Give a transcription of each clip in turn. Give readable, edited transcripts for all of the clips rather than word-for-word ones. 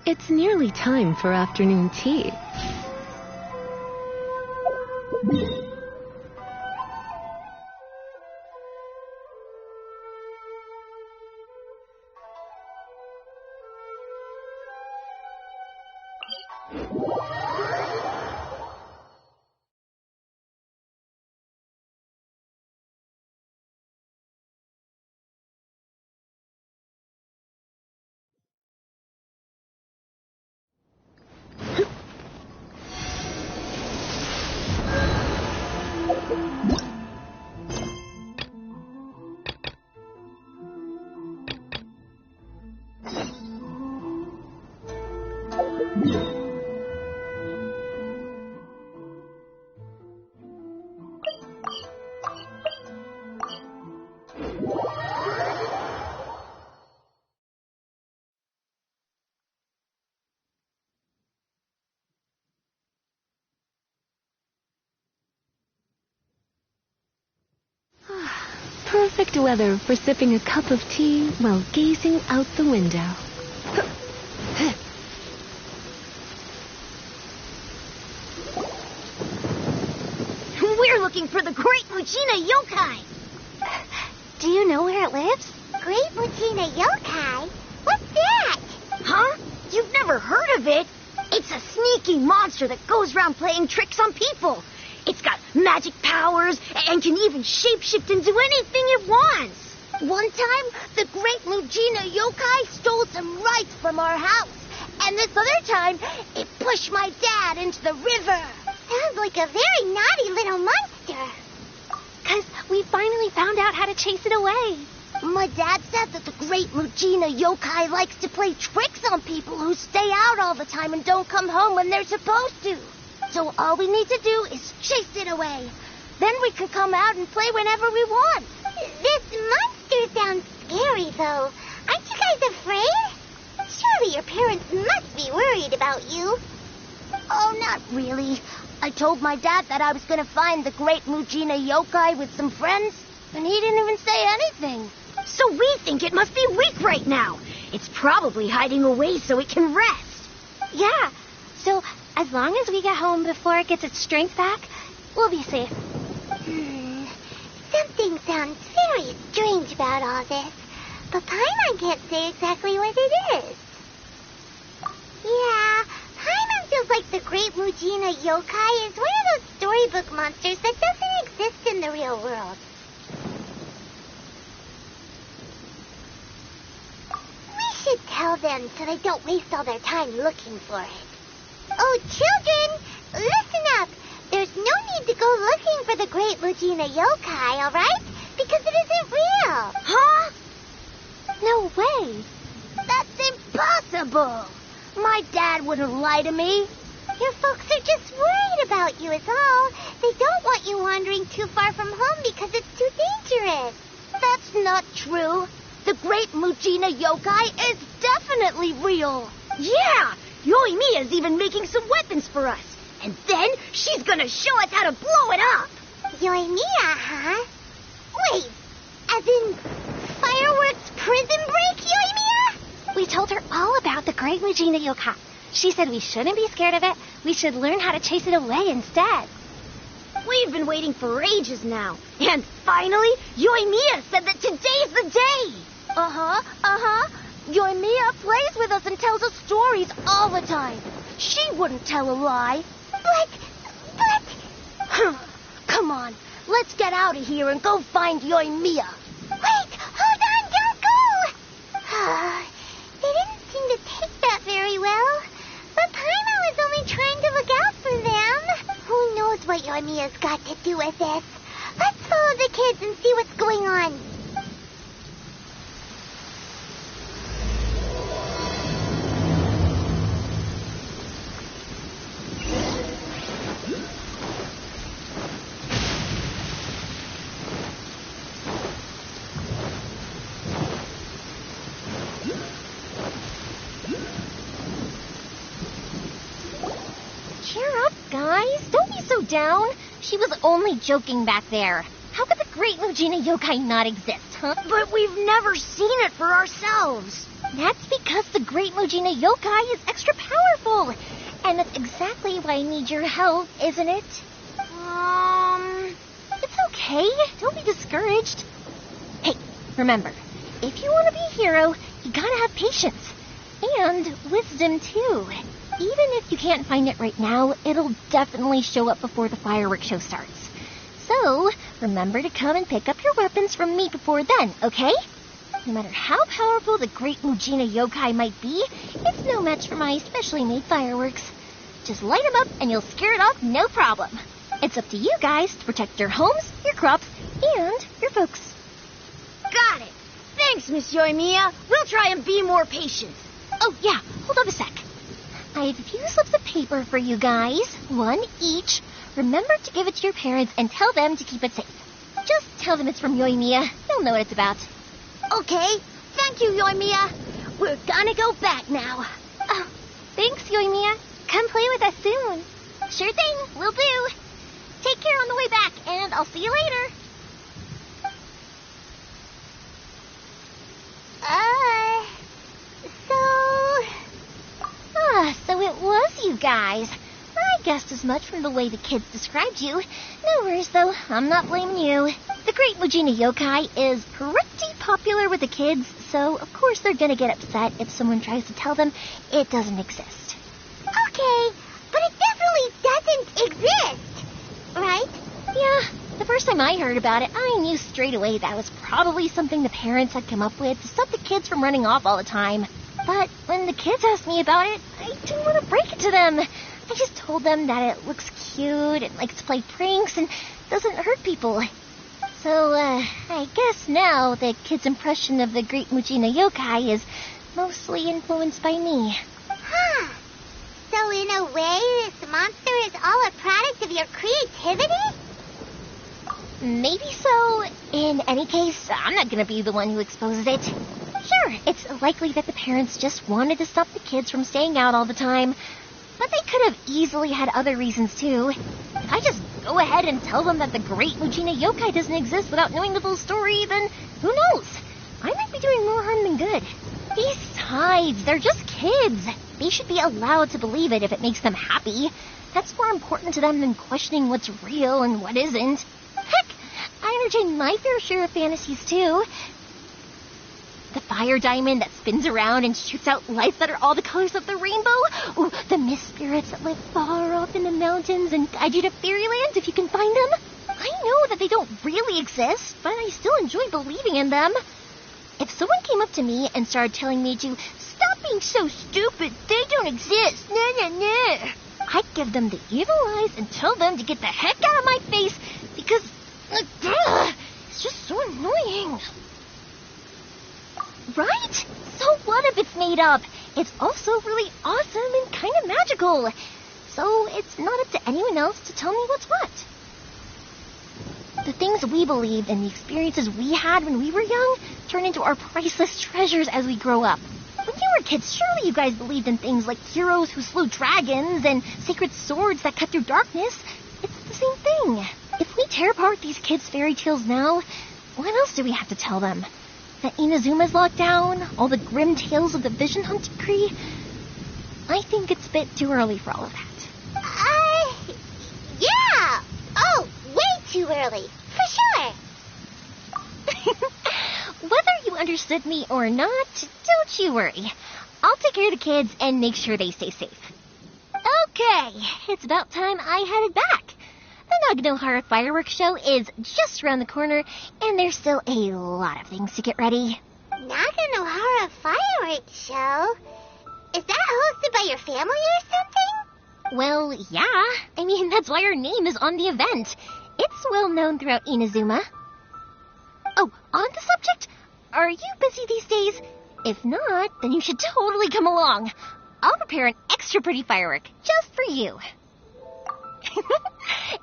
It's nearly time for afternoon tea. Perfect weather for sipping a cup of tea while gazing out the window. looking for the Great Muchina Yokai. Do you know where it lives? Great Muchina Yokai? What's that? Huh? You've never heard of it? It's a sneaky monster that goes around playing tricks on people. It's got magic powers and can even shapeshift into anything it wants. One time, the Great Muchina Yokai stole some rice from our house. And this other time, it pushed my dad into the river. Sounds like a very naughty little monster. 'Cause we finally found out how to chase it away. My dad said that the Great Muchina Yokai likes to play tricks on people who stay out all the time and don't come home when they're supposed to. So all we need to do is chase it away. Then we can come out and play whenever we want. This monster sounds scary, though. Aren't you guys afraid? Surely your parents must be worried about you. Oh, not really. I told my dad that I was going to find the Great Muchina Yokai with some friends, and he didn't even say anything. So we think it must be weak right now. It's probably hiding away so it can rest. Yeah, so as long as we get home before it gets its strength back, we'll be safe. Something sounds very strange about all this, but Paimon can't say exactly what it is. Yeah, Paimon feels like the Great Muchina Yokai is one of those storybook monsters that doesn't exist in the real world. We should tell them so they don't waste all their time looking for it. Oh, children, listen up. There's no need to go looking for the Great Muchina Yokai, all right? Because it isn't real. Huh? No way. That's impossible. My dad wouldn't lie to me. Your folks are just worried about you is all. They don't want you wandering too far from home because it's too dangerous. That's not true. The Great Muchina Yokai is definitely real. Yeah! Yoimiya's even making some weapons for us. And then she's gonna show us how to blow it up. Yoimiya, huh? Wait, as in fireworks prison break, Yoimiya? We told her all about the Great Muchina Yokai. She said we shouldn't be scared of it. We should learn how to chase it away instead. We've been waiting for ages now. And finally, Yoimiya said that today's the day. Yoimiya plays with us and tells us stories all the time. She wouldn't tell a lie. But... Come on, let's get out of here and go find Yoimiya. Wait, hold on, don't go! They didn't seem to take that very well. But Paimon was only trying to look out for them. Who knows what Yoimiya's got to do with this? Let's follow the kids and see what's going on. Cheer up, guys. Don't be so down. She was only joking back there. How could the Great Muchina Yokai not exist, huh? But we've never seen it for ourselves. That's because the Great Muchina Yokai is extra powerful. And that's exactly why I need your help, isn't it? It's okay. Don't be discouraged. Hey, remember, if you want to be a hero, you gotta have patience. And wisdom, too. Even if you can't find it right now, it'll definitely show up before the fireworks show starts. So, remember to come and pick up your weapons from me before then, okay? No matter how powerful the Great Muchina Yokai might be, it's no match for my specially made fireworks. Just light them up and you'll scare it off no problem. It's up to you guys to protect your homes, your crops, and your folks. Got it. Thanks, Miss Yoimiya. We'll try and be more patient. Oh, yeah, hold on a sec. I have a few slips of paper for you guys, one each. Remember to give it to your parents and tell them to keep it safe. Just tell them it's from Yoimiya. They'll know what it's about. Okay, thank you, Yoimiya. We're gonna go back now. Oh, thanks, Yoimiya. Come play with us soon. Sure thing, will do. Take care on the way back, and I'll see you later. So it was you guys. I I guessed as much from the way the kids described you. No worries, though. I'm not blaming you. The Great Mujina Yokai is pretty popular with the kids, so of course they're gonna get upset if someone tries to tell them it doesn't exist. Okay, but it definitely doesn't exist, right? Yeah, the first time I heard about it, I knew straight away that was probably something the parents had come up with to stop the kids from running off all the time. But when the kids asked me about it, I didn't want to break it to them. I just told them that it looks cute and likes to play pranks and doesn't hurt people. So, I guess now the kids' impression of the Great Mujina Yokai is mostly influenced by me. Huh. So in a way, this monster is all a product of your creativity? Maybe so. In any case, I'm not gonna be the one who exposes it. Sure, it's likely that the parents just wanted to stop the kids from staying out all the time, but they could have easily had other reasons too. If I just go ahead and tell them that the Great Mujina Yokai doesn't exist without knowing the full story, then who knows? I might be doing more harm than good. Besides, they're just kids. They should be allowed to believe it if it makes them happy. That's more important to them than questioning what's real and what isn't. Heck, I entertain my fair share of fantasies too. The fire diamond that spins around and shoots out lights that are all the colors of the rainbow. Ooh, the mist spirits that live far off in the mountains and guide you to fairylands if you can find them. I know that they don't really exist, but I still enjoy believing in them. If someone came up to me and started telling me to stop being so stupid, they don't exist, I'd give them the evil eyes and tell them to get the heck out of my face because it's just so annoying. Right? So what if it's made up? It's also really awesome and kind of magical. So it's not up to anyone else to tell me what's what. The things we believed and the experiences we had when we were young turn into our priceless treasures as we grow up. When you were kids, surely you guys believed in things like heroes who slew dragons and sacred swords that cut through darkness. It's the same thing. If we tear apart these kids' fairy tales now, what else do we have to tell them? That Inazuma's locked down? All the grim tales of the Vision Hunt decree? I think it's a bit too early for all of that. Yeah! Oh, way too early. For sure. Whether you understood me or not, don't you worry. I'll take care of the kids and make sure they stay safe. Okay, it's about time I headed back. The Naganohara fireworks show is just around the corner, and there's still a lot of things to get ready. Naganohara fireworks show? Is that hosted by your family or something? Well, yeah. I mean, that's why our name is on the event. It's well known throughout Inazuma. Oh, on the subject, are you busy these days? If not, then you should totally come along. I'll prepare an extra pretty firework just for you.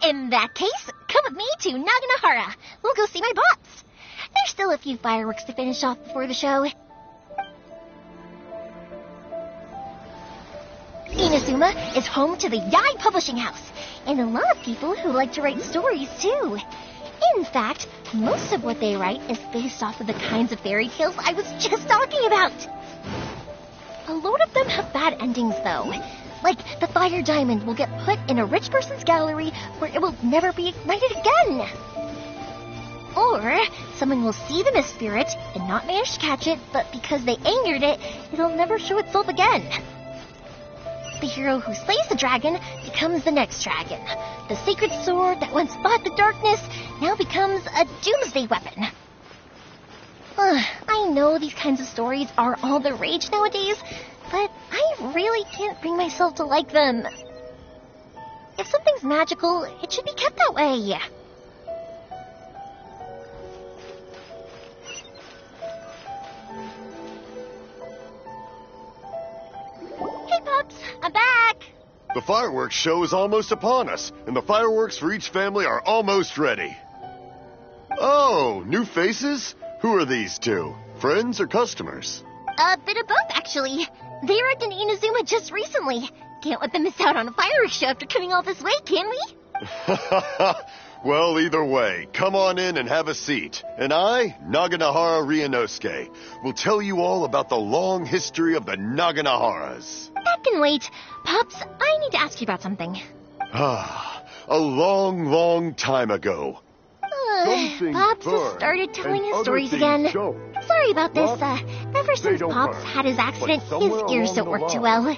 In that case, come with me to Naganohara. We'll go see my boss. There's still a few fireworks to finish off before the show. Inazuma is home to the Yai Publishing House, and a lot of people who like to write stories, too. In fact, most of what they write is based off of the kinds of fairy tales I was just talking about. A lot of them have bad endings, though. Like, the fire diamond will get put in a rich person's gallery where it will never be ignited again. Or, someone will see the mist spirit and not manage to catch it, but because they angered it, it'll never show itself again. The hero who slays the dragon becomes the next dragon. The sacred sword that once fought the darkness now becomes a doomsday weapon. I know these kinds of stories are all the rage nowadays, but I really can't bring myself to like them. If something's magical, it should be kept that way. Hey, Pups, I'm back. The fireworks show is almost upon us, and the fireworks for each family are almost ready. Oh, new faces? Who are these two? Friends or customers? A bit of both, actually. They arrived in Inazuma just recently. Can't let them miss out on a fireworks show after coming all this way, can we? Well, either way, come on in and have a seat. And I, Naganohara Ryunosuke, will tell you all about the long history of the Naganoharas. That can wait. Pops, I need to ask you about something. Ah, a long, long time ago. Pops has started telling his stories again. Sorry about this. Ever since Pops had his accident, his ears don't work too well. Really?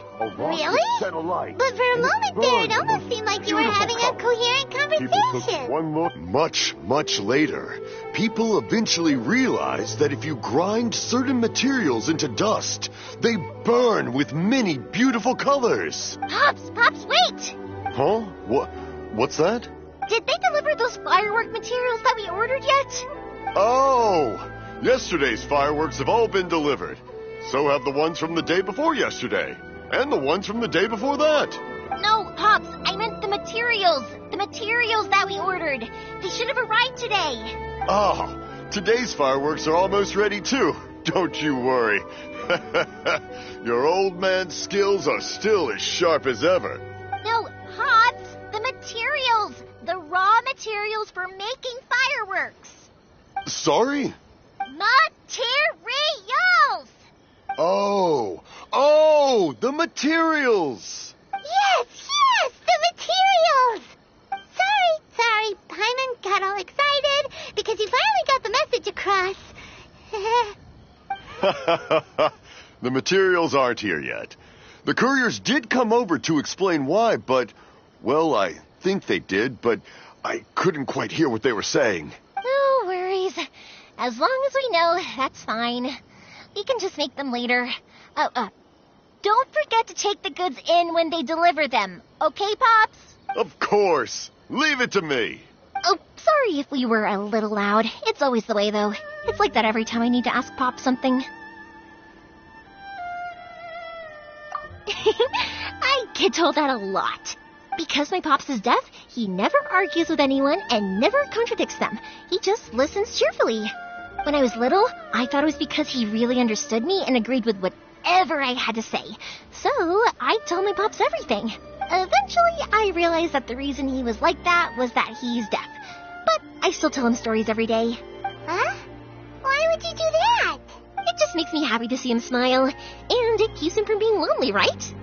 But for a moment there, it almost seemed like you were having a coherent conversation. One look. Much, much later, people eventually realized that if you grind certain materials into dust, they burn with many beautiful colors. Pops, wait! Huh? What's that? Did they deliver those firework materials that we ordered yet? Oh! Yesterday's fireworks have all been delivered. So have the ones from the day before yesterday. And the ones from the day before that. No, Pops, I meant the materials. The materials that we ordered. They should have arrived today. Oh, today's fireworks are almost ready too. Don't you worry. Your old man's skills are still as sharp as ever. No, Pops, the materials. The raw materials for making fireworks. Sorry? Materials! Oh, the materials. Yes, the materials! Sorry, Paimon got all excited because he finally got the message across. The materials aren't here yet. The couriers did come over to explain why, but, well, I think they did, but I couldn't quite hear what they were saying. No worries. As long as we know, that's fine. We can just make them later. Don't forget to take the goods in when they deliver them. Okay, Pops? Of course. Leave it to me. Oh, sorry if we were a little loud. It's always the way, though. It's like that every time I need to ask Pop something. I get told that a lot. Because my Pops is deaf, he never argues with anyone and never contradicts them. He just listens cheerfully. When I was little, I thought it was because he really understood me and agreed with whatever I had to say. So I told my Pops everything. Eventually, I realized that the reason he was like that was that he's deaf. But I still tell him stories every day. Huh? Why would you do that? It just makes me happy to see him smile. And it keeps him from being lonely, right?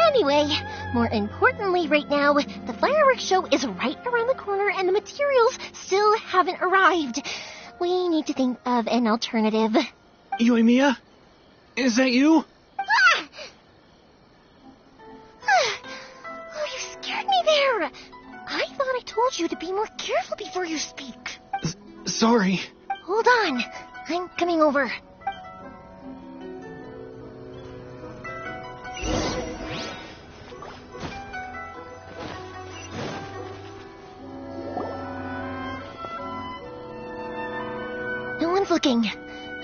Anyway, more importantly right now, the fireworks show is right around the corner and the materials still haven't arrived. We need to think of an alternative. Yoimiya? Is that you? Ah! Oh, you scared me there. I thought I told you to be more careful before you speak. Sorry. Hold on. I'm coming over. No one's looking.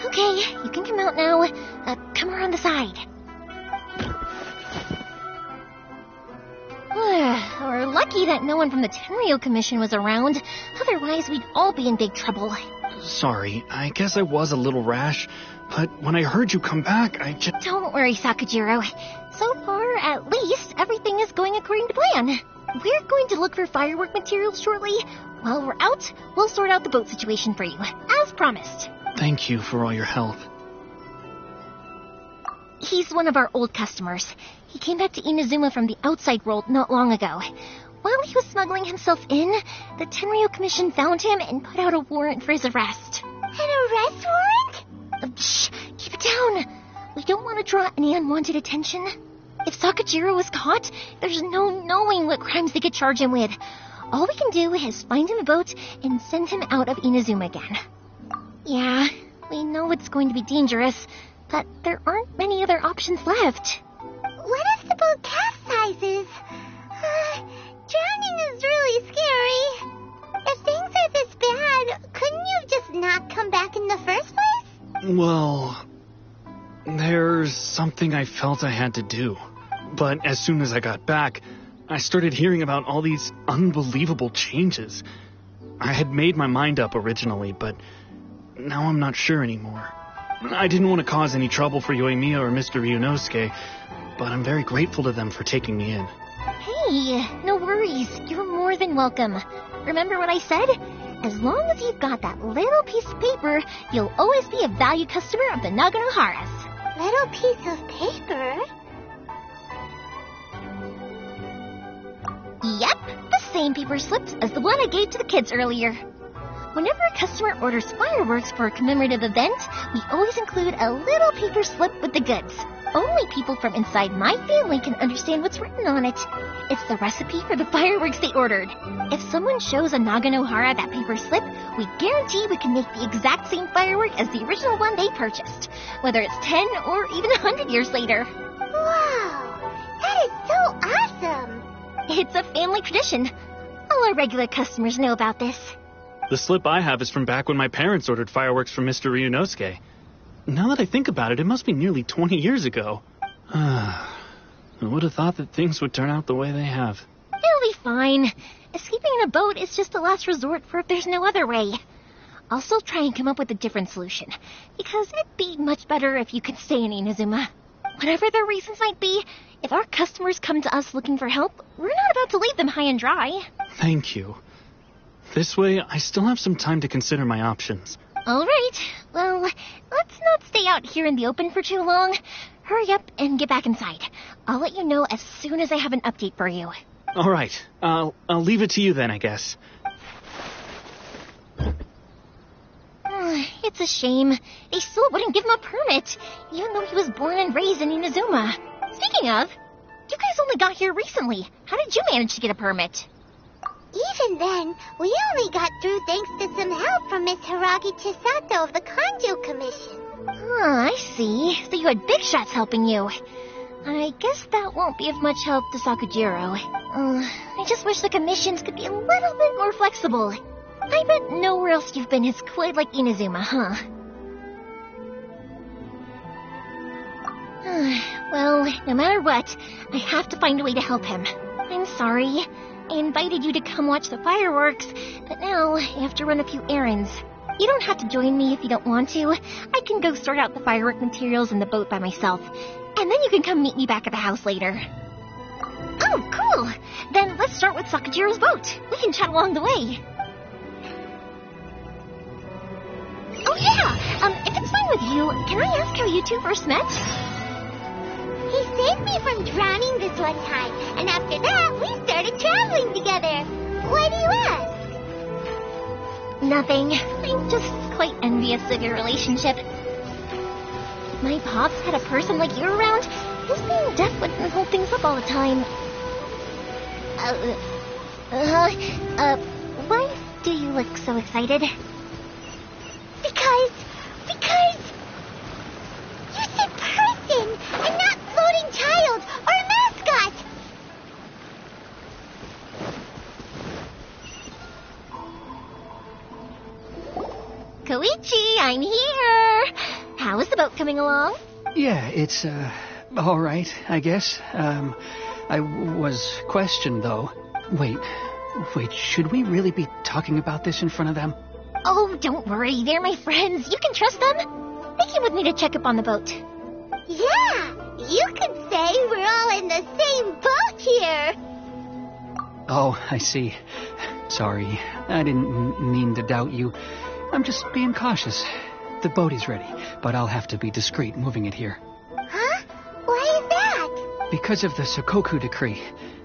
Okay, you can come out now. Come around the side. We're lucky that no one from the Tenryo Commission was around. Otherwise, we'd all be in big trouble. Sorry, I guess I was a little rash, but when I heard you come back, I just... Don't worry, Sakajiro. So far, at least, everything is going according to plan. We're going to look for firework materials shortly. While we're out, we'll sort out the boat situation for you, as promised. Thank you for all your help. He's one of our old customers. He came back to Inazuma from the outside world not long ago. While he was smuggling himself in, the Tenryo Commission found him and put out a warrant for his arrest. An arrest warrant? Shh! Keep it down! We don't want to draw any unwanted attention. If Sakajiro is caught, there's no knowing what crimes they could charge him with. All we can do is find him a boat and send him out of Inazuma again. Yeah, we know it's going to be dangerous, but there aren't many other options left. What if the boat capsizes? Drowning is really scary. If things are this bad, couldn't you just not come back in the first place? Well, there's something I felt I had to do. But as soon as I got back, I started hearing about all these unbelievable changes. I had made my mind up originally, but now I'm not sure anymore. I didn't want to cause any trouble for Yoimiya or Mr. Ryunosuke, but I'm very grateful to them for taking me in. Hey, no worries. You're more than welcome. Remember what I said? As long as you've got that little piece of paper, you'll always be a valued customer of the Naganoharas. Little piece of paper? Yep. same paper slips as the one I gave to the kids earlier. Whenever a customer orders fireworks for a commemorative event, we always include a little paper slip with the goods. Only people from inside my family can understand what's written on it. It's the recipe for the fireworks they ordered. If someone shows a Naganohara that paper slip, we guarantee we can make the exact same firework as the original one they purchased, whether it's 10 or even 100 years later. Wow, that is so awesome. It's a family tradition. All our regular customers know about this. The slip I have is from back when my parents ordered fireworks from Mr. Ryunosuke. Now that I think about it, it must be nearly 20 years ago. I would have thought that things would turn out the way they have. It'll be fine. Escaping in a boat is just a last resort for if there's no other way. I'll still try and come up with a different solution, because it'd be much better if you could stay in Inazuma. Whatever their reasons might be, if our customers come to us looking for help, we're not about to leave them high and dry. Thank you. This way, I still have some time to consider my options. All right. Well, let's not stay out here in the open for too long. Hurry up and get back inside. I'll let you know as soon as I have an update for you. All right. I'll leave it to you then, I guess. It's a shame. They still wouldn't give him a permit, even though he was born and raised in Inazuma. Speaking of, you guys only got here recently. How did you manage to get a permit? Even then, we only got through thanks to some help from Miss Hiragi Chisato of the Kanjo Commission. I see. So you had big shots helping you. I guess that won't be of much help to Sakujiro. I just wish the commissions could be a little bit more flexible. I bet nowhere else you've been is quite like Inazuma, huh? Well, no matter what, I have to find a way to help him. I'm sorry. I invited you to come watch the fireworks, but now I have to run a few errands. You don't have to join me if you don't want to. I can go sort out the firework materials in the boat by myself, and then you can come meet me back at the house later. Oh, cool! Then let's start with Sakujiro's boat. We can chat along the way. Oh yeah! If it's fine with you, can I ask how you two first met? He saved me from drowning this one time, and after that, we started traveling together. Why do you ask? Nothing. I'm just quite envious of your relationship. If my pops had a person like you around, his being deaf wouldn't hold things up all the time. Why do you look so excited? Because you said person and not floating child or mascot. Koichi, I'm here. How is the boat coming along? Yeah, it's, all right, I guess. I was questioned, though. Wait, should we really be talking about this in front of them? Oh, don't worry. They're my friends. You can trust them. They came with me to check up on the boat. Yeah, you could say we're all in the same boat here. Oh, I see. Sorry, I didn't mean to doubt you. I'm just being cautious. The boat is ready, but I'll have to be discreet moving it here. Huh? Why is that? Because of the Sokoku decree,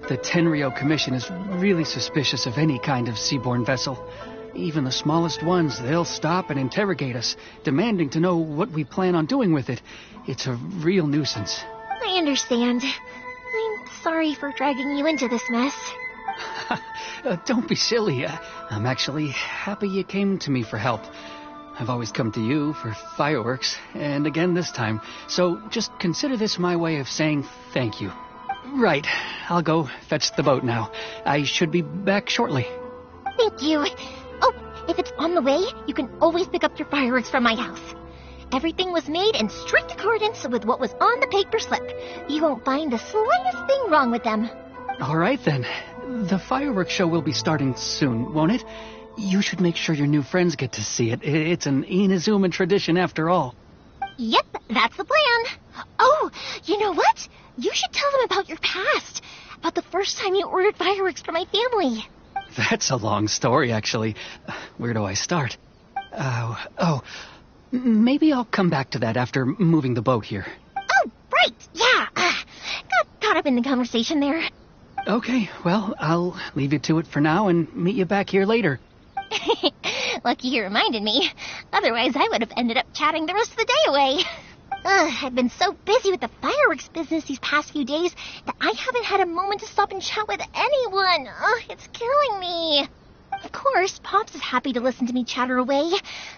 the Tenryo Commission is really suspicious of any kind of seaborne vessel. Even the smallest ones, they'll stop and interrogate us, demanding to know what we plan on doing with it. It's a real nuisance. I understand. I'm sorry for dragging you into this mess. Don't be silly. I'm actually happy you came to me for help. I've always come to you for fireworks, and again this time. So just consider this my way of saying thank you. Right, I'll go fetch the boat now. I should be back shortly. Thank you. Oh, if it's on the way, you can always pick up your fireworks from my house. Everything was made in strict accordance with what was on the paper slip. You won't find the slightest thing wrong with them. All right, then. The fireworks show will be starting soon, won't it? You should make sure your new friends get to see it. It's an Inazuma tradition after all. Yep, that's the plan. Oh, you know what? You should tell them about your past. About the first time you ordered fireworks for my family. That's a long story, actually. Where do I start? Maybe I'll come back to that after moving the boat here. Oh, right, yeah. Got caught up in the conversation there. Okay, well, I'll leave you to it for now and meet you back here later. Lucky you reminded me. Otherwise, I would have ended up chatting the rest of the day away. I've been so busy with the fireworks business these past few days that I haven't had a moment to stop and chat with anyone. It's killing me. Of course, Pops is happy to listen to me chatter away,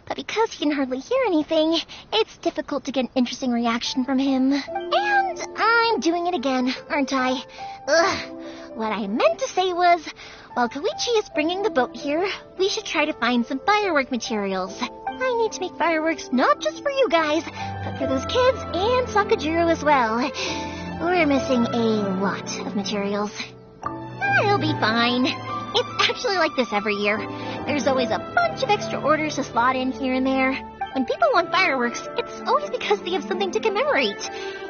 but because he can hardly hear anything, it's difficult to get an interesting reaction from him. And I'm doing it again, aren't I? What I meant to say was, while Koichi is bringing the boat here, we should try to find some firework materials. I need to make fireworks not just for you guys, but for those kids and Sakajiro as well. We're missing a lot of materials. It'll be fine. It's actually like this every year. There's always a bunch of extra orders to slot in here and there. When people want fireworks, it's always because they have something to commemorate.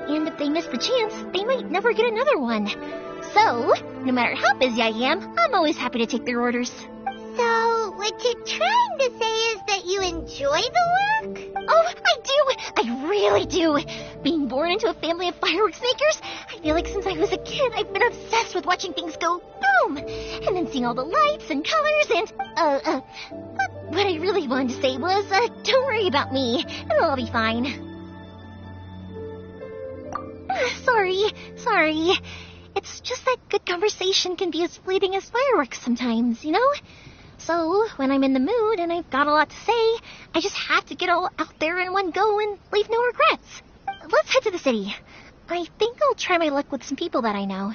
And if they miss the chance, they might never get another one. So, no matter how busy I am, I'm always happy to take their orders. So, what you're trying to say is that you enjoy the work? Oh, I do! I really do! Being born into a family of fireworks makers, I feel like since I was a kid, I've been obsessed with watching things go boom! And then seeing all the lights and colors and, what I really wanted to say was, don't worry about me. It'll all be fine. Sorry. It's just that good conversation can be as fleeting as fireworks sometimes, you know? So, when I'm in the mood and I've got a lot to say, I just have to get all out there in one go and leave no regrets. Let's head to the city. I think I'll try my luck with some people that I know.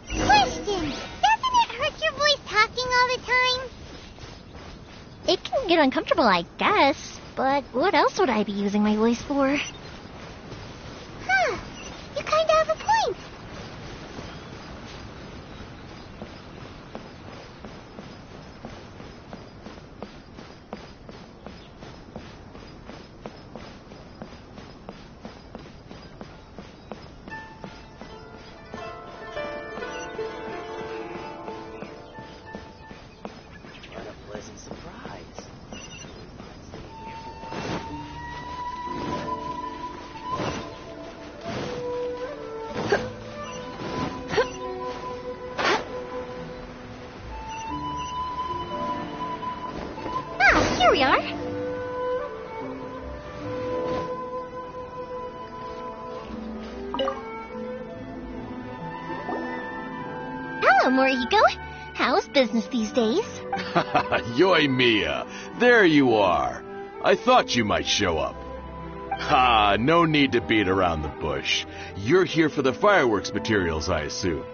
Question! Doesn't it hurt your voice talking all the time? It can get uncomfortable, I guess, but what else would I be using my voice for? Huh. You kinda have a point. What a pleasant surprise. Here we are. Hello, Morihiko. How's business these days? Yoimiya, there you are. I thought you might show up. Ha, no need to beat around the bush. You're here for the fireworks materials, I assume.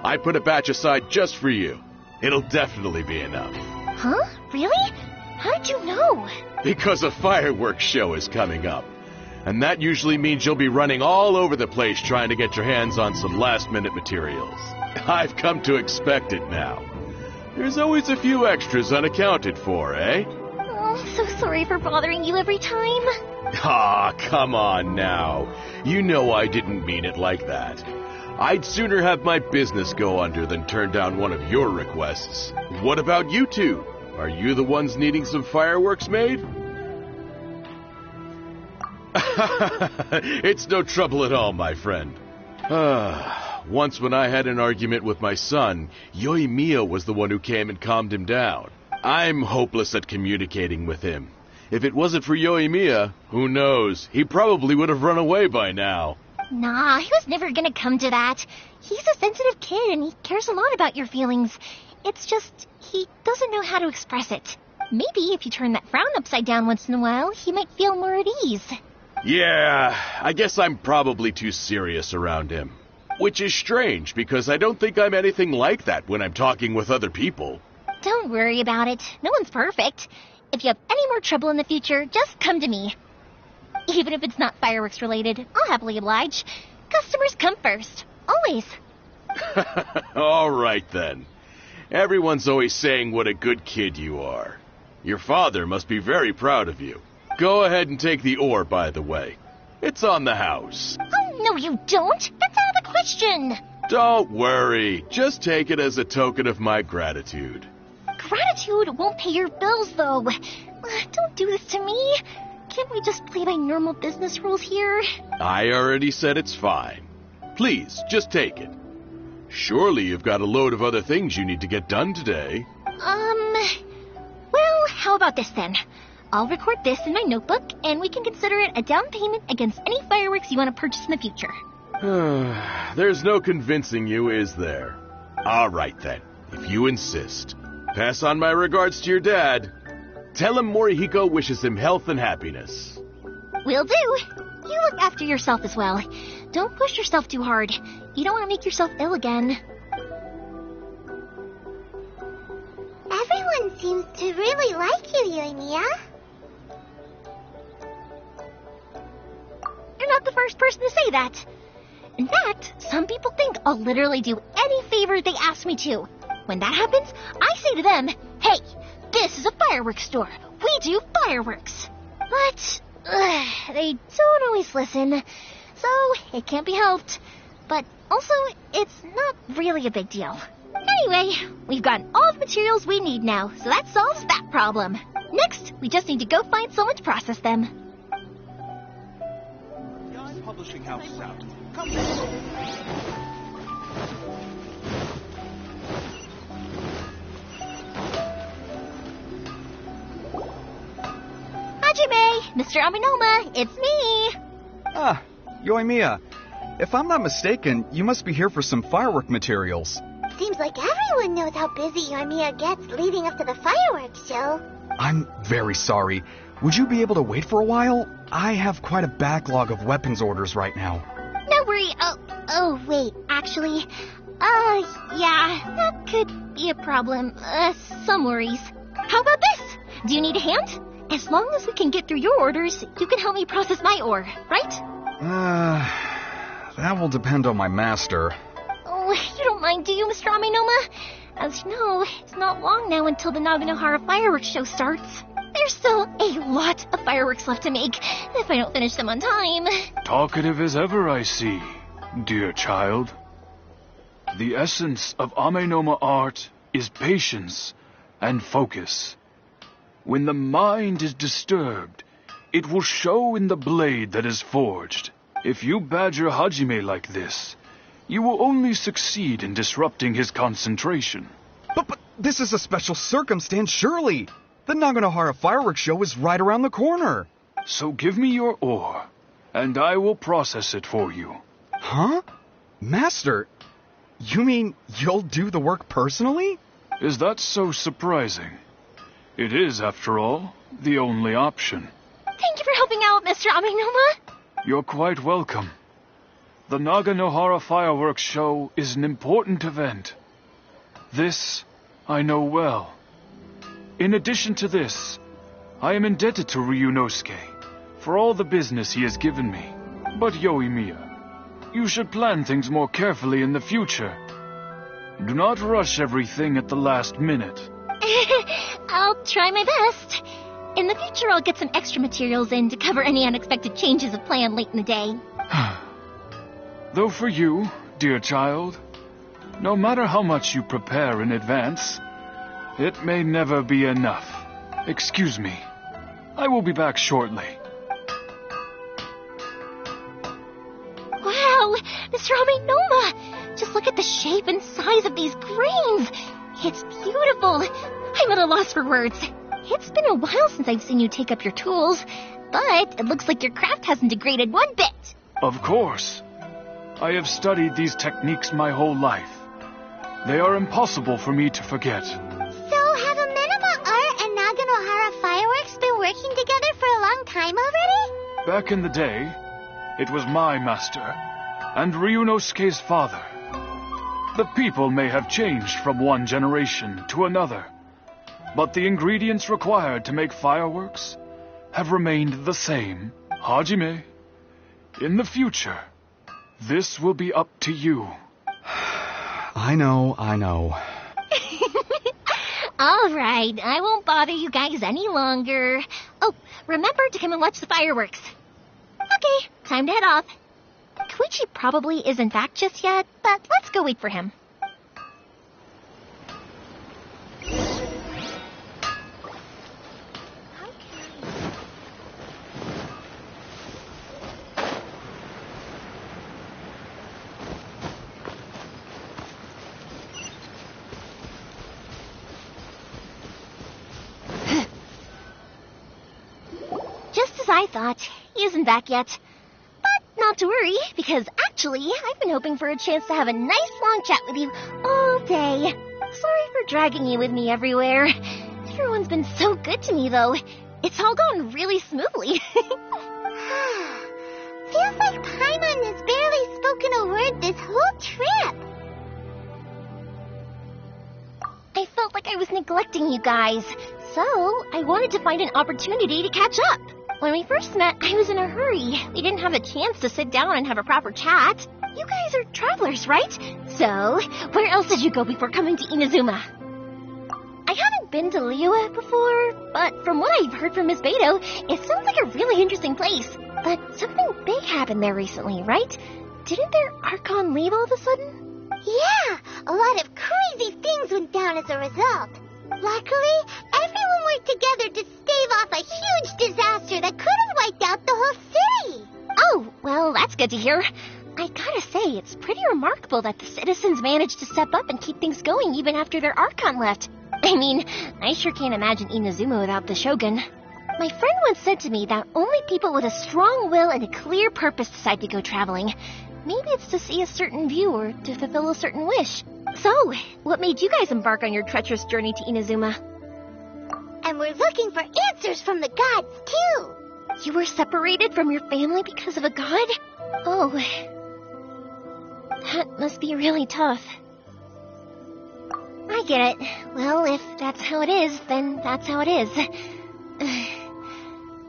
I put a batch aside just for you. It'll definitely be enough. Huh? Really? How'd you know? Because a fireworks show is coming up. And that usually means you'll be running all over the place trying to get your hands on some last-minute materials. I've come to expect it now. There's always a few extras unaccounted for, eh? Oh, so sorry for bothering you every time. Ah, come on now. You know I didn't mean it like that. I'd sooner have my business go under than turn down one of your requests. What about you two? Are you the ones needing some fireworks made? It's no trouble at all, my friend. Once when I had an argument with my son, Yoimiya was the one who came and calmed him down. I'm hopeless at communicating with him. If it wasn't for Yoimiya, who knows? He probably would have run away by now. Nah, he was never gonna come to that. He's a sensitive kid and he cares a lot about your feelings. It's just, he doesn't know how to express it. Maybe if you turn that frown upside down once in a while, he might feel more at ease. Yeah, I guess I'm probably too serious around him. Which is strange, because I don't think I'm anything like that when I'm talking with other people. Don't worry about it. No one's perfect. If you have any more trouble in the future, just come to me. Even if it's not fireworks related, I'll happily oblige. Customers come first. Always. All right, then. Everyone's always saying what a good kid you are. Your father must be very proud of you. Go ahead and take the ore, by the way. It's on the house. Oh, no, you don't. That's out of the question. Don't worry. Just take it as a token of my gratitude. Gratitude won't pay your bills, though. Don't do this to me. Can't we just play by normal business rules here? I already said it's fine. Please, just take it. Surely you've got a load of other things you need to get done today. Well, how about this then? I'll record this in my notebook, and we can consider it a down payment against any fireworks you want to purchase in the future. There's no convincing you, is there? All right then, if you insist. Pass on my regards to your dad. Tell him Morihiko wishes him health and happiness. Will do. You look after yourself as well. Don't push yourself too hard. You don't want to make yourself ill again. Everyone seems to really like you, Yoimiya. You're not the first person to say that. In fact, some people think I'll literally do any favor they ask me to. When that happens, I say to them, hey, this is a fireworks store. We do fireworks. But they don't always listen, so it can't be helped. But also, it's not really a big deal. Anyway, we've gotten all the materials we need now, so that solves that problem. Next, we just need to go find someone to process them. Young publishing house is out. Come Hajime, Mr. Aminoma, it's me. Ah, Yoimiya. If I'm not mistaken, you must be here for some firework materials. Seems like everyone knows how busy Yoimiya gets leading up to the fireworks show. I'm very sorry. Would you be able to wait for a while? I have quite a backlog of weapons orders right now. No worry. Oh, wait, actually, yeah, that could be a problem. Some worries. How about this? Do you need a hand? As long as we can get through your orders, you can help me process my ore, right? That will depend on my master. Oh, you don't mind, do you, Mr. Aminoma? As you know, it's not long now until the Naganohara fireworks show starts. There's still a lot of fireworks left to make, if I don't finish them on time. Talkative as ever, I see, dear child. The essence of Amenoma art is patience and focus. When the mind is disturbed, it will show in the blade that is forged. If you badger Hajime like this, you will only succeed in disrupting his concentration. But this is a special circumstance, surely. The Naganohara fireworks show is right around the corner. So give me your ore, and I will process it for you. Huh? Master, you mean you'll do the work personally? Is that so surprising? It is, after all, the only option. Thank you for helping out, Mr. Aminoma. You're quite welcome. The Naganohara fireworks show is an important event. This I know well. In addition to this, I am indebted to Ryunosuke for all the business he has given me. But Yoimiya, you should plan things more carefully in the future. Do not rush everything at the last minute. I'll try my best. In the future, I'll get some extra materials in to cover any unexpected changes of plan late in the day. Though for you, dear child, no matter how much you prepare in advance, it may never be enough. Excuse me. I will be back shortly. Wow, Mr. Aminoma! Just look at the shape and size of these grains. It's beautiful. I'm at a loss for words. It's been a while since I've seen you take up your tools, but it looks like your craft hasn't degraded one bit. Of course. I have studied these techniques my whole life. They are impossible for me to forget. So have Amenoma Art and Naganohara Fireworks been working together for a long time already? Back in the day, it was my master and Ryunosuke's father. The people may have changed from one generation to another, but the ingredients required to make fireworks have remained the same. Hajime, in the future, this will be up to you. I know. All right, I won't bother you guys any longer. Oh, remember to come and watch the fireworks. Okay, time to head off. Koichi probably isn't back just yet, but let's go wait for him. I thought. He isn't back yet. But not to worry, because actually, I've been hoping for a chance to have a nice long chat with you all day. Sorry for dragging you with me everywhere. Everyone's been so good to me, though. It's all gone really smoothly. Feels like Paimon has barely spoken a word this whole trip. I felt like I was neglecting you guys, so I wanted to find an opportunity to catch up. When we first met, I was in a hurry. We didn't have a chance to sit down and have a proper chat. You guys are travelers, right? So, where else did you go before coming to Inazuma? I haven't been to Liyue before, but from what I've heard from Miss Beto, it sounds like a really interesting place. But something big happened there recently, right? Didn't their Archon leave all of a sudden? Yeah, a lot of crazy things went down as a result. Luckily, everyone worked together to stave off a huge disaster that could have wiped out the whole city. Oh, well, that's good to hear. I gotta say, it's pretty remarkable that the citizens managed to step up and keep things going even after their Archon left. I mean, I sure can't imagine Inazuma without the Shogun. My friend once said to me that only people with a strong will and a clear purpose decide to go traveling. Maybe it's to see a certain view or to fulfill a certain wish. So, what made you guys embark on your treacherous journey to Inazuma? And we're looking for answers from the gods, too. You were separated from your family because of a god? Oh, that must be really tough. I get it. Well, if that's how it is, then that's how it is.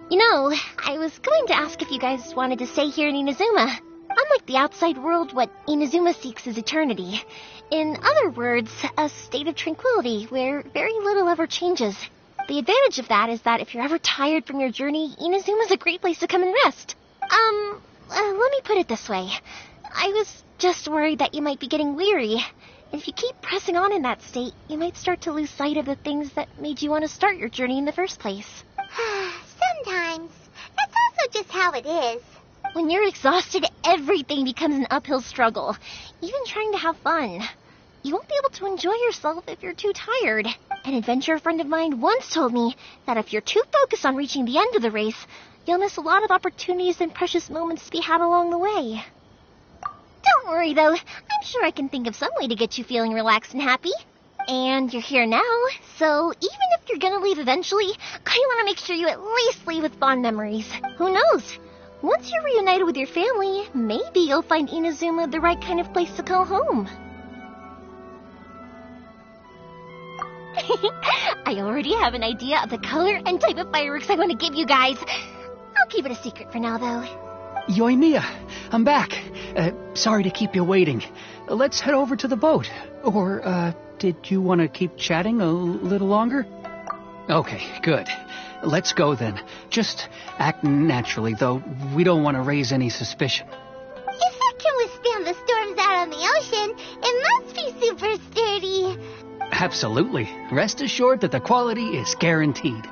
You know, I was going to ask if you guys wanted to stay here in Inazuma. Unlike the outside world, what Inazuma seeks is eternity. In other words, a state of tranquility where very little ever changes. The advantage of that is that if you're ever tired from your journey, Inazuma's a great place to come and rest. Let me put it this way. I was just worried that you might be getting weary. And if you keep pressing on in that state, you might start to lose sight of the things that made you want to start your journey in the first place. Sometimes. That's also just how it is. When you're exhausted, everything becomes an uphill struggle, even trying to have fun. You won't be able to enjoy yourself if you're too tired. An adventurer friend of mine once told me that if you're too focused on reaching the end of the race, you'll miss a lot of opportunities and precious moments to be had along the way. Don't worry, though. I'm sure I can think of some way to get you feeling relaxed and happy. And you're here now, so even if you're gonna leave eventually, I want to make sure you at least leave with fond memories. Who knows? Once you're reunited with your family, maybe you'll find Inazuma the right kind of place to call home. I already have an idea of the color and type of fireworks I want to give you guys. I'll keep it a secret for now, though. Yoimiya, I'm back. Sorry to keep you waiting. Let's head over to the boat. Or, did you want to keep chatting a little longer? Okay, good. Let's go then. Just act naturally, though we don't want to raise any suspicion. If it can withstand the storms out on the ocean, it must be super sturdy. Absolutely. Rest assured that the quality is guaranteed.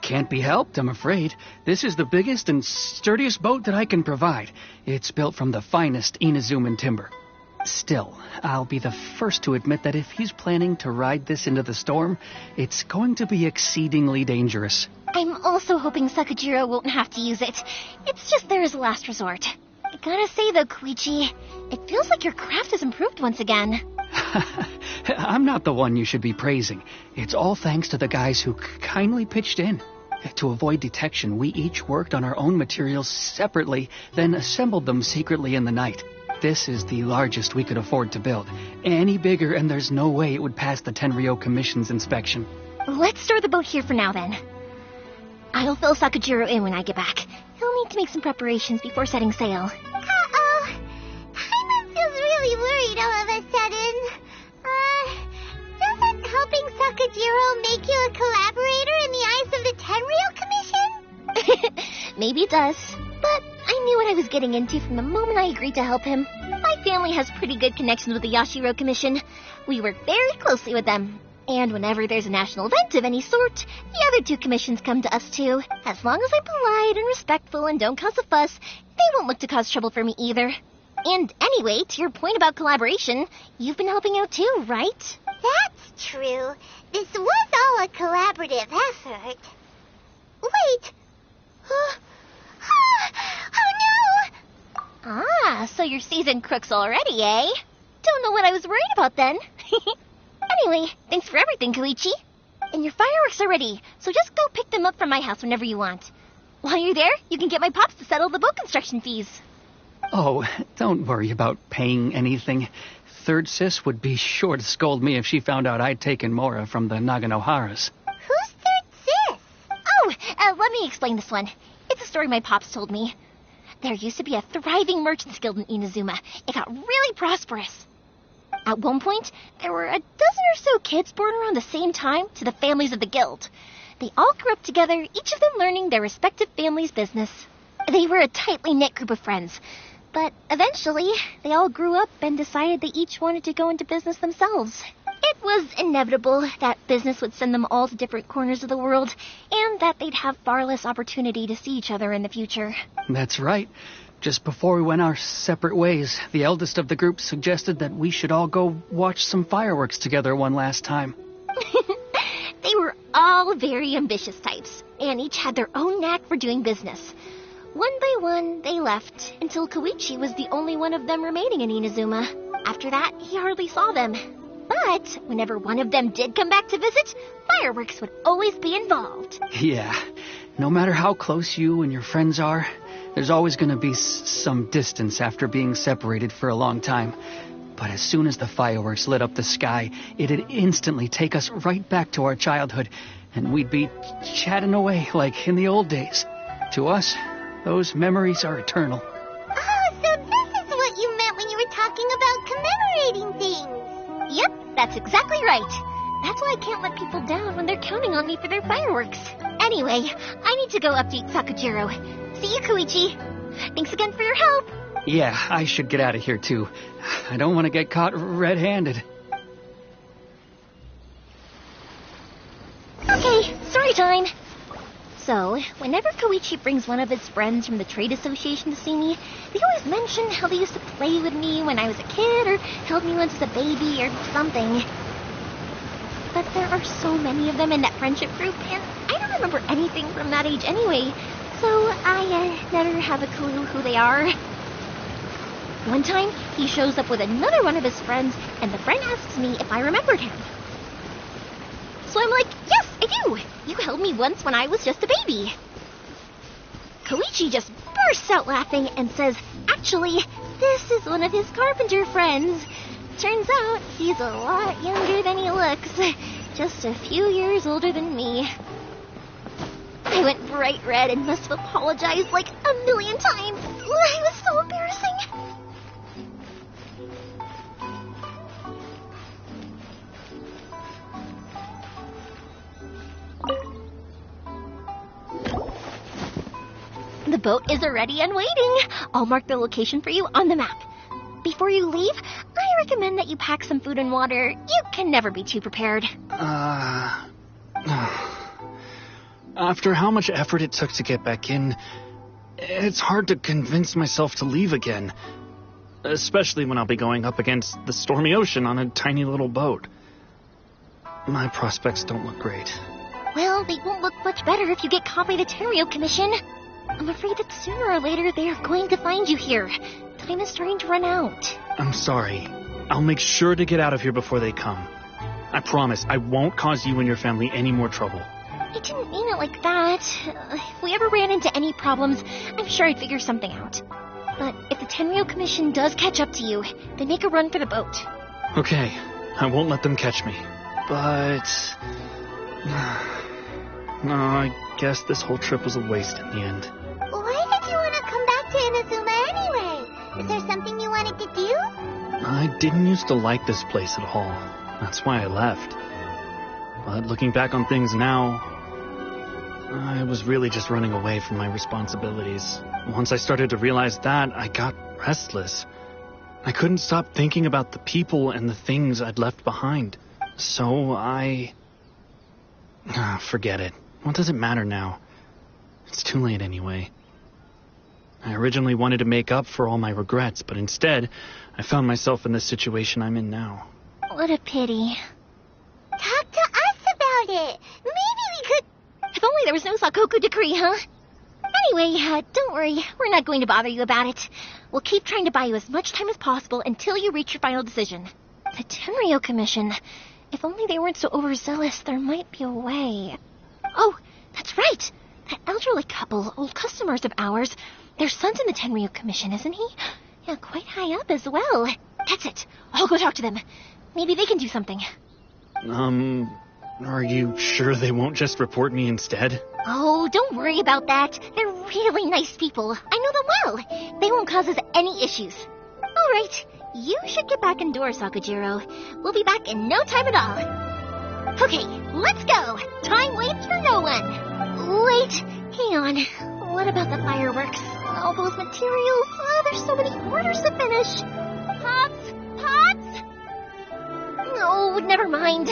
Can't be helped, I'm afraid. This is the biggest and sturdiest boat that I can provide. It's built from the finest Inazuman timber. Still, I'll be the first to admit that if he's planning to ride this into the storm, it's going to be exceedingly dangerous. I'm also hoping Sakajiro won't have to use it. It's just there as a last resort. I gotta say though, Koichi, it feels like your craft has improved once again. I'm not the one you should be praising. It's all thanks to the guys who kindly pitched in. To avoid detection, we each worked on our own materials separately, then assembled them secretly in the night. This is the largest we could afford to build. Any bigger, and there's no way it would pass the Tenryou Commission's inspection. Let's store the boat here for now, then. I'll fill Sakajiro in when I get back. He'll need to make some preparations before setting sail. Uh-oh. Paimon feels really worried all of a sudden. Doesn't helping Sakajiro make you a collaborator in the eyes of the Tenryou Commission? Maybe it does, but I knew what I was getting into from the moment I agreed to help him. My family has pretty good connections with the Yashiro Commission. We work very closely with them. And whenever there's a national event of any sort, the other two commissions come to us too. As long as I'm polite and respectful and don't cause a fuss, they won't look to cause trouble for me either. And anyway, to your point about collaboration, you've been helping out too, right? That's true. This was all a collaborative effort. Wait. Oh no! Ah, so you're seasoned crooks already, eh? Don't know what I was worried about then. Anyway, thanks for everything, Koichi. And your fireworks are ready, so just go pick them up from my house whenever you want. While you're there, you can get my pops to settle the boat construction fees. Oh, don't worry about paying anything. Third Sis would be sure to scold me if she found out I'd taken Mora from the Naganoharas. Who's Third Sis? Oh, let me explain this one. It's a story my pops told me. There used to be a thriving merchants guild in Inazuma. It got really prosperous. At one point, there were a dozen or so kids born around the same time to the families of the guild. They all grew up together, each of them learning their respective family's business. They were a tightly knit group of friends. But eventually, they all grew up and decided they each wanted to go into business themselves. It was inevitable that business would send them all to different corners of the world, and that they'd have far less opportunity to see each other in the future. That's right. Just before we went our separate ways, the eldest of the group suggested that we should all go watch some fireworks together one last time. They were all very ambitious types, and each had their own knack for doing business. One by one, they left, until Koichi was the only one of them remaining in Inazuma. After that, he hardly saw them. But whenever one of them did come back to visit, fireworks would always be involved. Yeah, no matter how close you and your friends are, there's always going to be some distance after being separated for a long time. But as soon as the fireworks lit up the sky, it'd instantly take us right back to our childhood, and we'd be chatting away like in the old days. To us, those memories are eternal. Oh, so this is what you meant when you were talking about commemorating things. Yep, that's exactly right. That's why I can't let people down when they're counting on me for their fireworks. Anyway, I need to go update Sakajiro. See you, Koichi. Thanks again for your help. Yeah, I should get out of here too. I don't want to get caught red-handed. Okay, story time. So, whenever Koichi brings one of his friends from the trade association to see me, they always mention how they used to play with me when I was a kid or held me once as a baby or something. But there are so many of them in that friendship group, and I don't remember anything from that age anyway, so I never have a clue who they are. One time, he shows up with another one of his friends, and the friend asks me if I remembered him. So I'm like, yes, I do. You held me once when I was just a baby. Koichi just bursts out laughing and says, actually, this is one of his carpenter friends. Turns out he's a lot younger than he looks. Just a few years older than me. I went bright red and must have apologized like a million times. It was so embarrassing. The boat is ready and waiting. I'll mark the location for you on the map. Before you leave, I recommend that you pack some food and water. You can never be too prepared. After how much effort it took to get back in, it's hard to convince myself to leave again. Especially when I'll be going up against the stormy ocean on a tiny little boat. My prospects don't look great. Well, they won't look much better if you get caught by the Tenryou Commission. I'm afraid that sooner or later they are going to find you here. Time is starting to run out. I'm sorry. I'll make sure to get out of here before they come. I promise I won't cause you and your family any more trouble. I didn't mean it like that. If we ever ran into any problems, I'm sure I'd figure something out. But if the Tenryo Commission does catch up to you, they make a run for the boat. Okay, I won't let them catch me. But... no, I guess this whole trip was a waste in the end. Why did you want to come back to Inazuma anyway? Is there something you wanted to do? I didn't used to like this place at all. That's why I left. But looking back on things now, I was really just running away from my responsibilities. Once I started to realize that, I got restless. I couldn't stop thinking about the people and the things I'd left behind. So forget it. What does it matter now? It's too late anyway. I originally wanted to make up for all my regrets, but instead, I found myself in the situation I'm in now. What a pity. Talk to us about it. Maybe we could... If only there was no Sakoku decree, huh? Anyway, don't worry. We're not going to bother you about it. We'll keep trying to buy you as much time as possible until you reach your final decision. The Tenryo Commission. If only they weren't so overzealous, there might be a way. Oh, that's right. That elderly couple, old customers of ours. Their son's in the Tenryo Commission, isn't he? Yeah, quite high up as well. That's it. I'll go talk to them. Maybe they can do something. Are you sure they won't just report me instead? Oh, don't worry about that. They're really nice people. I know them well. They won't cause us any issues. All right. You should get back indoors, Sakujiro. We'll be back in no time at all. Okay, let's go. Time waits for no one. Wait, hang on. What about the fireworks? All those materials. Oh, there's so many orders to finish. Pots? No, never mind.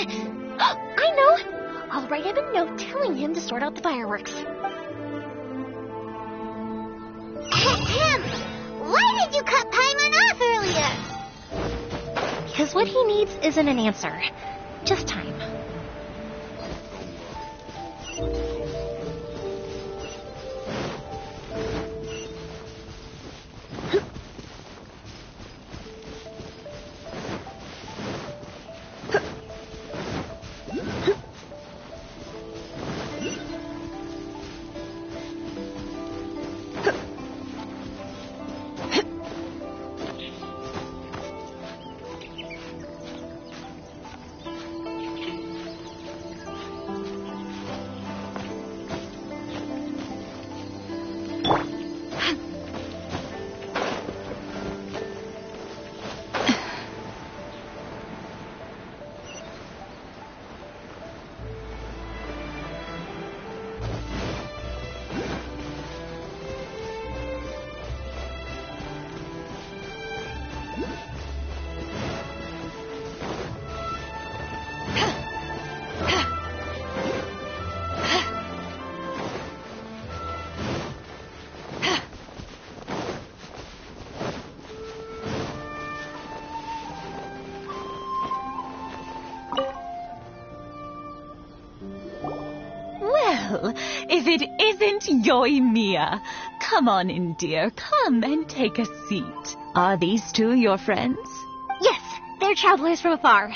I know. I'll write him a note telling him to sort out the fireworks. Why did you cut Paimon off earlier? Because what he needs isn't an answer. Just time. If it isn't Yoimiya. Come on in, dear. Come and take a seat. Are these two your friends? Yes, they're travelers from afar.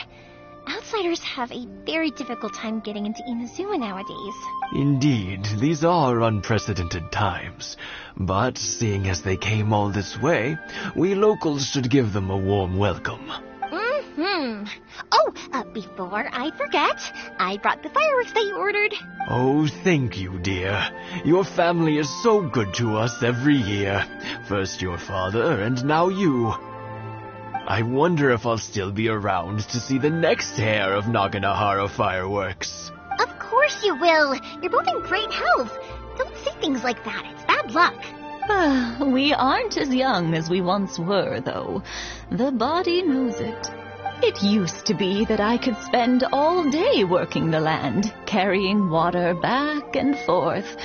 Outsiders have a very difficult time getting into Inazuma nowadays. Indeed, these are unprecedented times. But seeing as they came all this way, we locals should give them a warm welcome. Oh, before I forget, I brought the fireworks that you ordered. Oh, thank you, dear. Your family is so good to us every year. First your father, and now you. I wonder if I'll still be around to see the next pair of Naganohara fireworks. Of course you will. You're both in great health. Don't say things like that. It's bad luck. We aren't as young as we once were, though. The body knows it. It used to be that I could spend all day working the land, carrying water back and forth.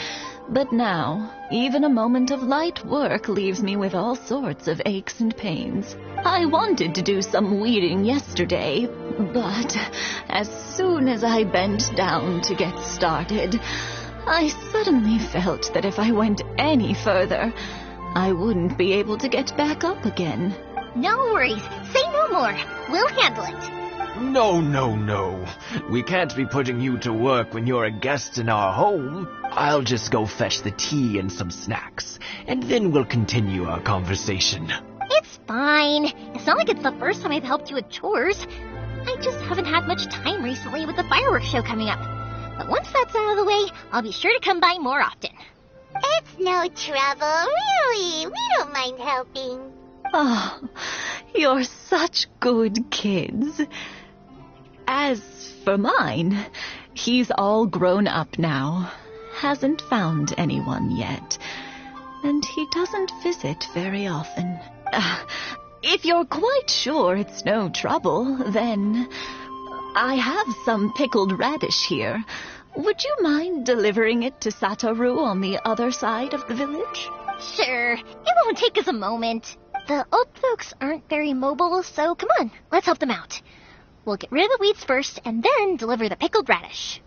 But now, even a moment of light work leaves me with all sorts of aches and pains. I wanted to do some weeding yesterday, but as soon as I bent down to get started, I suddenly felt that if I went any further, I wouldn't be able to get back up again. No worries. Say no more. We'll handle it. No, no, no. We can't be putting you to work when you're a guest in our home. I'll just go fetch the tea and some snacks, and then we'll continue our conversation. It's fine. It's not like it's the first time I've helped you with chores. I just haven't had much time recently with the fireworks show coming up. But once that's out of the way, I'll be sure to come by more often. It's no trouble, really. We don't mind helping. Oh, you're such good kids. As for mine, he's all grown up now. Hasn't found anyone yet. And he doesn't visit very often. If you're quite sure it's no trouble, then I have some pickled radish here. Would you mind delivering it to Satoru on the other side of the village? Sure, it won't take us a moment. The old folks aren't very mobile, so come on, let's help them out. We'll get rid of the weeds first, and then deliver the pickled radish.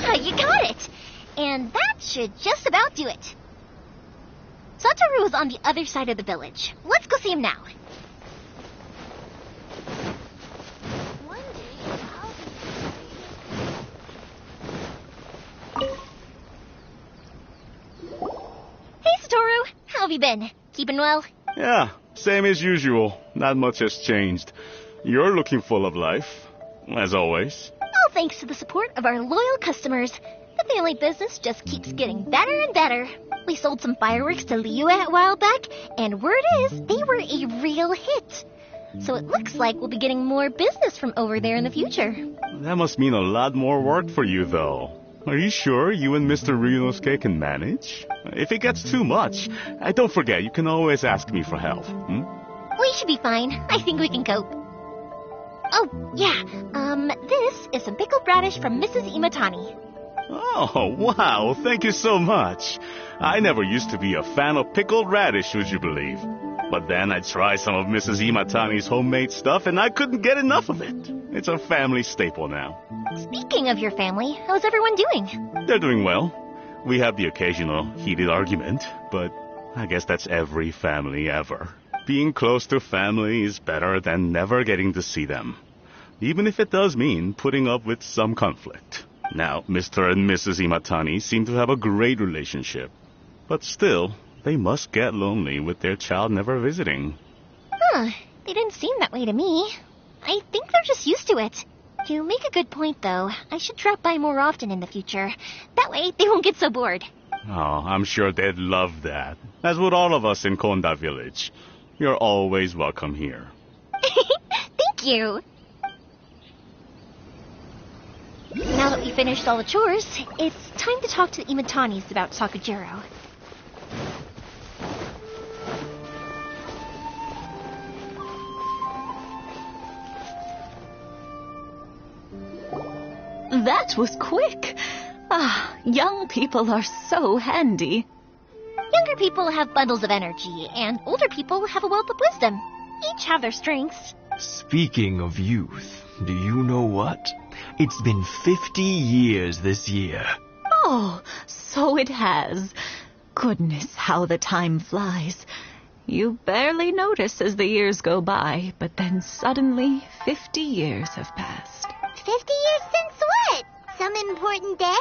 Yeah, you got it! And that should just about do it. Satoru is on the other side of the village. Let's go see him now. One day I'll Hey, Satoru! How have you been? Keeping well? Yeah, same as usual. Not much has changed. You're looking full of life, as always. All thanks to the support of our loyal customers. The family business just keeps getting better and better. We sold some fireworks to Liyue a while back, and word is they were a real hit. So it looks like we'll be getting more business from over there in the future. That must mean a lot more work for you, though. Are you sure you and Mr. Ryunosuke can manage? If it gets too much, don't forget, you can always ask me for help. We should be fine. I think we can cope. Oh, yeah. This is some pickled radish from Mrs. Imatani. Oh, wow. Thank you so much. I never used to be a fan of pickled radish, would you believe? But then I tried some of Mrs. Imatani's homemade stuff, and I couldn't get enough of it. It's a family staple now. Speaking of your family, how's everyone doing? They're doing well. We have the occasional heated argument, but I guess that's every family ever. Being close to family is better than never getting to see them, even if it does mean putting up with some conflict. Now, Mr. and Mrs. Imatani seem to have a great relationship, but still, they must get lonely with their child never visiting. Huh, they didn't seem that way to me. I think they're just used to it. You make a good point, though. I should drop by more often in the future. That way, they won't get so bored. Oh, I'm sure they'd love that, as would all of us in Konda Village. You're always welcome here. Thank you. Now that we finished all the chores, it's time to talk to the Imatanis about Sakujiro. That was quick. Young people are so handy. Younger people have bundles of energy, and older people have a wealth of wisdom. Each have their strengths. Speaking of youth, do you know what? It's been 50 years this year. Oh, so it has. Goodness, how the time flies. You barely notice as the years go by, but then suddenly 50 years have passed. 50 years since what? Some important day?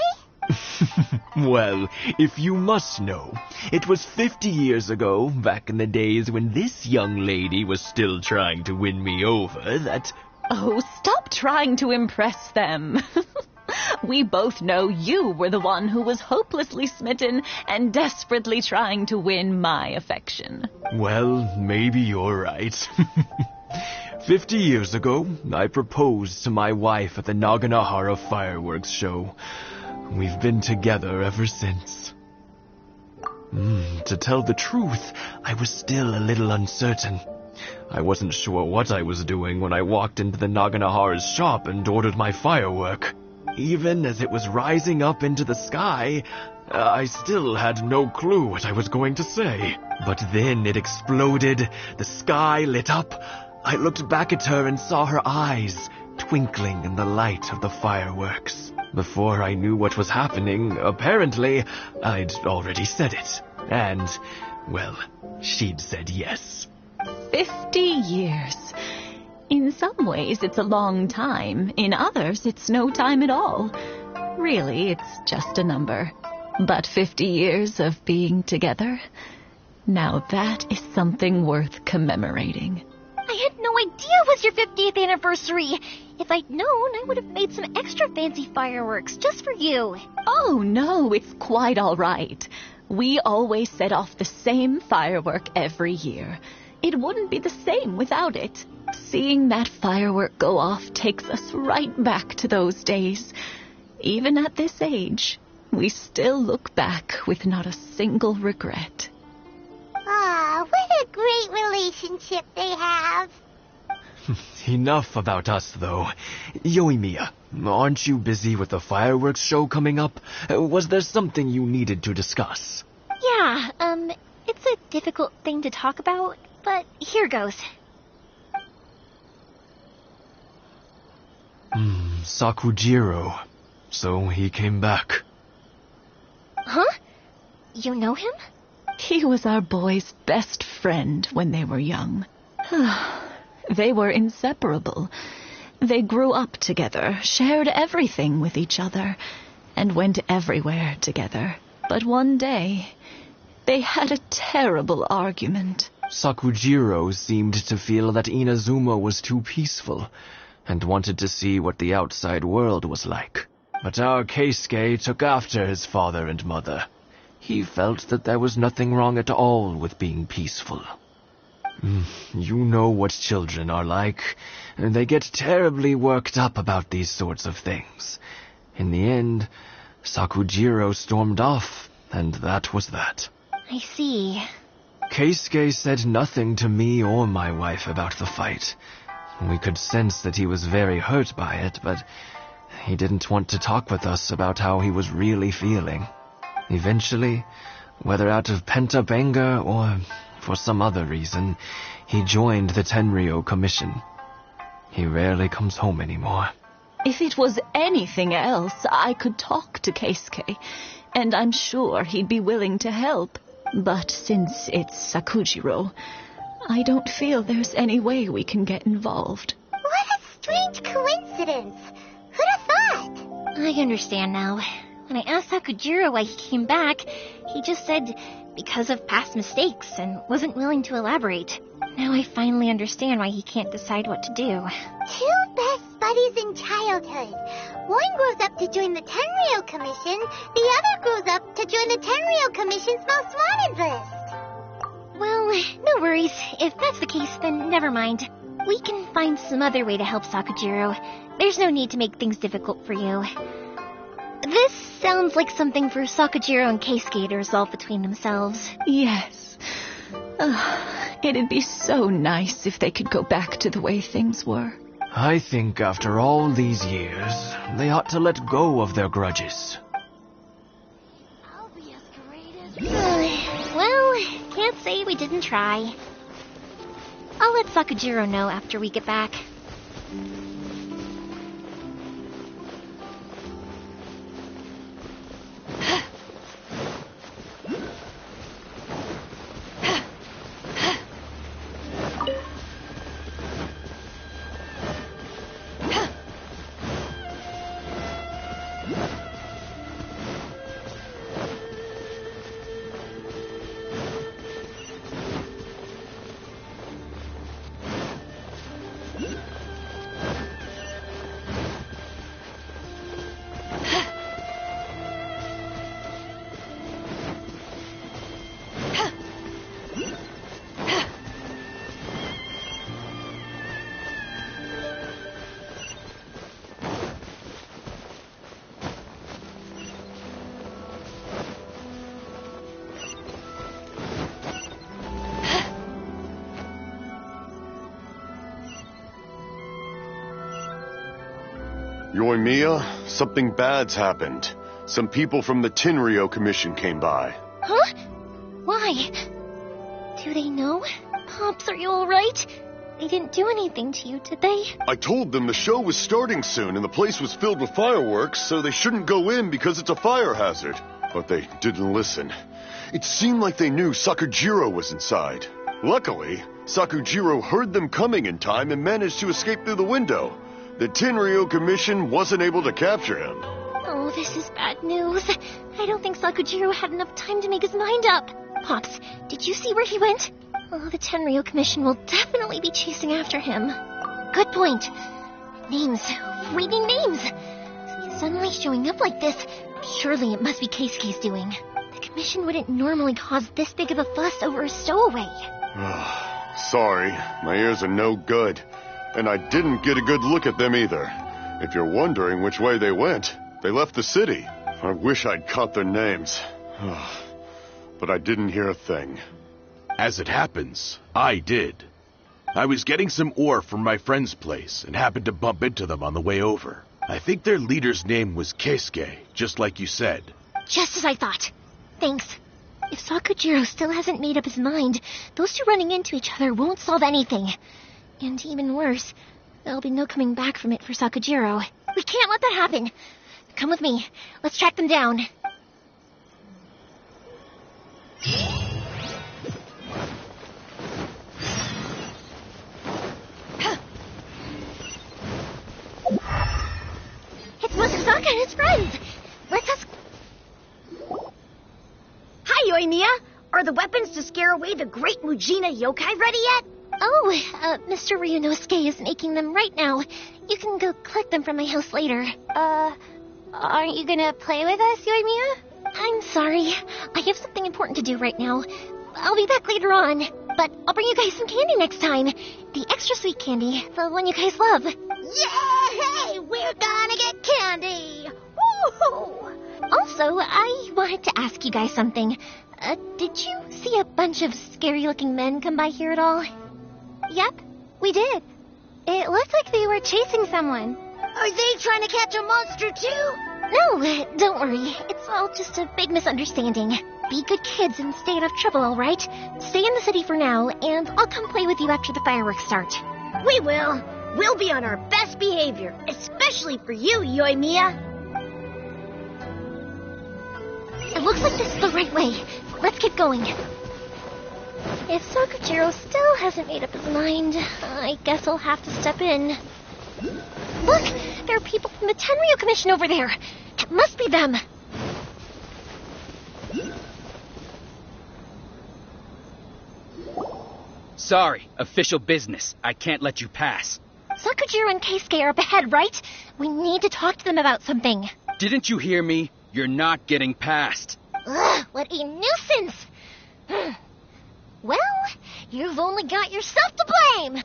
Well, if you must know, it was 50 years ago, back in the days when this young lady was still trying to win me over, that... Oh, stop trying to impress them. We both know you were the one who was hopelessly smitten and desperately trying to win my affection. Well, maybe you're right. 50 years ago, I proposed to my wife at the Naganohara fireworks show. We've been together ever since. To tell the truth, I was still a little uncertain. I wasn't sure what I was doing when I walked into the Naganahara's shop and ordered my firework. Even as it was rising up into the sky, I still had no clue what I was going to say. But then it exploded, the sky lit up. I looked back at her and saw her eyes twinkling in the light of the fireworks. Before I knew what was happening, apparently, I'd already said it. And, well, she'd said yes. 50 years. In some ways, it's a long time. In others, it's no time at all. Really, it's just a number. But 50 years of being together? Now that is something worth commemorating. I had no idea it was your 50th anniversary. If I'd known, I would have made some extra fancy fireworks just for you. Oh, no, it's quite all right. We always set off the same firework every year. It wouldn't be the same without it. Seeing that firework go off takes us right back to those days. Even at this age, we still look back with not a single regret. Ah, what a great relationship they have. Enough about us, though. Yoimiya, aren't you busy with the fireworks show coming up? Was there something you needed to discuss? Yeah, it's a difficult thing to talk about, but here goes. Sakujiro. So he came back. Huh? You know him? He was our boys' best friend when they were young. They were inseparable. They grew up together, shared everything with each other, and went everywhere together. But one day, they had a terrible argument. Sakujiro seemed to feel that Inazuma was too peaceful, and wanted to see what the outside world was like. But our Keisuke took after his father and mother. He felt that there was nothing wrong at all with being peaceful. You know what children are like. They get terribly worked up about these sorts of things. In the end, Sakujiro stormed off, and that was that. I see. Keisuke said nothing to me or my wife about the fight. We could sense that he was very hurt by it, but he didn't want to talk with us about how he was really feeling. Eventually, whether out of pent-up anger or for some other reason, he joined the Tenryo Commission. He rarely comes home anymore. If it was anything else, I could talk to Keisuke, and I'm sure he'd be willing to help. But since it's Sakujiro, I don't feel there's any way we can get involved. What a strange coincidence. Who'd have thought? I understand now. When I asked Sakujiro why he came back, he just said because of past mistakes and wasn't willing to elaborate. Now I finally understand why he can't decide what to do. Two best buddies in childhood. One grows up to join the Tenryo Commission, the other grows up to join the Tenryo Commission's most wanted list. Well, no worries. If that's the case, then never mind. We can find some other way to help Sakujiro. There's no need to make things difficult for you. This sounds like something for Sakujiro and Keisuke to resolve between themselves. Yes. It'd be so nice if they could go back to the way things were. I think after all these years, they ought to let go of their grudges. I'll be as great as... Well, can't say we didn't try. I'll let Sakujiro know after we get back. Yoimiya, something bad's happened. Some people from the Tenryou Commission came by. Huh? Why? Do they know? Pops, are you alright? They didn't do anything to you, did they? I told them the show was starting soon and the place was filled with fireworks, so they shouldn't go in because it's a fire hazard. But they didn't listen. It seemed like they knew Sakujiro was inside. Luckily, Sakujiro heard them coming in time and managed to escape through the window. The Tenryou Commission wasn't able to capture him. Oh, this is bad news. I don't think Sakujiro had enough time to make his mind up. Pops, did you see where he went? Oh, the Tenryou Commission will definitely be chasing after him. Good point. Names. Reading names. He's suddenly showing up like this. Surely it must be Keisuke's doing. The Commission wouldn't normally cause this big of a fuss over a stowaway. Sorry, my ears are no good. And I didn't get a good look at them either. If you're wondering which way they went, they left the city. I wish I'd caught their names. But I didn't hear a thing. As it happens, I did. I was getting some ore from my friend's place and happened to bump into them on the way over. I think their leader's name was Keisuke, just like you said. Just as I thought. Thanks. If Sakujiro still hasn't made up his mind, those two running into each other won't solve anything. And even worse, there'll be no coming back from it for Sakujiro. We can't let that happen. Come with me. Let's track them down. It's Masazaka and his friends. Let us... Hi, Yoimiya. Are the weapons to scare away the great Mujina yokai ready yet? Oh, Mr. Ryunosuke is making them right now. You can go collect them from my house later. Aren't you gonna play with us, Yoimiya? I'm sorry. I have something important to do right now. I'll be back later on. But I'll bring you guys some candy next time. The extra sweet candy, the one you guys love. Yay! We're gonna get candy! Woohoo! Also, I wanted to ask you guys something. Did you see a bunch of scary-looking men come by here at all? Yep, we did. It looked like they were chasing someone. Are they trying to catch a monster too? No, don't worry. It's all just a big misunderstanding. Be good kids and stay out of trouble, all right? Stay in the city for now, and I'll come play with you after the fireworks start. We will. We'll be on our best behavior, especially for you, Yoimiya. It looks like this is the right way. Let's keep going. If Sakujiro still hasn't made up his mind, I guess I'll have to step in. Look! There are people from the Tenryou Commission over there! It must be them! Sorry, official business. I can't let you pass. Sakujiro and Keisuke are up ahead, right? We need to talk to them about something. Didn't you hear me? You're not getting past. Ugh, what a nuisance! Well, you've only got yourself to blame!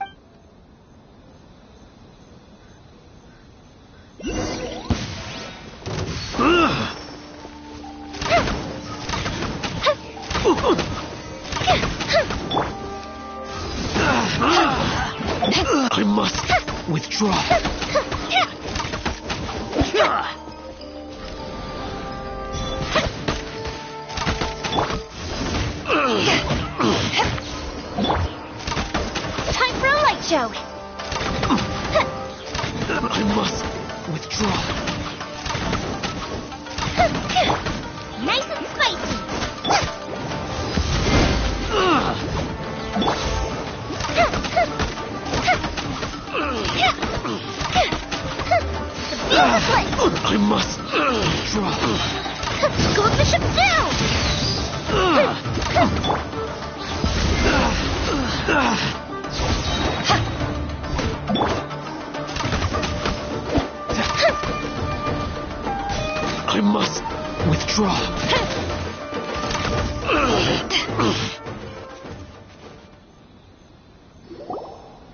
I must withdraw. Time for a light show! I must withdraw. Nice and spicy! I must withdraw. Go Bishop down! I must withdraw.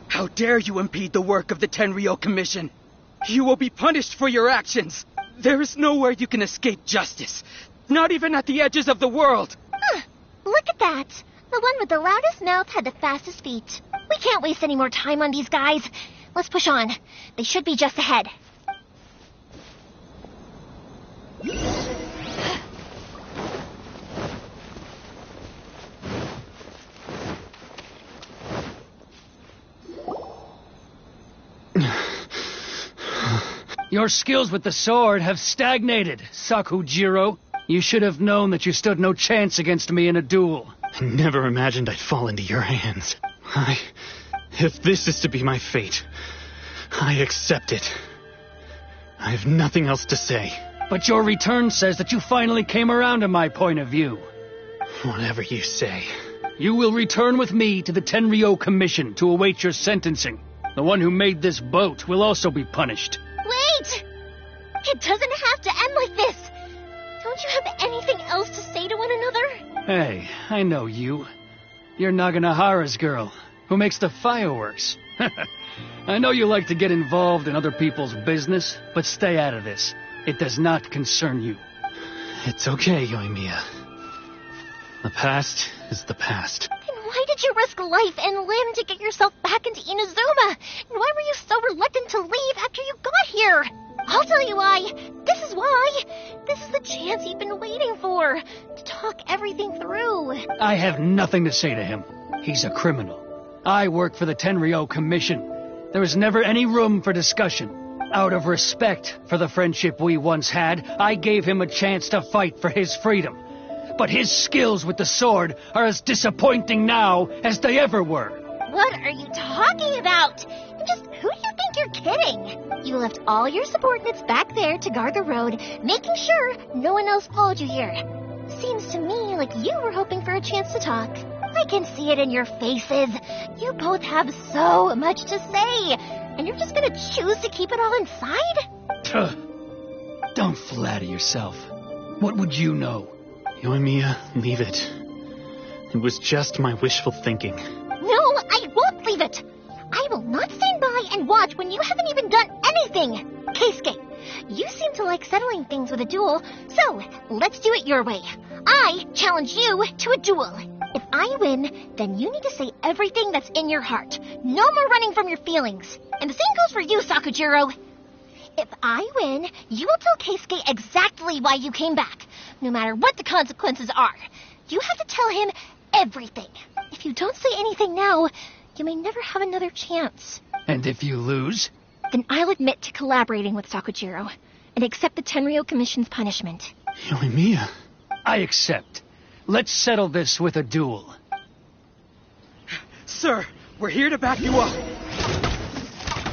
How dare you impede the work of the Tenryou Commission? You will be punished for your actions. There is nowhere you can escape justice. Not even at the edges of the world. Look at that. The one with the loudest mouth had the fastest feet. We can't waste any more time on these guys. Let's push on. They should be just ahead. Your skills with the sword have stagnated, Sakujiro. You should have known that you stood no chance against me in a duel. I never imagined I'd fall into your hands. If this is to be my fate, I accept it. I have nothing else to say. But your return says that you finally came around to my point of view. Whatever you say. You will return with me to the Tenryo Commission to await your sentencing. The one who made this boat will also be punished. Wait! It doesn't have to end like this. Don't you have anything else to say to one another? Hey, I know you. You're Naganahara's girl, who makes the fireworks. I know you like to get involved in other people's business, but stay out of this. It does not concern you. It's okay, Yoimiya. The past is the past. Then why did you risk life and limb to get yourself back into Inazuma? And why were you so reluctant to leave after you got here? I'll tell you why. This is why. This is the chance you've been waiting for. To talk everything through. I have nothing to say to him. He's a criminal. I work for the Tenryo Commission. There is never any room for discussion. Out of respect for the friendship we once had, I gave him a chance to fight for his freedom. But his skills with the sword are as disappointing now as they ever were. What are you talking about? And just who do you think you're kidding? You left all your subordinates back there to guard the road, making sure no one else followed you here. Seems to me like you were hoping for a chance to talk. I can see it in your faces. You both have so much to say, and you're just gonna choose to keep it all inside? Don't flatter yourself. What would you know? Yoimiya, leave it. It was just my wishful thinking. No, I won't leave it. I will not stand by and watch when you haven't even done anything. Keisuke, you seem to like settling things with a duel, so let's do it your way. I challenge you to a duel. If I win, then you need to say everything that's in your heart. No more running from your feelings. And the same goes for you, Sakujiro. If I win, you will tell Keisuke exactly why you came back, no matter what the consequences are. You have to tell him everything. If you don't say anything now, you may never have another chance. And if you lose? Then I'll admit to collaborating with Sakujiro and accept the Tenryo Commission's punishment. Yoimiya. I accept. Let's settle this with a duel. Sir, we're here to back you up.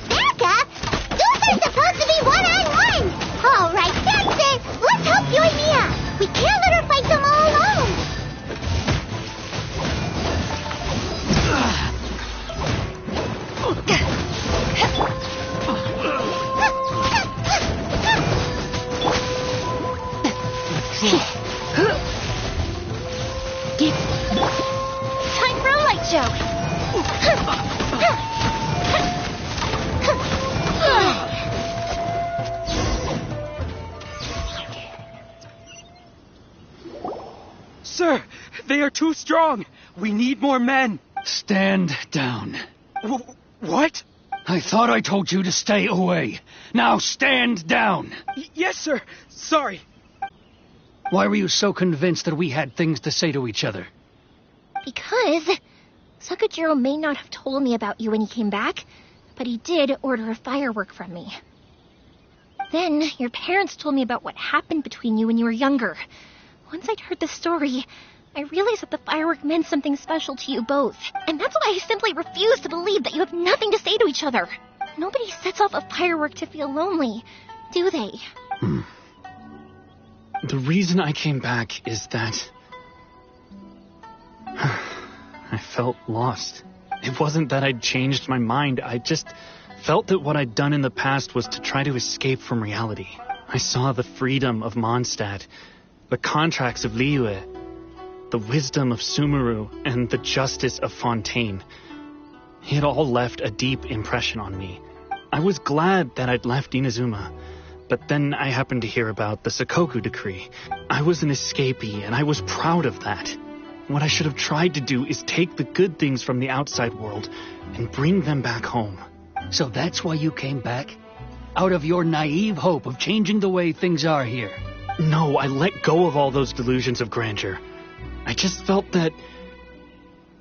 Backup? Those are supposed to be one-on-one. All right, that's it. Let's help Yoimiya. We can't let her fight them all alone. Time for a light show. Sir, they are too strong. We need more men. Stand down. What? I thought I told you to stay away. Now stand down. Yes, sir. Sorry. Why were you so convinced that we had things to say to each other? Because Sakujiro may not have told me about you when he came back, but he did order a firework from me. Then your parents told me about what happened between you when you were younger. Once I'd heard the story, I realized that the firework meant something special to you both. And that's why I simply refuse to believe that you have nothing to say to each other. Nobody sets off a firework to feel lonely, do they? The reason I came back is that I felt lost. It wasn't that I'd changed my mind. I just felt that what I'd done in the past was to try to escape from reality. I saw the freedom of Mondstadt, the contracts of Liyue, the wisdom of Sumeru, and the justice of Fontaine. It all left a deep impression on me. I was glad that I'd left Inazuma, but then I happened to hear about the Sakoku decree. I was an escapee, and I was proud of that. What I should have tried to do is take the good things from the outside world and bring them back home. So that's why you came back? Out of your naive hope of changing the way things are here? No, I let go of all those delusions of grandeur. I just felt that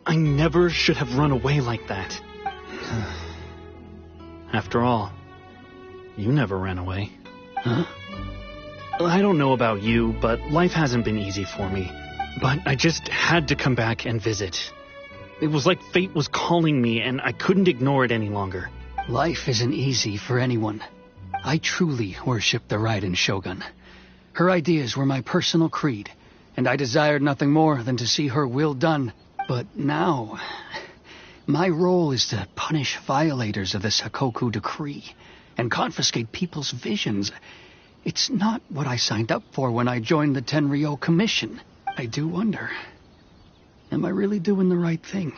I never should have run away like that. After all, You never ran away. Huh? I don't know about you, but life hasn't been easy for me. But I just had to come back and visit. It was like fate was calling me, and I couldn't ignore it any longer. Life isn't easy for anyone. I truly worship the Raiden Shogun. Her ideas were my personal creed, and I desired nothing more than to see her will done. But now, my role is to punish violators of the Sakoku decree and confiscate people's visions. It's not what I signed up for when I joined the Tenryo Commission. I do wonder, am I really doing the right thing?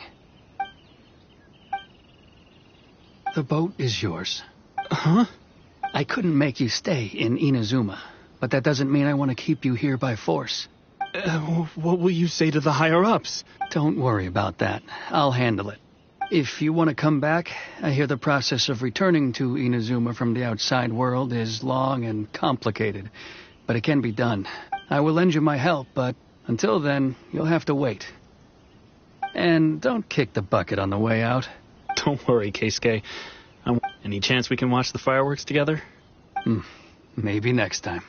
The boat is yours. Huh? I couldn't make you stay in Inazuma, but that doesn't mean I want to keep you here by force. What will you say to the higher-ups? Don't worry about that. I'll handle it. If you want to come back, I hear the process of returning to Inazuma from the outside world is long and complicated, but it can be done. I will lend you my help, but until then, you'll have to wait. And don't kick the bucket on the way out. Don't worry, Keisuke. Any chance we can watch the fireworks together? Maybe next time.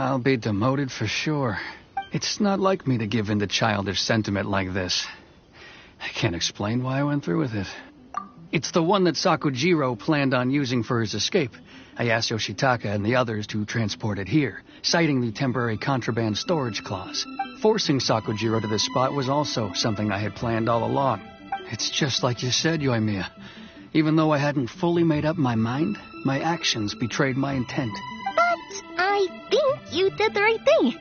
I'll be demoted for sure. It's not like me to give in to childish sentiment like this. I can't explain why I went through with it. It's the one that Sakujiro planned on using for his escape. I asked Yoshitaka and the others to transport it here, citing the temporary contraband storage clause. Forcing Sakujiro to this spot was also something I had planned all along. It's just like you said, Yoimiya. Even though I hadn't fully made up my mind, my actions betrayed my intent. But I think you did the right thing.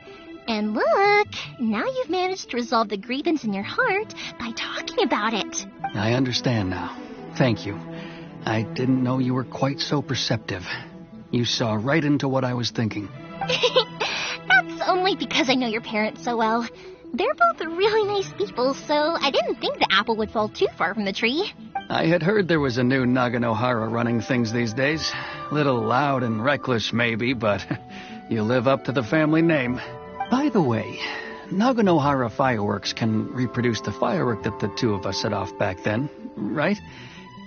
And look, now you've managed to resolve the grievance in your heart by talking about it. I understand now. Thank you. I didn't know you were quite so perceptive. You saw right into what I was thinking. That's only because I know your parents so well. They're both really nice people, so I didn't think the apple would fall too far from the tree. I had heard there was a new Naganohara running things these days. Little loud and reckless, maybe, but you live up to the family name. By the way, Naganohara Fireworks can reproduce the firework that the two of us set off back then, right?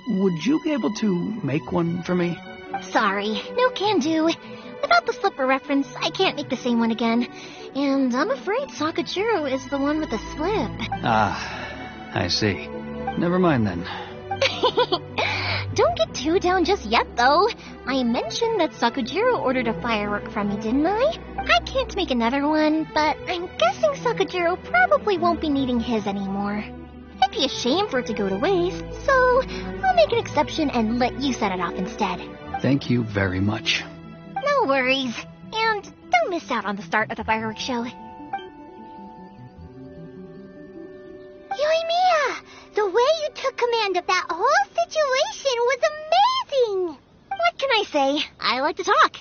Would you be able to make one for me? Sorry, no can do. Without the slipper reference, I can't make the same one again. And I'm afraid Sakujiro is the one with the slip. Ah, I see. Never mind then. Don't get too down just yet, though. I mentioned that Sakujiro ordered a firework from me, didn't I? I can't make another one, but I'm guessing Sakujiro probably won't be needing his anymore. It'd be a shame for it to go to waste, so I'll make an exception and let you set it off instead. Thank you very much. No worries. And don't miss out on the start of the fireworks show. Yoimiya, the way you took command of that whole situation was amazing! What can I say? I like to talk.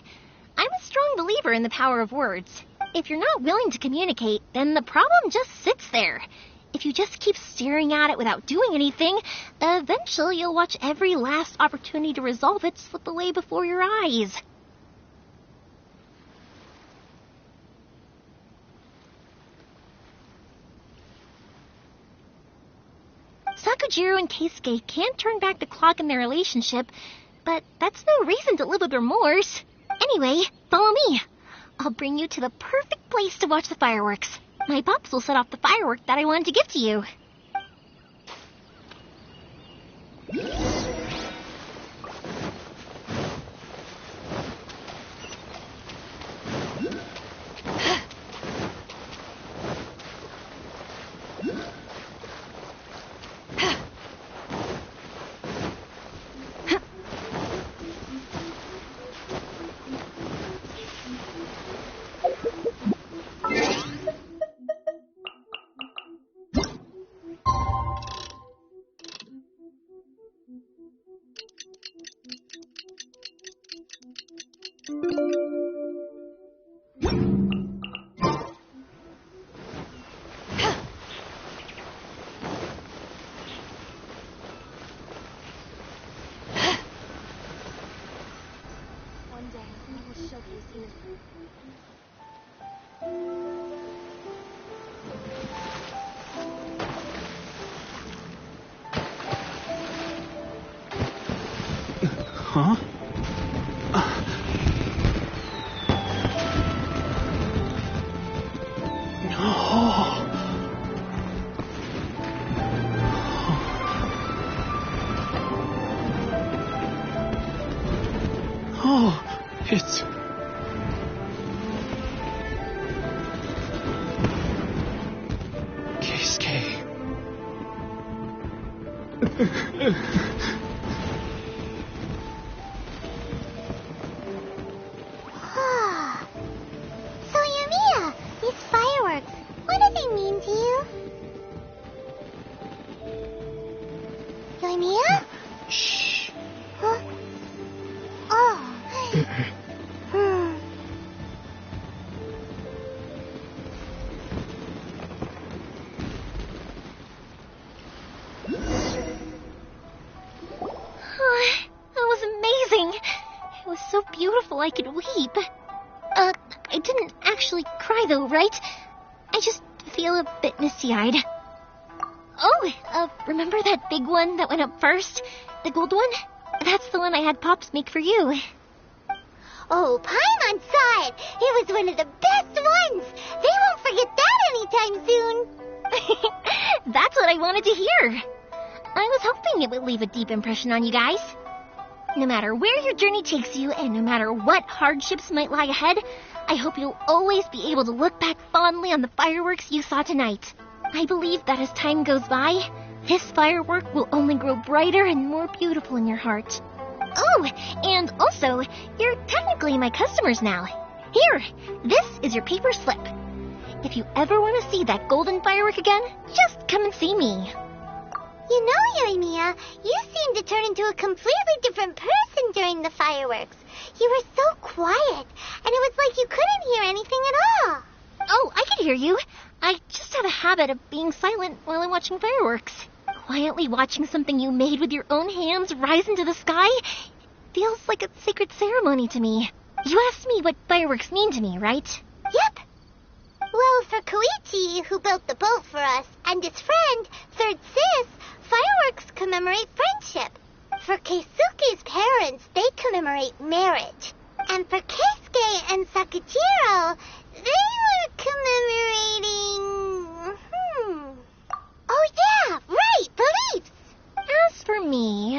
I'm a strong believer in the power of words. If you're not willing to communicate, then the problem just sits there. If you just keep staring at it without doing anything, eventually you'll watch every last opportunity to resolve it slip away before your eyes. Sakujiro and Keisuke can't turn back the clock in their relationship, but that's no reason to live with remorse. Anyway, follow me. I'll bring you to the perfect place to watch the fireworks. My pops will set off the firework that I wanted to give to you. Huh? Oh, it's... Keisuke. So, Yumiya, these fireworks, what do they mean to you? Yumiya? Shh. Huh? Oh. That was amazing. It was so beautiful I could weep. I didn't actually cry though, right? I just feel a bit misty-eyed. Oh, remember that big one that went up first? The gold one? That's the one I had Pops make for you. Oh, Paimon saw it. It was one of the best ones. They won't forget that anytime soon. That's what I wanted to hear. I was hoping it would leave a deep impression on you guys. No matter where your journey takes you, and no matter what hardships might lie ahead, I hope you'll always be able to look back fondly on the fireworks you saw tonight. I believe that as time goes by, this firework will only grow brighter and more beautiful in your heart. Oh, and also, you're technically my customers now. Here, this is your paper slip. If you ever want to see that golden firework again, just come and see me. You know, Yumiya, you seemed to turn into a completely different person during the fireworks. You were so quiet, and it was like you couldn't hear anything at all. Oh, I could hear you. I just have a habit of being silent while I'm watching fireworks. Quietly watching something you made with your own hands rise into the sky feels like a sacred ceremony to me. You asked me what fireworks mean to me, right? Yep. Well, for Koichi, who built the boat for us, and his friend, Third Sis, fireworks commemorate friendship. For Keisuke's parents, they commemorate marriage. And for Keisuke and Sakujiro, they were commemorating... Oh yeah, right, beliefs! As for me,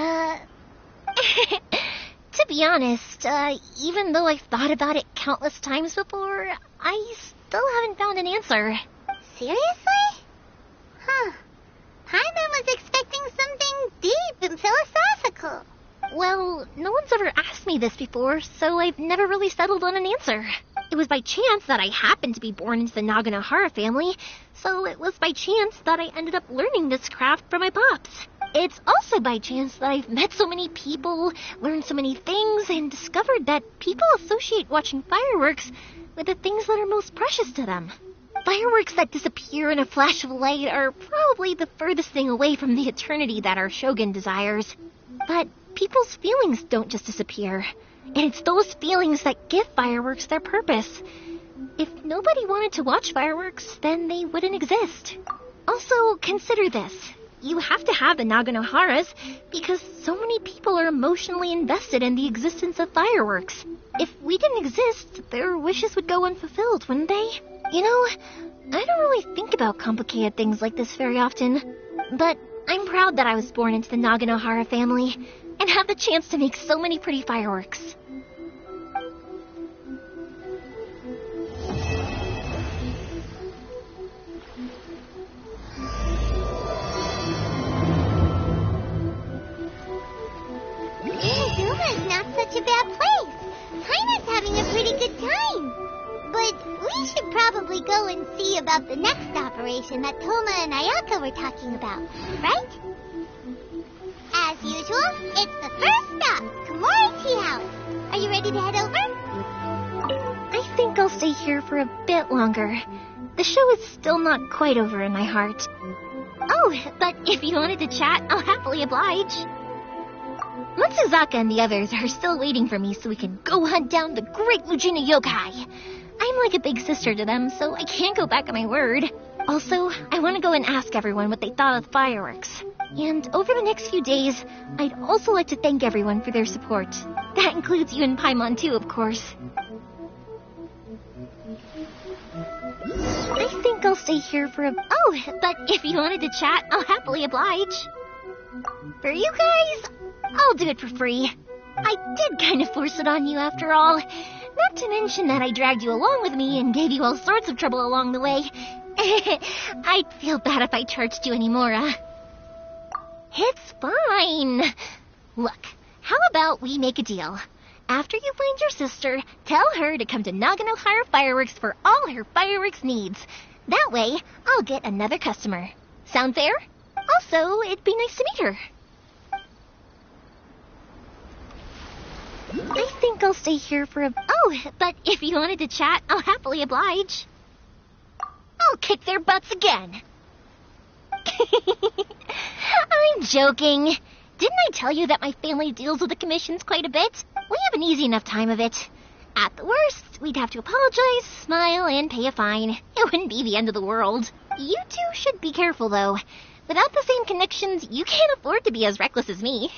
to be honest, even though I've thought about it countless times before, I still haven't found an answer. Seriously? Huh. Paimon was expecting something deep and philosophical. Well, no one's ever asked me this before, so I've never really settled on an answer. It was by chance that I happened to be born into the Naganohara family, so it was by chance that I ended up learning this craft from my pops. It's also by chance that I've met so many people, learned so many things, and discovered that people associate watching fireworks with the things that are most precious to them. Fireworks that disappear in a flash of light are probably the furthest thing away from the eternity that our shogun desires. But people's feelings don't just disappear, and it's those feelings that give fireworks their purpose. If nobody wanted to watch fireworks, then they wouldn't exist. Also, consider this. You have to have the Naganoharas because so many people are emotionally invested in the existence of fireworks. If we didn't exist, their wishes would go unfulfilled, wouldn't they? You know, I don't really think about complicated things like this very often, but I'm proud that I was born into the Naganohara family and have the chance to make so many pretty fireworks. Zuma's not such a bad place. Paimon's having a pretty good time. But we should probably go and see about the next operation that Toma and Ayaka were talking about, right? As usual, it's the first stop, Komori Tea House. Are you ready to head over? I think I'll stay here for a bit longer. The show is still not quite over in my heart. Oh, but if you wanted to chat, I'll happily oblige. Matsuzaka and the others are still waiting for me so we can go hunt down the great Mujina yokai. I'm like a big sister to them, so I can't go back on my word. Also, I want to go and ask everyone what they thought of the fireworks. And over the next few days, I'd also like to thank everyone for their support. That includes you and Paimon too, of course. I think I'll stay here for a... Oh, but if you wanted to chat, I'll happily oblige. For you guys, I'll do it for free. I did kind of force it on you after all. Not to mention that I dragged you along with me and gave you all sorts of trouble along the way. I'd feel bad if I charged you anymore, It's fine. Look, how about we make a deal? After you find your sister, tell her to come to Nagano Hire Fireworks for all her fireworks needs. That way, I'll get another customer. Sound fair? Also, it'd be nice to meet her. I think I'll stay here for a... Oh, but if you wanted to chat, I'll happily oblige. I'll kick their butts again. I'm joking. Didn't I tell you that my family deals with the commissions quite a bit? We have an easy enough time of it. At the worst, we'd have to apologize, smile, and pay a fine. It wouldn't be the end of the world. You two should be careful, though. Without the same connections, you can't afford to be as reckless as me.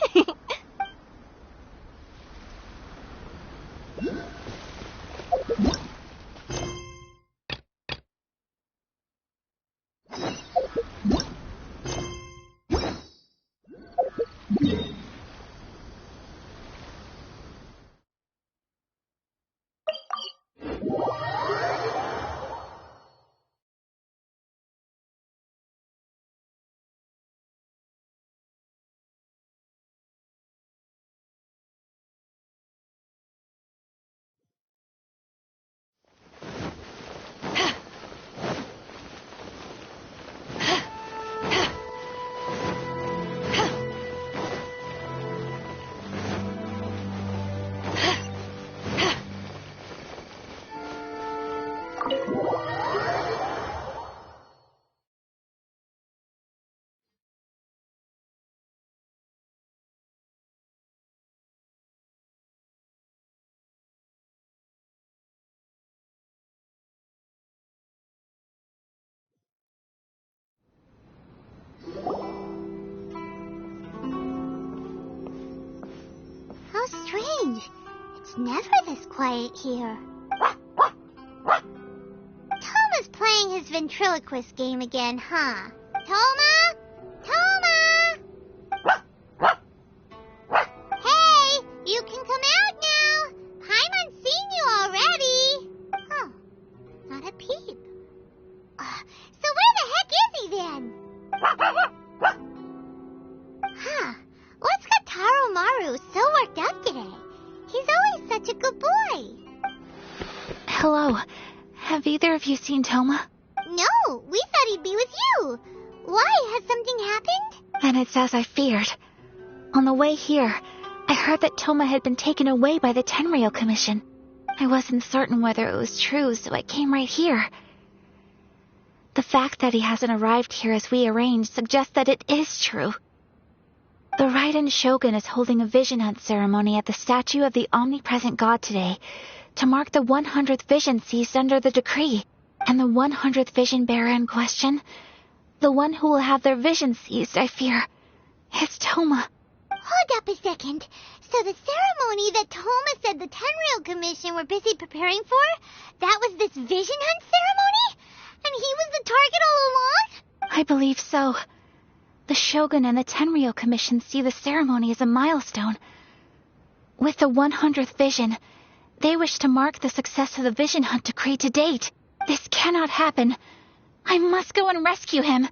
How strange. It's never this quiet here. Toma's playing his ventriloquist game again, huh? Toma? Toma! Hey, you can come out now. Paimon's seen you already. Oh, not a peep. So where the heck is he then? Huh. What's got Taro Maru so worked up today? He's always such a good boy. Hello. Have either of you seen Toma? No, we thought he'd be with you. Why? Has something happened? And it's as I feared. On the way here, I heard that Toma had been taken away by the Tenryou Commission. I wasn't certain whether it was true, so I came right here. The fact that he hasn't arrived here as we arranged suggests that it is true. The Raiden Shogun is holding a vision hunt ceremony at the statue of the omnipresent god today to mark the 100th vision seized under the decree. And the 100th vision bearer in question, the one who will have their vision seized, I fear, is Toma. Hold up a second. So the ceremony that Toma said the Tenryou Commission were busy preparing for, that was this vision hunt ceremony? And he was the target all along? I believe so. The Shogun and the Tenryou Commission see the ceremony as a milestone. With the 100th vision, they wish to mark the success of the vision hunt decree to date. This cannot happen. I must go and rescue him.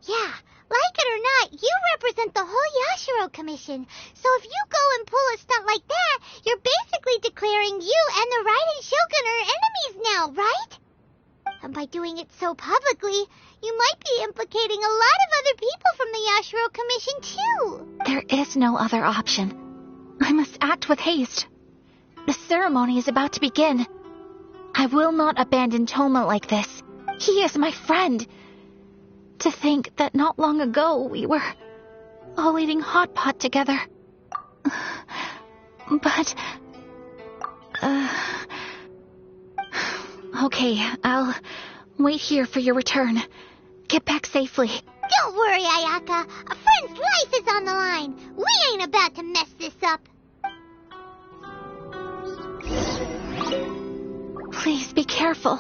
Yeah, like it or not, you represent the whole Yashiro Commission. So if you go and pull a stunt like that, you're basically declaring you and the Raiden Shogun are enemies now, right? And by doing it so publicly, you might be implicating a lot of other people from the Yashiro Commission too. There is no other option. I must act with haste. The ceremony is about to begin. I will not abandon Toma like this. He is my friend. To think that not long ago we were all eating hot pot together. But... Okay, I'll wait here for your return. Get back safely. Don't worry, Ayaka. A friend's life is on the line. We ain't about to mess this up. Please be careful.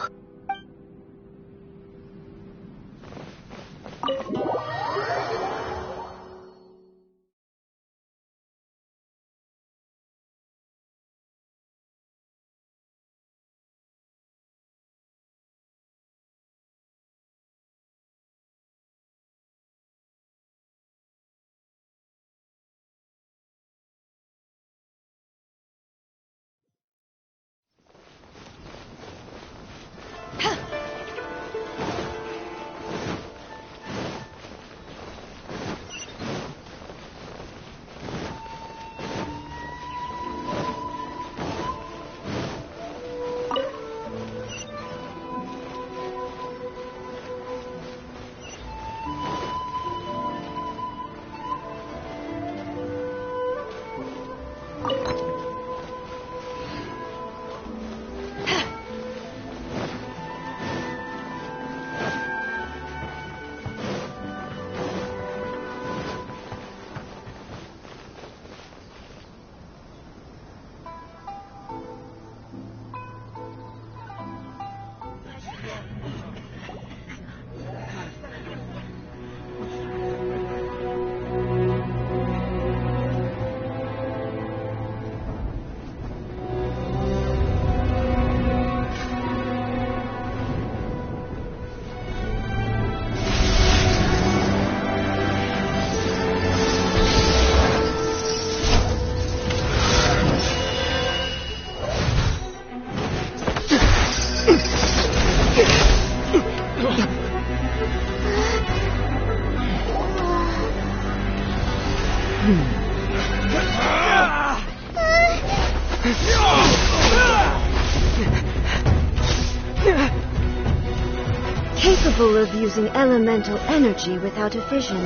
Capable of using elemental energy without a fission.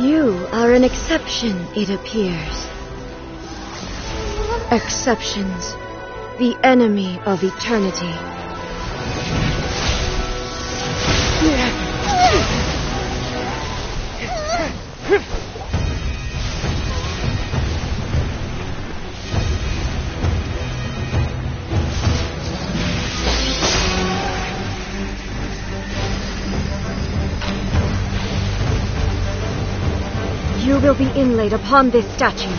You are an exception, it appears. Exceptions, the enemy of eternity. You will be inlaid upon this statue.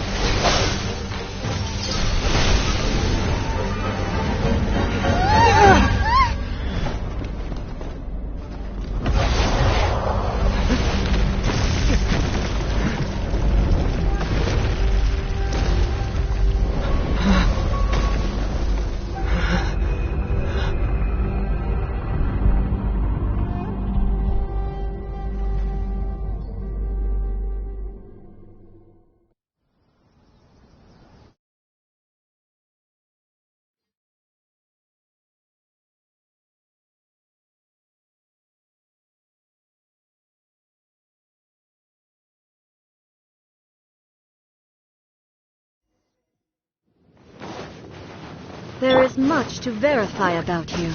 There is much to verify about you.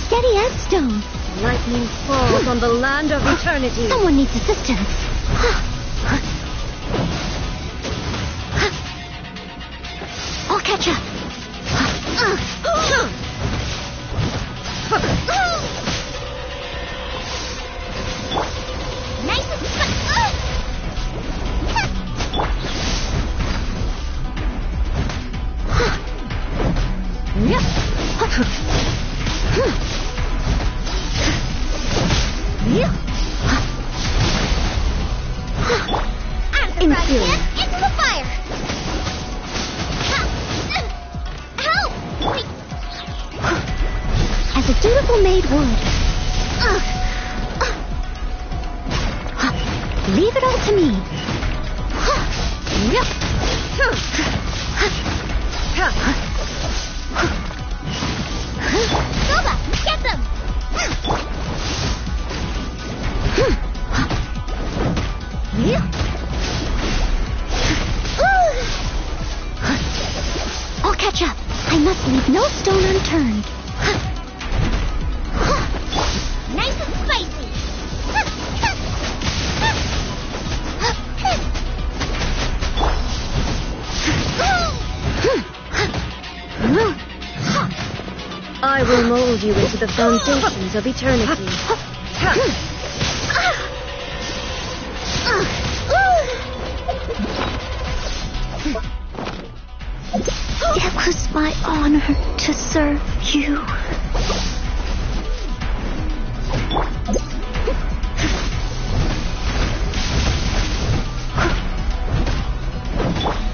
Steady as stone. Lightning falls on the land of eternity. Someone needs assistance. I'll catch up. people-made wood. Leave it all to me. Silva, get them! I'll catch up. I must leave no stone unturned. Nice and spicy! I will mold you into the foundations of eternity. It was my honor to serve you.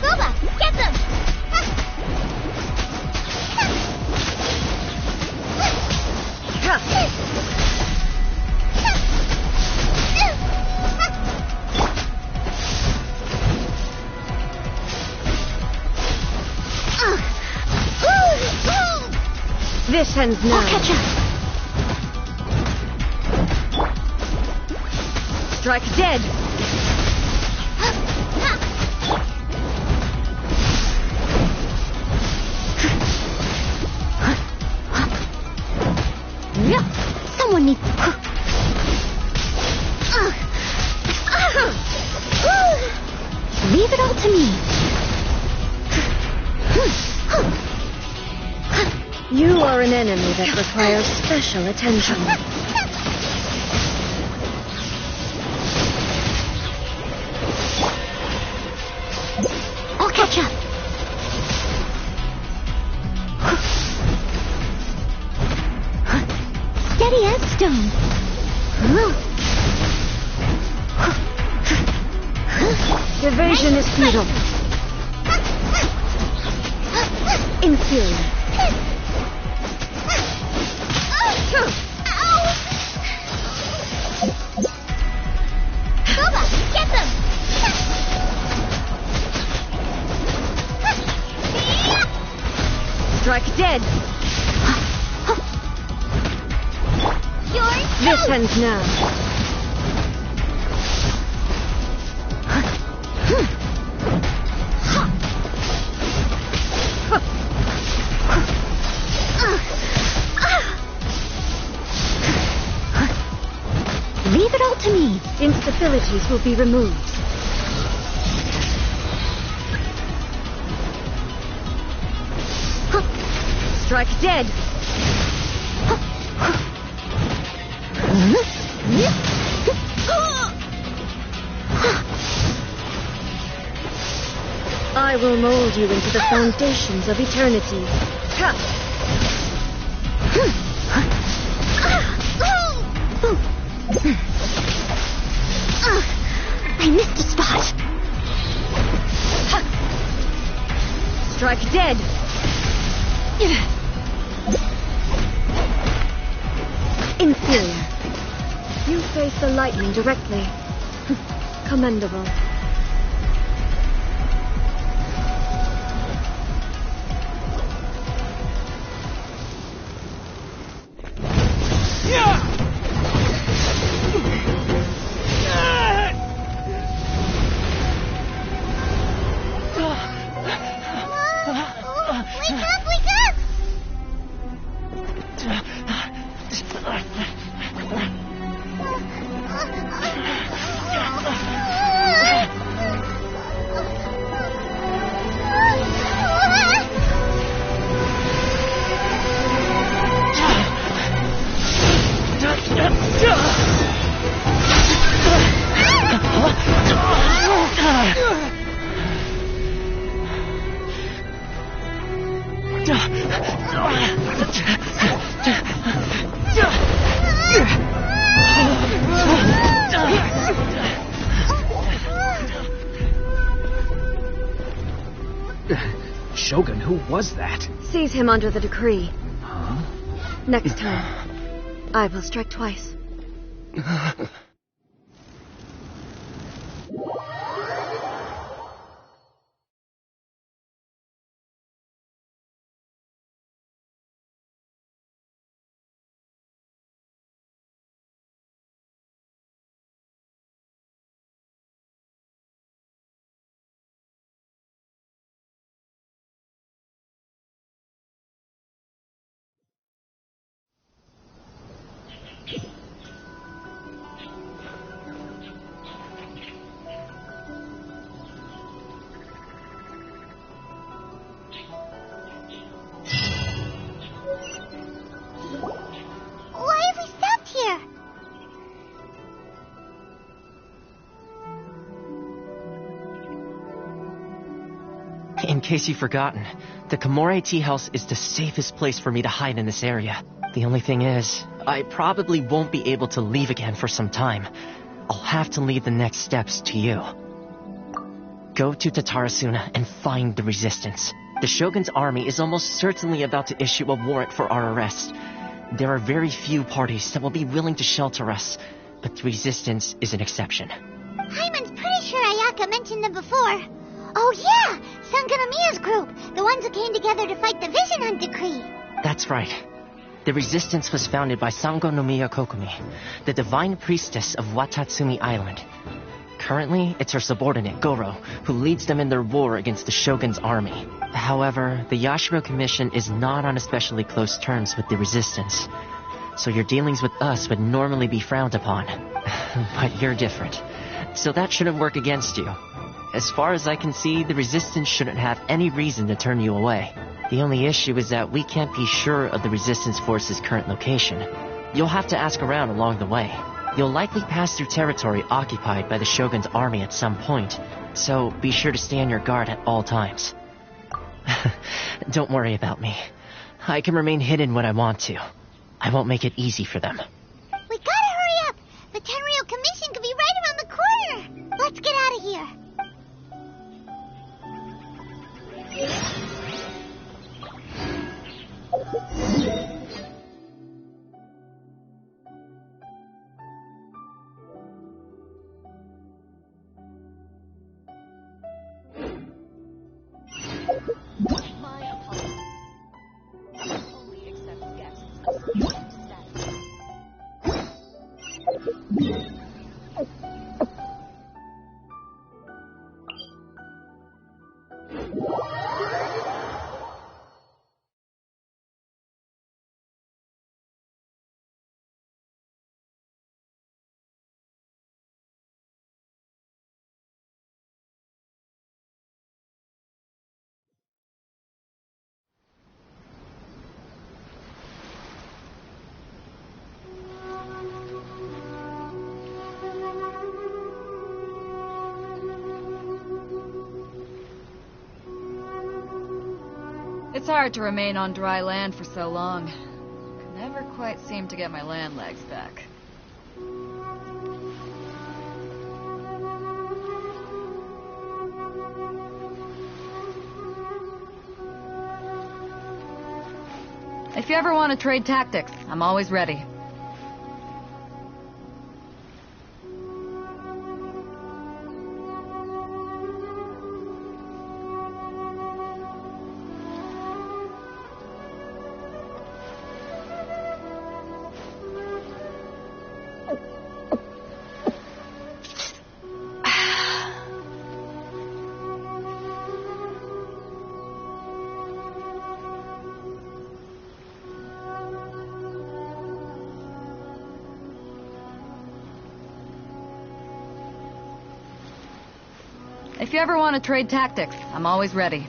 Silva, get them! This ends now. I'll catch up. Strike dead. Someone needs... Leave it all to me. You are an enemy that requires special attention. I'll catch up. Steady as stone. Evasion is futile. Inferior. Silva, get them! Strike dead. This ends now. Leave it all to me. Instabilities will be removed. Strike dead. I will mold you into the foundations of eternity. I missed a spot. Strike dead. Inferior. You face the lightning directly. Commendable. Shogun, who was that? Seize him under the decree. Huh? Next time, I will strike twice. Why have we stopped here? In case you've forgotten, the Komore Tea House is the safest place for me to hide in this area. The only thing is, I probably won't be able to leave again for some time. I'll have to leave the next steps to you. Go to Tatarasuna and find the resistance. The Shogun's army is almost certainly about to issue a warrant for our arrest. There are very few parties that will be willing to shelter us, but the resistance is an exception. Hyman's pretty sure Ayaka mentioned them before. Oh yeah, Sanganamiya's group, the ones who came together to fight the Vision Hunt Decree. That's right. The resistance was founded by Sango no Miya Kokumi, the divine priestess of Watatsumi Island. Currently, it's her subordinate, Goro, who leads them in their war against the Shogun's army. However, the Yashiro Commission is not on especially close terms with the resistance, so your dealings with us would normally be frowned upon. But you're different, so that shouldn't work against you. As far as I can see, the resistance shouldn't have any reason to turn you away. The only issue is that we can't be sure of the resistance force's current location. You'll have to ask around along the way. You'll likely pass through territory occupied by the Shogun's army at some point, so be sure to stay on your guard at all times. Don't worry about me. I can remain hidden when I want to. I won't make it easy for them. We gotta hurry up! The Tenryou Commission could be right around the corner! Let's get out of here! It's hard to remain on dry land for so long. Could never quite seem to get my land legs back. If you ever want to trade tactics, I'm always ready. If you ever want to trade tactics, I'm always ready.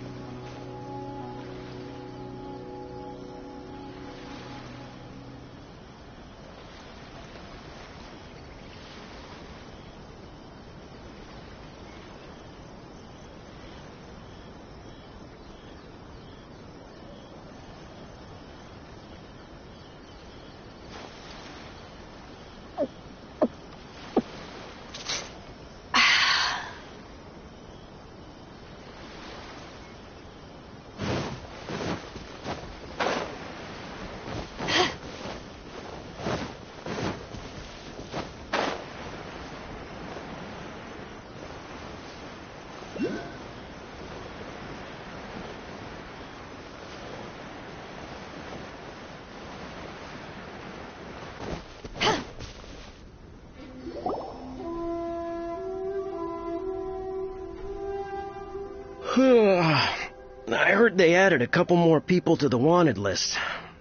I heard they added a couple more people to the wanted list.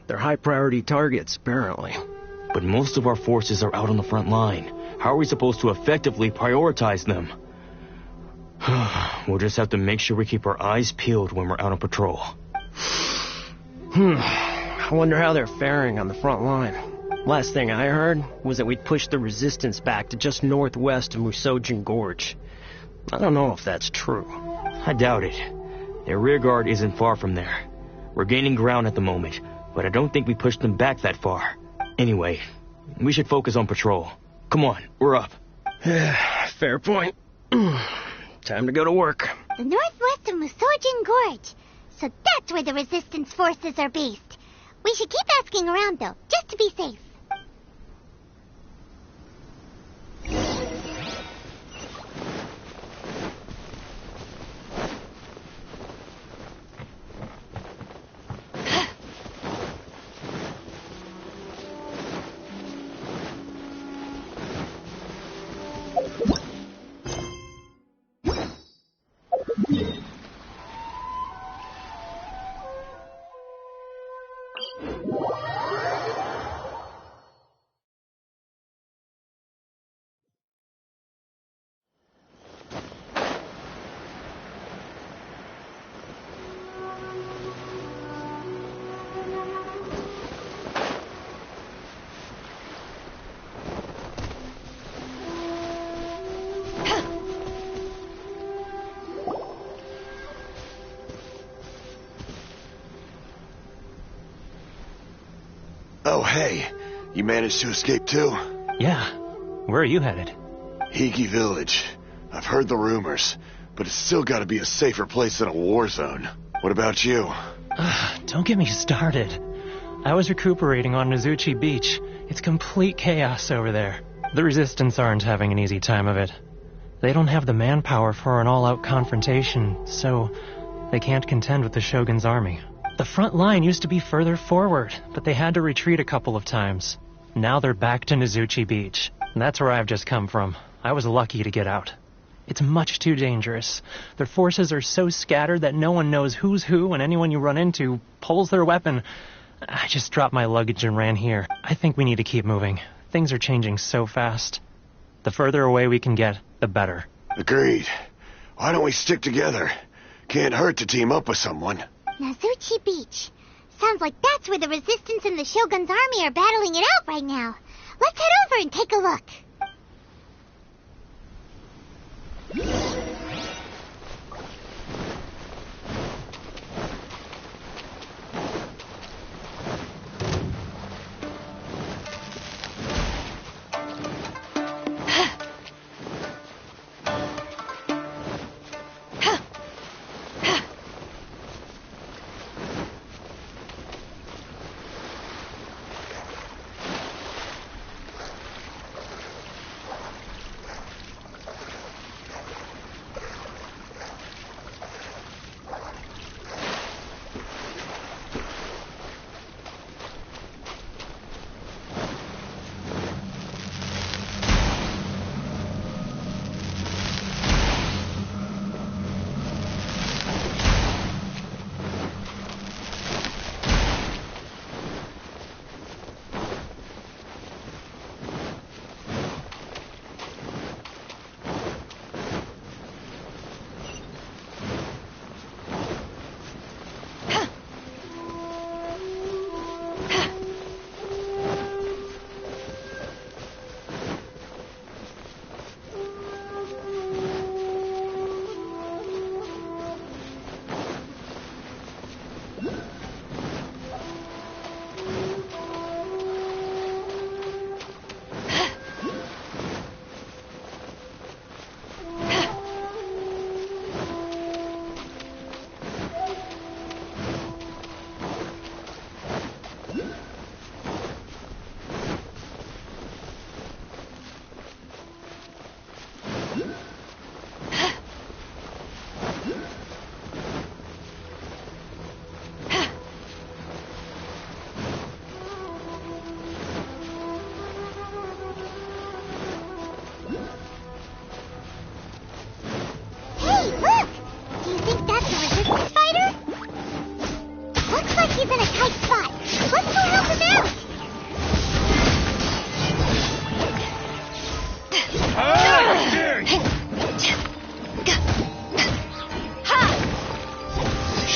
They're high-priority targets, apparently. But most of our forces are out on the front line. How are we supposed to effectively prioritize them? We'll just have to make sure we keep our eyes peeled when we're out on patrol. I wonder how they're faring on the front line. Last thing I heard was that we'd pushed the resistance back to just northwest of Musojin Gorge. I don't know if that's true. I doubt it. Their rear guard isn't far from there. We're gaining ground at the moment, but I don't think we pushed them back that far. Anyway, we should focus on patrol. Come on, we're up. Fair point. Time to go to work. The northwest of Musojin Gorge. So that's where the resistance forces are based. We should keep asking around, though, just to be safe. Oh, hey. You managed to escape too? Yeah. Where are you headed? Higi Village. I've heard the rumors, but it's still gotta be a safer place than a war zone. What about you? Don't get me started. I was recuperating on Nizuchi Beach. It's complete chaos over there. The Resistance aren't having an easy time of it. They don't have the manpower for an all-out confrontation, so they can't contend with the Shogun's army. The front line used to be further forward, but they had to retreat a couple of times. Now they're back to Nizuchi Beach. That's where I've just come from. I was lucky to get out. It's much too dangerous. Their forces are so scattered that no one knows who's who, and anyone you run into pulls their weapon. I just dropped my luggage and ran here. I think we need to keep moving. Things are changing so fast. The further away we can get, the better. Agreed. Why don't we stick together? Can't hurt to team up with someone. Nizuchi Beach. Sounds like that's where the Resistance and the Shogun's army are battling it out right now. Let's head over and take a look.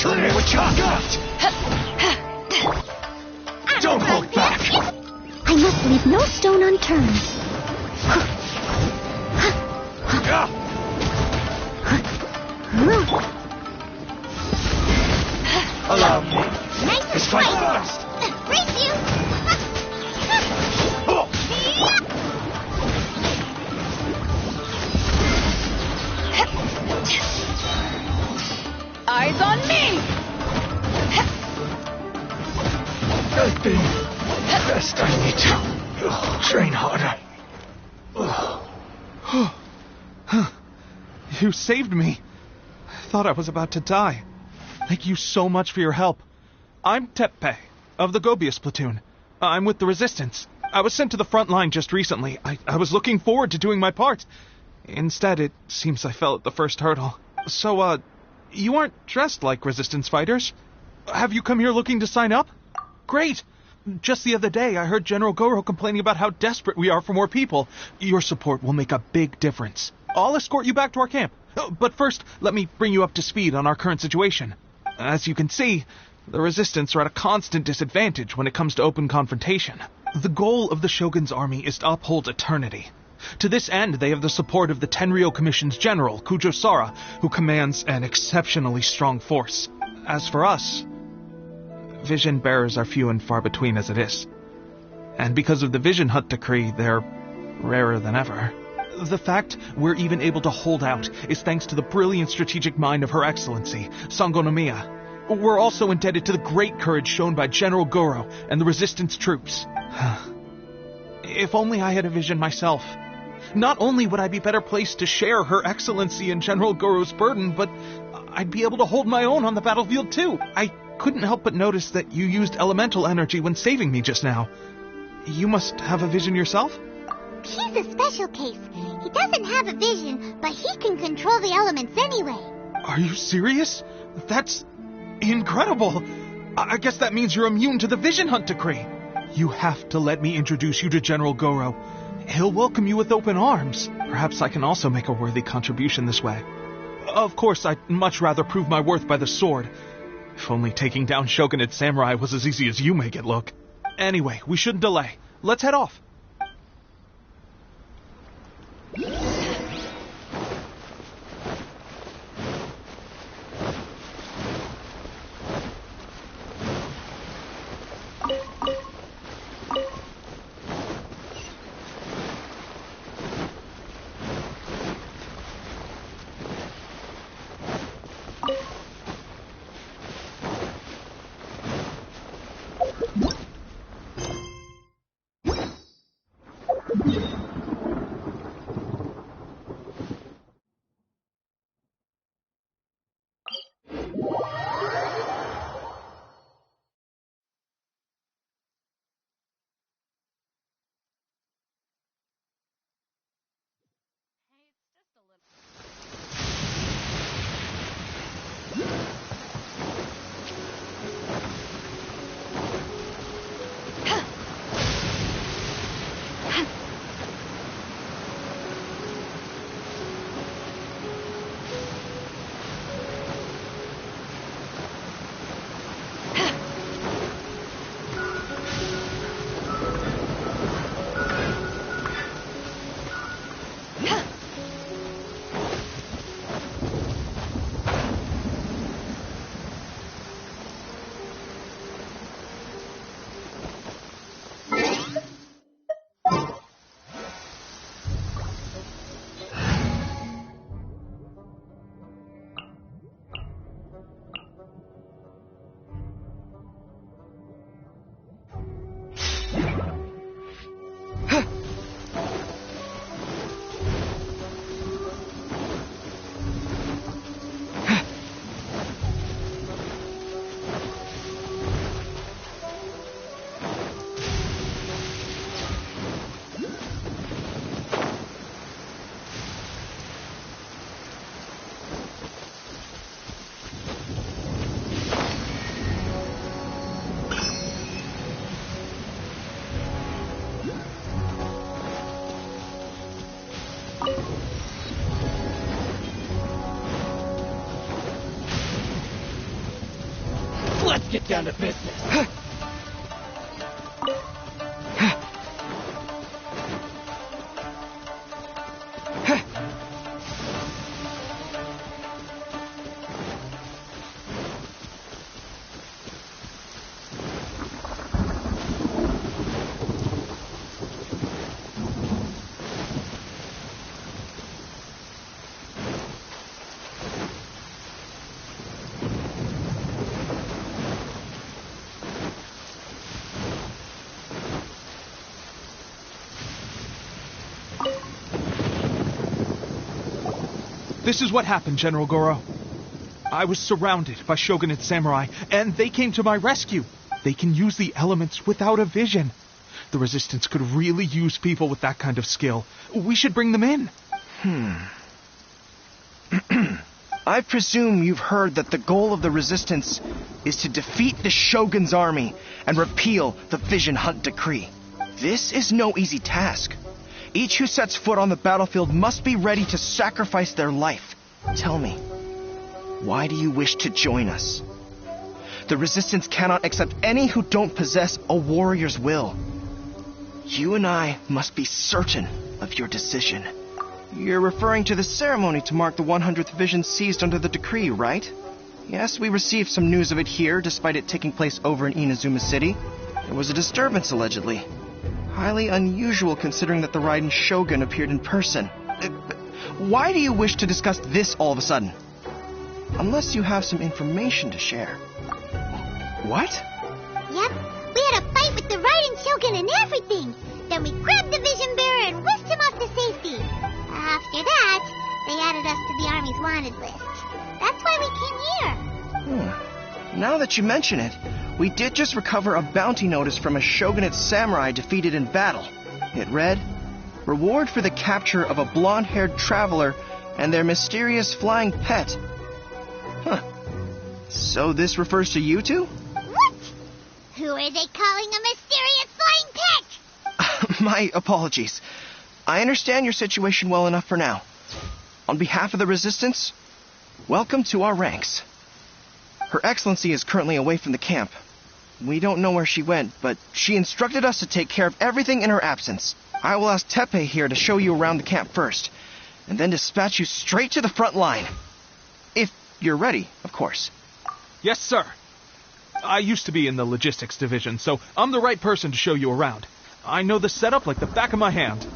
Turn me with your gut! Don't hold back! I must leave no stone unturned. Allow me. Nice It's my first! Race you! Eyes on me! I've been best. I need to train harder. You saved me. I thought I was about to die. Thank you so much for your help. I'm Teppe, of the Gobius platoon. I'm with the Resistance. I was sent to the front line just recently. I was looking forward to doing my part. Instead, it seems I fell at the first hurdle. So, you aren't dressed like Resistance fighters. Have you come here looking to sign up? Great! Just the other day, I heard General Goro complaining about how desperate we are for more people. Your support will make a big difference. I'll escort you back to our camp. But first, let me bring you up to speed on our current situation. As you can see, the Resistance are at a constant disadvantage when it comes to open confrontation. The goal of the Shogun's army is to uphold eternity. To this end, they have the support of the Tenryou Commission's general, Kujo Sara, who commands an exceptionally strong force. As for us, vision bearers are few and far between as it is. And because of the Vision Hut decree, they're rarer than ever. The fact we're even able to hold out is thanks to the brilliant strategic mind of Her Excellency, Sango Nomiya. We're also indebted to the great courage shown by General Goro and the Resistance troops. If only I had a vision myself. Not only would I be better placed to share Her Excellency and General Goro's burden, but I'd be able to hold my own on the battlefield too. I couldn't help but notice that you used elemental energy when saving me just now. You must have a vision yourself? He's a special case. He doesn't have a vision, but he can control the elements anyway. Are you serious? That's incredible. I guess that means you're immune to the Vision Hunt decree. You have to let me introduce you to General Goro. He'll welcome you with open arms. Perhaps I can also make a worthy contribution this way. Of course, I'd much rather prove my worth by the sword. If only taking down Shogunate samurai was as easy as you make it look. Anyway, we shouldn't delay. Let's head off. Let's get down to business. This is what happened, General Goro. I was surrounded by Shogunate samurai, and they came to my rescue. They can use the elements without a vision. The Resistance could really use people with that kind of skill. We should bring them in. I presume you've heard that the goal of the Resistance is to defeat the Shogun's army and repeal the Vision Hunt Decree. This is no easy task. Each who sets foot on the battlefield must be ready to sacrifice their life. Tell me, why do you wish to join us? The Resistance cannot accept any who don't possess a warrior's will. You and I must be certain of your decision. You're referring to the ceremony to mark the 100th Vision seized under the decree, right? Yes, we received some news of it here, despite it taking place over in Inazuma City. There was a disturbance, allegedly. Highly unusual considering that the Raiden Shogun appeared in person. Why do you wish to discuss this all of a sudden? Unless you have some information to share. What? Yep, we had a fight with the Raiden Shogun and everything. Then we grabbed the Vision Bearer and whisked him off to safety. After that, they added us to the Army's wanted list. That's why we came here. Now that you mention it, we did just recover a bounty notice from a Shogunate samurai defeated in battle. It read, "Reward for the capture of a blonde-haired traveler and their mysterious flying pet." So this refers to you two? What? Who are they calling a mysterious flying pet? My apologies. I understand your situation well enough for now. On behalf of the Resistance, welcome to our ranks. Her Excellency is currently away from the camp. We don't know where she went, but she instructed us to take care of everything in her absence. I will ask Teppei here to show you around the camp first, and then dispatch you straight to the front line. If you're ready, of course. Yes, sir. I used to be in the logistics division, so I'm the right person to show you around. I know the setup like the back of my hand.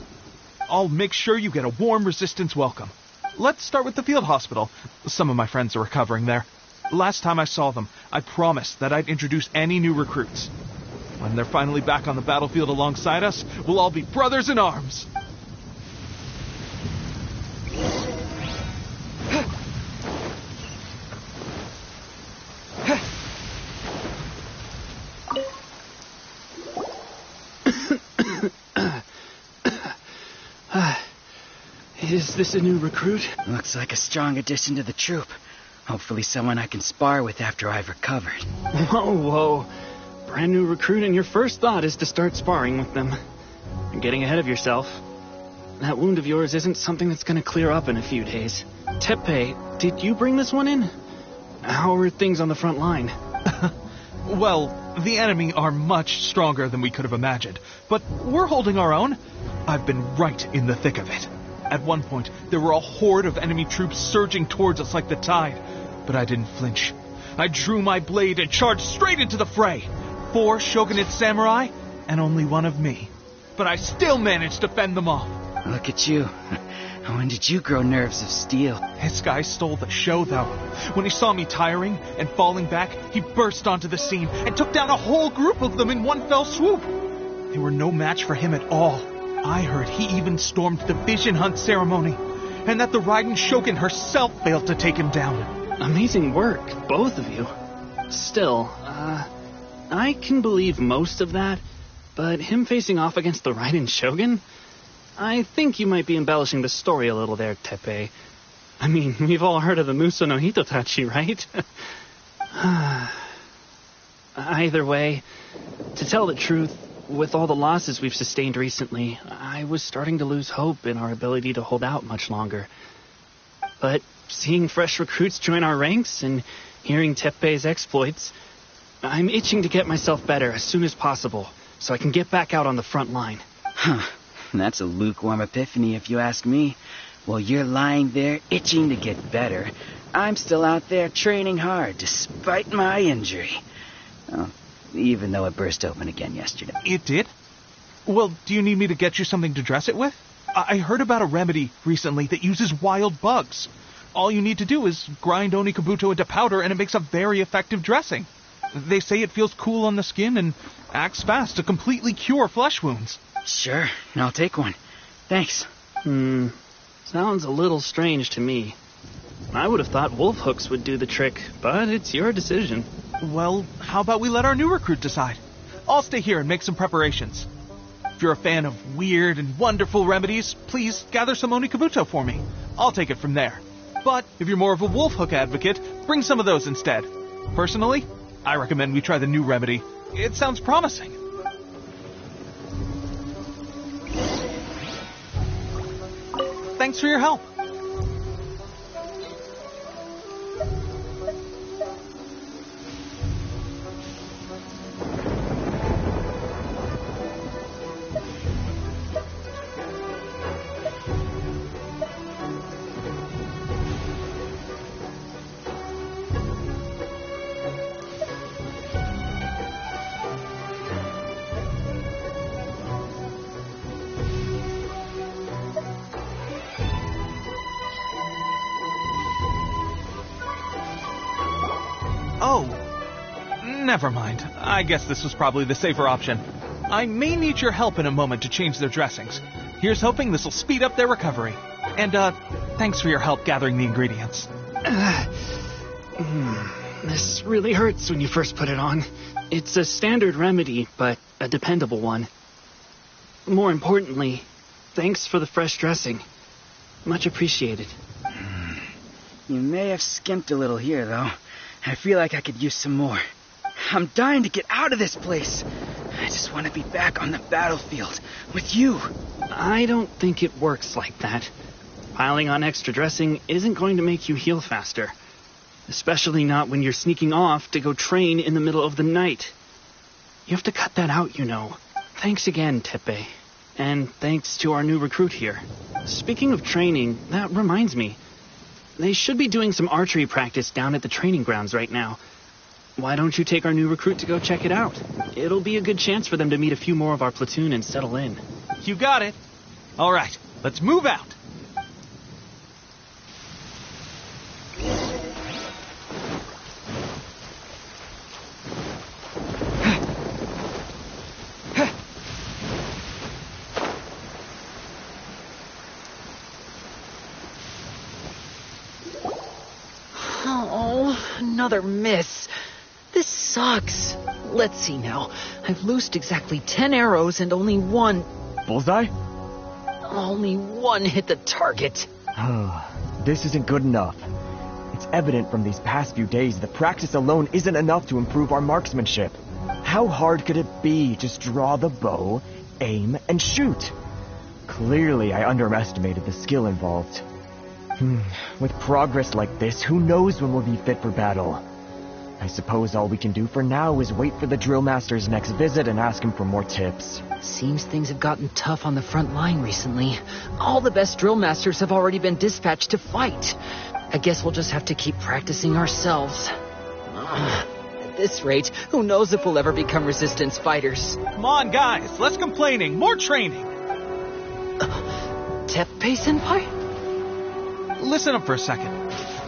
I'll make sure you get a warm Resistance welcome. Let's start with the field hospital. Some of my friends are recovering there. Last time I saw them, I promised that I'd introduce any new recruits. When they're finally back on the battlefield alongside us, we'll all be brothers in arms. Is this a new recruit? Looks like a strong addition to the troop. Hopefully someone I can spar with after I've recovered. Whoa. Brand new recruit and your first thought is to start sparring with them. You're getting ahead of yourself. That wound of yours isn't something that's going to clear up in a few days. Teppei, did you bring this one in? How are things on the front line? Well, the enemy are much stronger than we could have imagined, but we're holding our own. I've been right in the thick of it. At one point, there were a horde of enemy troops surging towards us like the tide, but I didn't flinch. I drew my blade and charged straight into the fray. 4 Shogunate samurai, and only one of me. But I still managed to fend them off. Look at you. When did you grow nerves of steel? This guy stole the show, though. When he saw me tiring and falling back, he burst onto the scene and took down a whole group of them in one fell swoop. They were no match for him at all. I heard he even stormed the Vision Hunt ceremony, and that the Raiden Shogun herself failed to take him down. Amazing work, both of you. Still, I can believe most of that, but him facing off against the Raiden Shogun? I think you might be embellishing the story a little there, Teppei. I mean, we've all heard of the Muso no Hitotachi, right? Either way, to tell the truth, with all the losses we've sustained recently, I was starting to lose hope in our ability to hold out much longer. But seeing fresh recruits join our ranks and hearing Teppei's exploits, I'm itching to get myself better as soon as possible, so I can get back out on the front line. Huh. That's a lukewarm epiphany if you ask me. While you're lying there itching to get better, I'm still out there training hard despite my injury. Oh, even though it burst open again yesterday. It did? Well, do you need me to get you something to dress it with? I heard about a remedy recently that uses wild bugs. All you need to do is grind Onikabuto into powder and it makes a very effective dressing. They say it feels cool on the skin and acts fast to completely cure flesh wounds. Sure, I'll take one. Thanks. Sounds a little strange to me. I would have thought wolf hooks would do the trick, but it's your decision. Well, how about we let our new recruit decide? I'll stay here and make some preparations. If you're a fan of weird and wonderful remedies, please gather some Onikabuto for me. I'll take it from there. But if you're more of a wolf hook advocate, bring some of those instead. Personally, I recommend we try the new remedy. It sounds promising. Thanks for your help. Oh, never mind. I guess this was probably the safer option. I may need your help in a moment to change their dressings. Here's hoping this will speed up their recovery. And, thanks for your help gathering the ingredients. This really hurts when you first put it on. It's a standard remedy, but a dependable one. More importantly, thanks for the fresh dressing. Much appreciated. You may have skimped a little here, though. I feel like I could use some more. I'm dying to get out of this place. I just want to be back on the battlefield with you. I don't think it works like that. Piling on extra dressing isn't going to make you heal faster. Especially not when you're sneaking off to go train in the middle of the night. You have to cut that out, you know. Thanks again, Teppei. And thanks to our new recruit here. Speaking of training, that reminds me. They should be doing some archery practice down at the training grounds right now. Why don't you take our new recruit to go check it out? It'll be a good chance for them to meet a few more of our platoon and settle in. You got it. All right, let's move out. Another miss. This sucks. Let's see now. I've loosed exactly 10 arrows and only one... Bullseye? Only one hit the target. This isn't good enough. It's evident from these past few days that practice alone isn't enough to improve our marksmanship. How hard could it be? Just draw the bow, aim, and shoot. Clearly, I underestimated the skill involved. With progress like this, who knows when we'll be fit for battle? I suppose all we can do for now is wait for the drill master's next visit and ask him for more tips. Seems things have gotten tough on the front line recently. All the best drill masters have already been dispatched to fight. I guess we'll just have to keep practicing ourselves. At this rate, who knows if we'll ever become resistance fighters. Come on, guys, less complaining, more training. Teppei-senpai? Listen up for a second.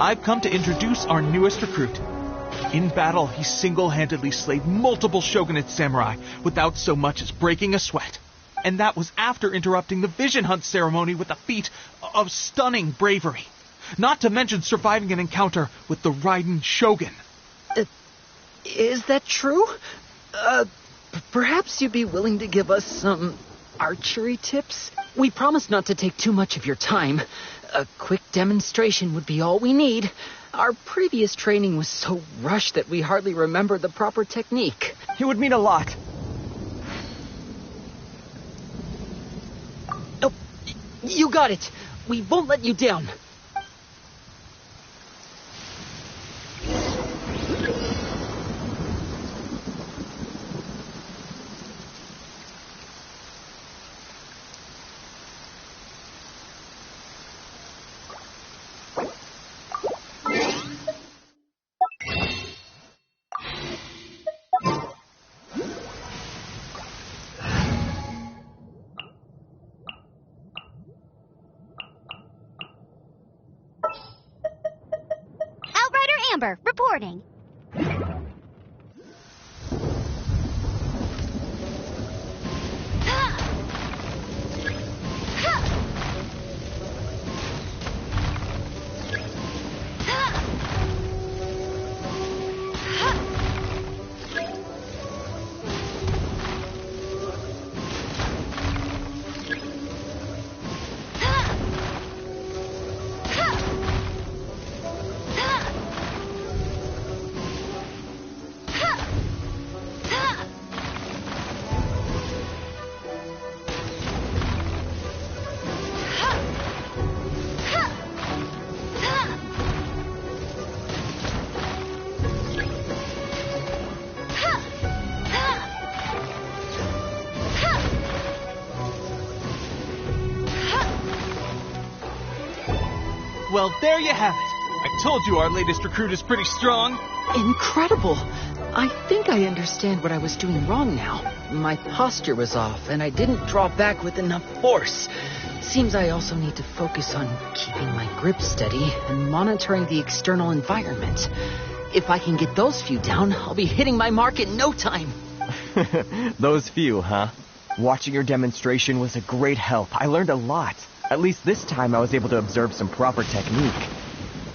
I've come to introduce our newest recruit. In battle, he single-handedly slayed multiple shogunate samurai without so much as breaking a sweat. And that was after interrupting the vision hunt ceremony with a feat of stunning bravery. Not to mention surviving an encounter with the Raiden Shogun. Is that true? Perhaps you'd be willing to give us some archery tips? We promise not to take too much of your time. A quick demonstration would be all we need. Our previous training was so rushed that we hardly remember the proper technique. It would mean a lot. Oh, you got it. We won't let you down. Amber, reporting. Well, there you have it. I told you our latest recruit is pretty strong. Incredible! I think I understand what I was doing wrong now. My posture was off, and I didn't draw back with enough force. Seems I also need to focus on keeping my grip steady and monitoring the external environment. If I can get those few down, I'll be hitting my mark in no time. Those few, huh? Watching your demonstration was a great help. I learned a lot. At least this time I was able to observe some proper technique.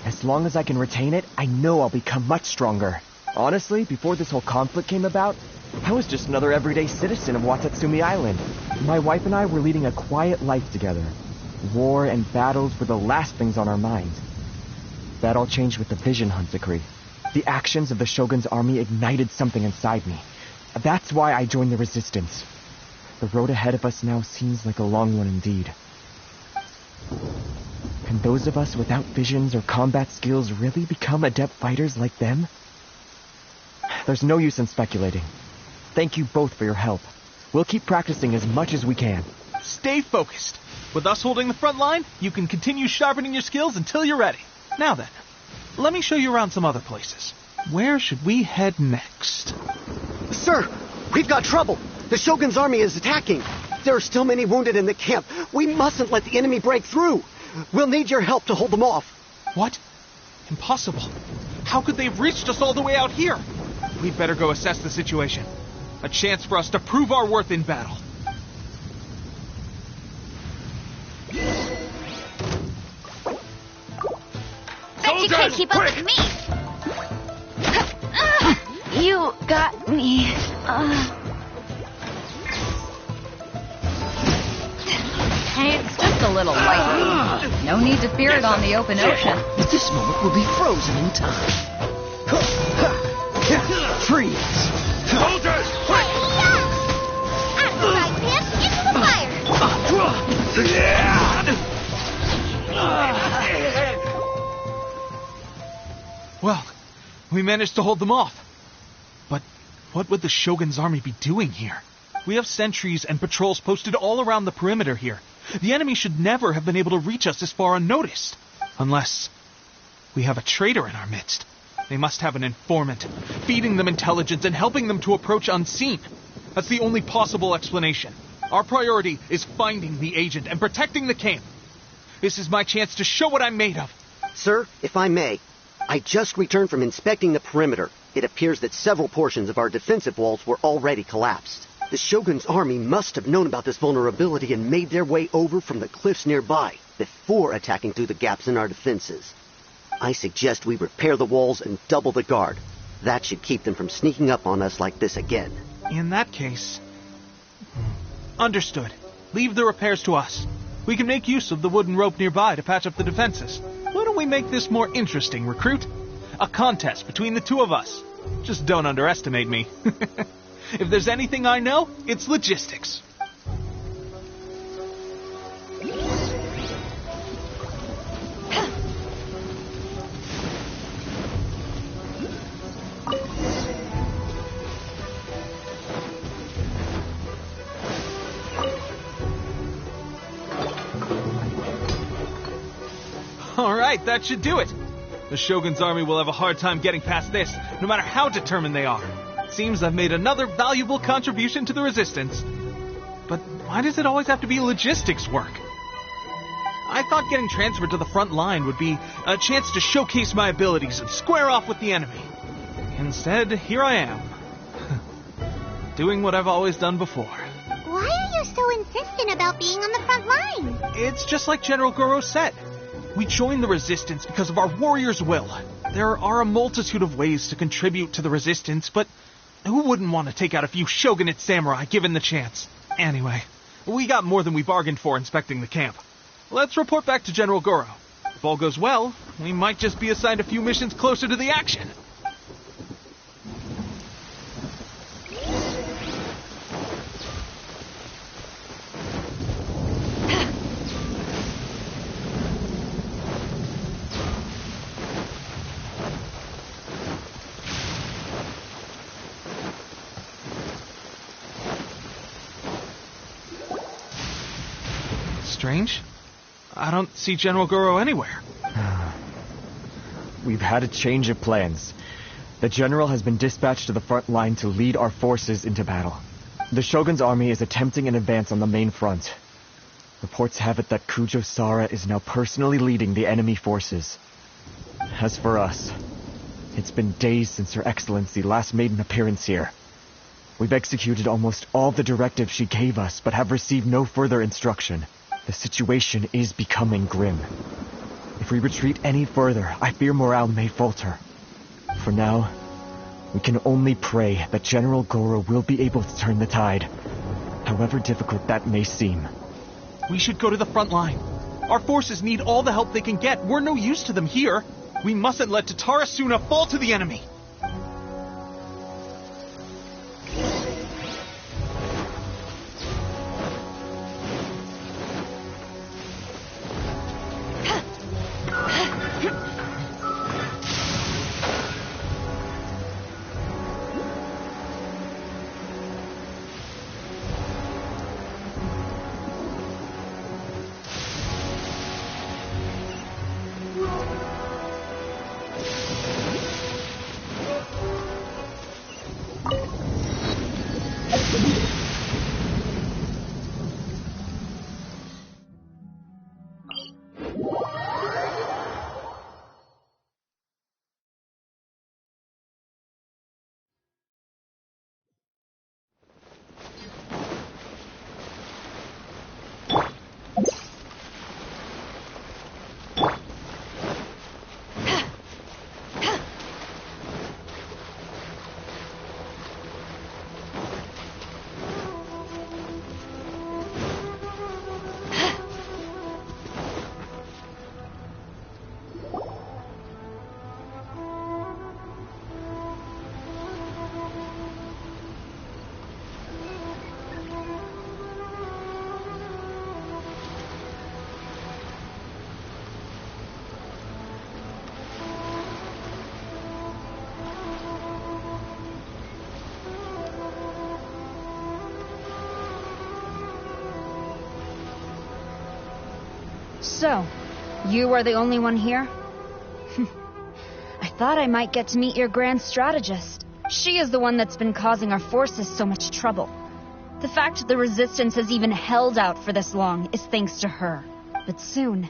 As long as I can retain it, I know I'll become much stronger. Honestly, before this whole conflict came about, I was just another everyday citizen of Watatsumi Island. My wife and I were leading a quiet life together. War and battles were the last things on our minds. That all changed with the Vision Hunt decree. The actions of the Shogun's army ignited something inside me. That's why I joined the resistance. The road ahead of us now seems like a long one indeed. Can those of us without visions or combat skills really become adept fighters like them? There's no use in speculating. Thank you both for your help. We'll keep practicing as much as we can. Stay focused. With us holding the front line, you can continue sharpening your skills until you're ready. Now then, let me show you around some other places. Where should we head next? Sir, we've got trouble. The Shogun's army is attacking. There are still many wounded in the camp. We mustn't let the enemy break through. We'll need your help to hold them off. What? Impossible. How could they have reached us all the way out here? We'd better go assess the situation. A chance for us to prove our worth in battle. Bet you can't keep up with me. You got me. Hey, it's just a little lightly. No need to fear it on the open ocean. This moment will be frozen in time. Freeze! Soldiers! Out of the frying pan, into the fire! Well, we managed to hold them off. But what would the Shogun's army be doing here? We have sentries and patrols posted all around the perimeter here. The enemy should never have been able to reach us this far unnoticed. Unless we have a traitor in our midst. They must have an informant, feeding them intelligence and helping them to approach unseen. That's the only possible explanation. Our priority is finding the agent and protecting the camp. This is my chance to show what I'm made of. Sir, if I may, I just returned from inspecting the perimeter. It appears that several portions of our defensive walls were already collapsed. The Shogun's army must have known about this vulnerability and made their way over from the cliffs nearby before attacking through the gaps in our defenses. I suggest we repair the walls and double the guard. That should keep them from sneaking up on us like this again. In that case... Understood. Leave the repairs to us. We can make use of the wooden rope nearby to patch up the defenses. Why don't we make this more interesting, recruit? A contest between the two of us. Just don't underestimate me. If there's anything I know, it's logistics. All right, that should do it. The Shogun's army will have a hard time getting past this, no matter how determined they are. Seems I've made another valuable contribution to the resistance. But why does it always have to be logistics work? I thought getting transferred to the front line would be a chance to showcase my abilities and square off with the enemy. Instead, here I am. Doing what I've always done before. Why are you so insistent about being on the front line? It's just like General Goro said. We joined the Resistance because of our warrior's will. There are a multitude of ways to contribute to the Resistance, but who wouldn't want to take out a few shogunate samurai given the chance? Anyway, we got more than we bargained for inspecting the camp. Let's report back to General Goro. If all goes well, we might just be assigned a few missions closer to the action. Strange. I don't see General Goro anywhere. We've had a change of plans. The general has been dispatched to the front line to lead our forces into battle. The Shogun's army is attempting an advance on the main front. Reports have it that Kujo Sara is now personally leading the enemy forces. As for us, it's been days since Her Excellency last made an appearance here. We've executed almost all the directives she gave us, but have received no further instruction. The situation is becoming grim. If we retreat any further, I fear morale may falter. For now, we can only pray that General Goro will be able to turn the tide, however difficult that may seem. We should go to the front line. Our forces need all the help they can get. We're no use to them here. We mustn't let Tatara Suna fall to the enemy. So, you are the only one here? I thought I might get to meet your grand strategist. She is the one that's been causing our forces so much trouble. The fact the Resistance has even held out for this long is thanks to her. But soon,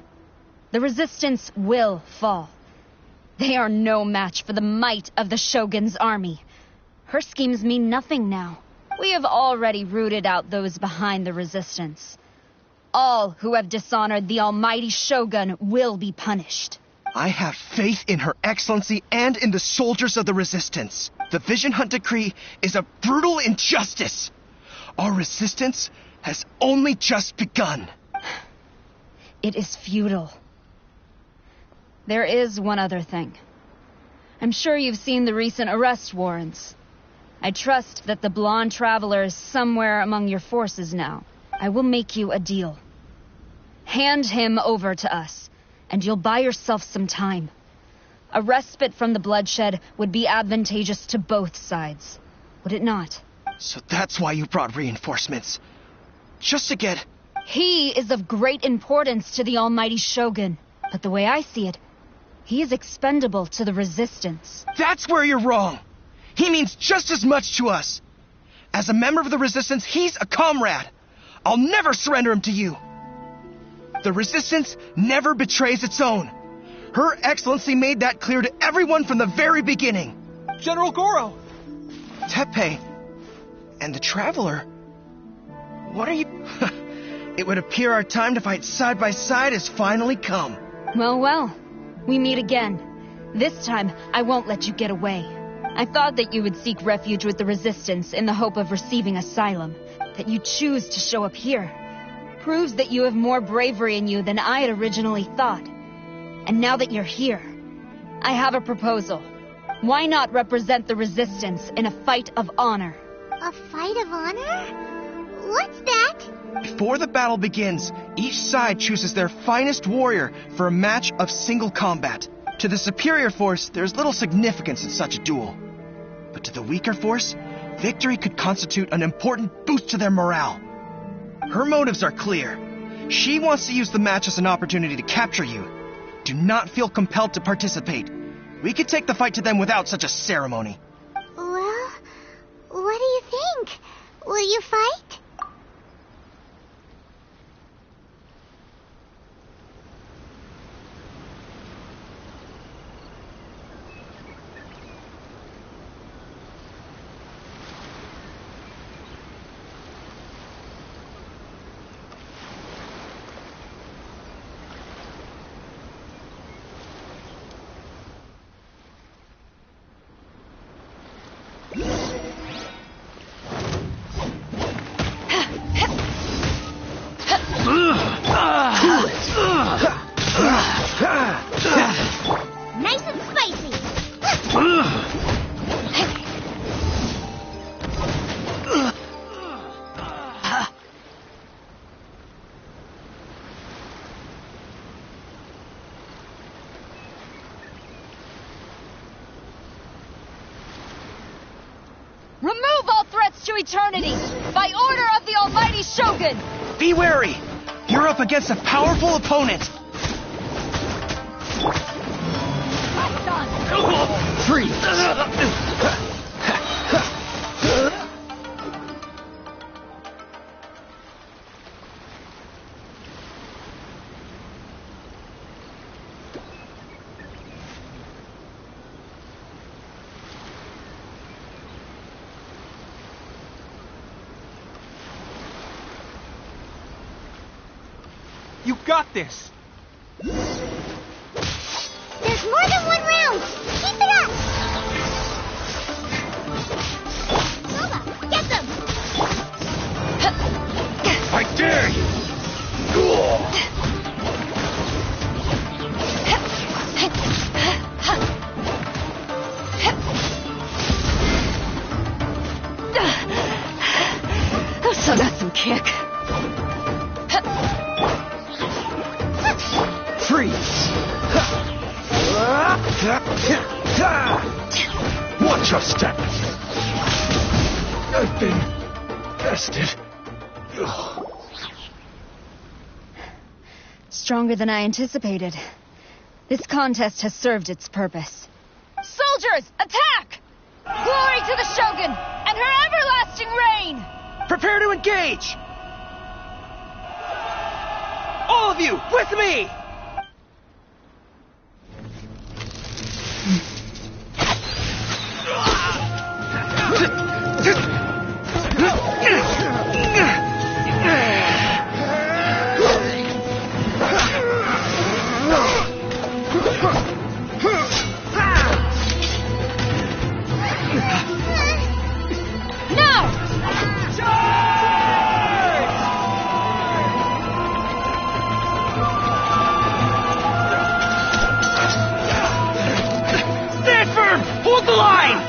the Resistance will fall. They are no match for the might of the Shogun's army. Her schemes mean nothing now. We have already rooted out those behind the Resistance. All who have dishonored the almighty Shogun will be punished. I have faith in Her Excellency and in the soldiers of the Resistance. The Vision Hunt Decree is a brutal injustice. Our resistance has only just begun. It is futile. There is one other thing. I'm sure you've seen the recent arrest warrants. I trust that the blonde traveler is somewhere among your forces now. I will make you a deal. Hand him over to us, and you'll buy yourself some time. A respite from the bloodshed would be advantageous to both sides, would it not? So that's why you brought reinforcements. Just to get... He is of great importance to the almighty Shogun, but the way I see it, he is expendable to the Resistance. That's where you're wrong. He means just as much to us. As a member of the Resistance, he's a comrade. I'll never surrender him to you. The Resistance never betrays its own. Her Excellency made that clear to everyone from the very beginning. General Goro! Teppei and the Traveler? What are you... It would appear our time to fight side by side has finally come. Well, well. We meet again. This time, I won't let you get away. I thought that you would seek refuge with the Resistance in the hope of receiving asylum. That you choose to show up here proves that you have more bravery in you than I had originally thought. And now that you're here, I have a proposal. Why not represent the Resistance in a fight of honor? A fight of honor? What's that? Before the battle begins, each side chooses their finest warrior for a match of single combat. To the superior force, there's little significance in such a duel. But to the weaker force, victory could constitute an important boost to their morale. Her motives are clear. She wants to use the match as an opportunity to capture you. Do not feel compelled to participate. We could take the fight to them without such a ceremony. Well, what do you think? Will you fight? Nice and spicy. Remove all threats to eternity by order of the Almighty Shogun! Be wary! You're up against a powerful opponent! Freeze! You got this! There's more than one round! Keep it up! Soma, get them! I dare you! So that's some kick. Freeze! Watch your step! I've been tested. Stronger than I anticipated. This contest has served its purpose. Soldiers, attack! Glory to the Shogun and her everlasting reign! Prepare to engage! All of you, with me! Hold the line!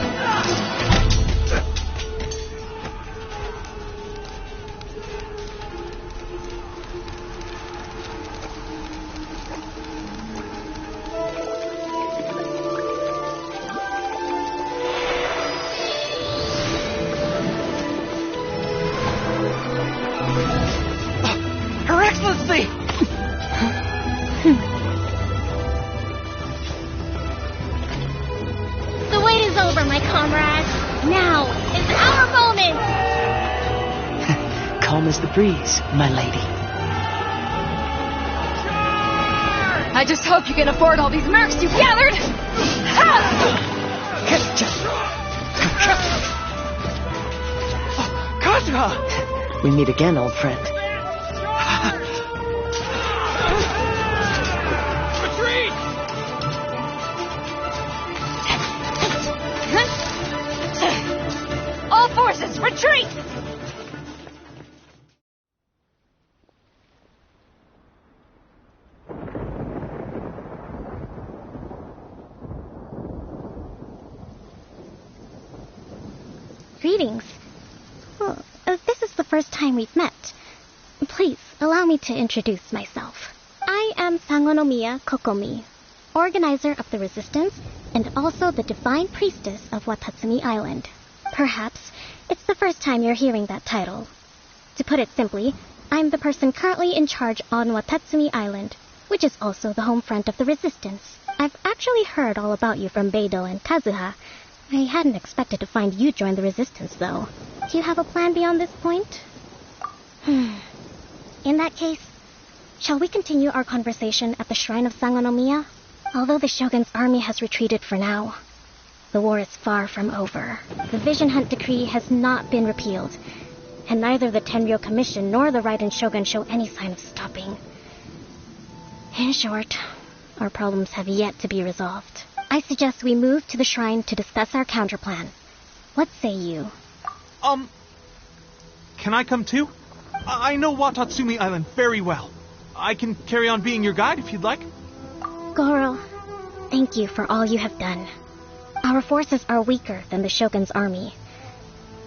Her Excellency! The wait is over, my comrades. Now is our moment. Calm as the breeze, my lady. I just hope you can afford all these mercs you've gathered! Kazuha! We meet again, old friend. Retreat! All forces, retreat! Greetings. Well, this is the first time we've met. Please, allow me to introduce myself. I am Sangonomiya Kokomi, organizer of the Resistance and also the Divine Priestess of Watatsumi Island. Perhaps it's the first time you're hearing that title. To put it simply, I'm the person currently in charge on Watatsumi Island, which is also the home front of the Resistance. I've actually heard all about you from Beidou and Kazuha. I hadn't expected to find you join the Resistance, though. Do you have a plan beyond this point? In that case, shall we continue our conversation at the shrine of Sangonomiya? Although the Shogun's army has retreated for now, the war is far from over. The Vision Hunt Decree has not been repealed, and neither the Tenryou Commission nor the Raiden Shogun show any sign of stopping. In short, our problems have yet to be resolved. I suggest we move to the shrine to discuss our counterplan. What say you? Can I come too? I know Watatsumi Island very well. I can carry on being your guide if you'd like. Goro, thank you for all you have done. Our forces are weaker than the Shogun's army,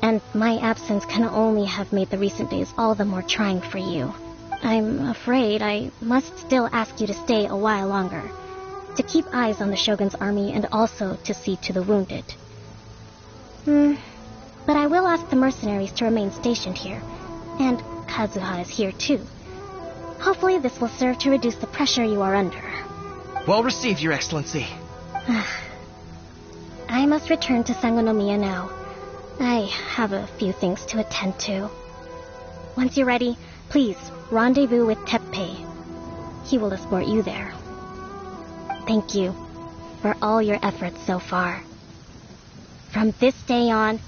and my absence can only have made the recent days all the more trying for you. I'm afraid I must still ask you to stay a while longer, to keep eyes on the Shogun's army and also to see to the wounded. But I will ask the mercenaries to remain stationed here, and Kazuha is here too. Hopefully this will serve to reduce the pressure you are under. Well received, Your Excellency. I must return to Sangonomiya now. I have a few things to attend to. Once you're ready, please rendezvous with Teppei. He will escort you there. Thank you for all your efforts so far. From this day on,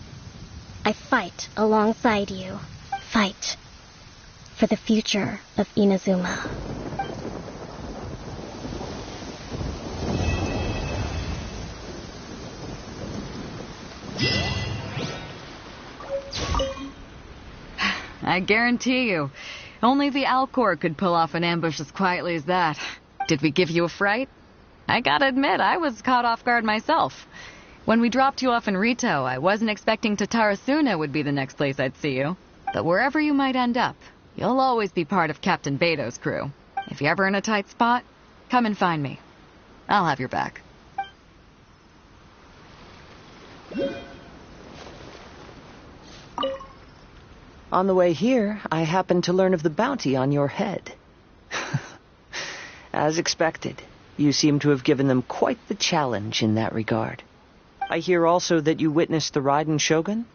I fight alongside you. Fight for the future of Inazuma. I guarantee you, only the Alcor could pull off an ambush as quietly as that. Did we give you a fright? I gotta admit, I was caught off guard myself. When we dropped you off in Rito, I wasn't expecting Tatarasuna would be the next place I'd see you. But wherever you might end up, you'll always be part of Captain Beidou's crew. If you're ever in a tight spot, come and find me. I'll have your back. On the way here, I happened to learn of the bounty on your head. As expected, you seem to have given them quite the challenge in that regard. I hear also that you witnessed the Raiden Shogun.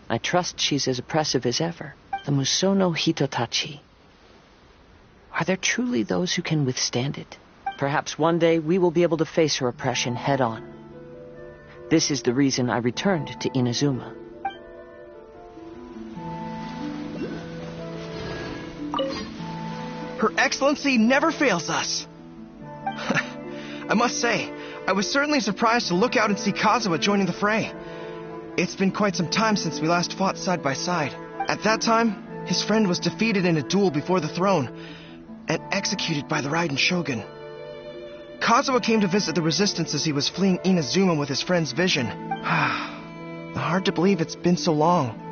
I trust she's as oppressive as ever. The Musono Hitotachi. Are there truly those who can withstand it? Perhaps one day we will be able to face her oppression head on. This is the reason I returned to Inazuma. Her Excellency never fails us. I must say, I was certainly surprised to look out and see Kazuha joining the fray. It's been quite some time since we last fought side by side. At that time, his friend was defeated in a duel before the throne and executed by the Raiden Shogun. Kazuha came to visit the Resistance as he was fleeing Inazuma with his friend's vision. Hard to believe it's been so long.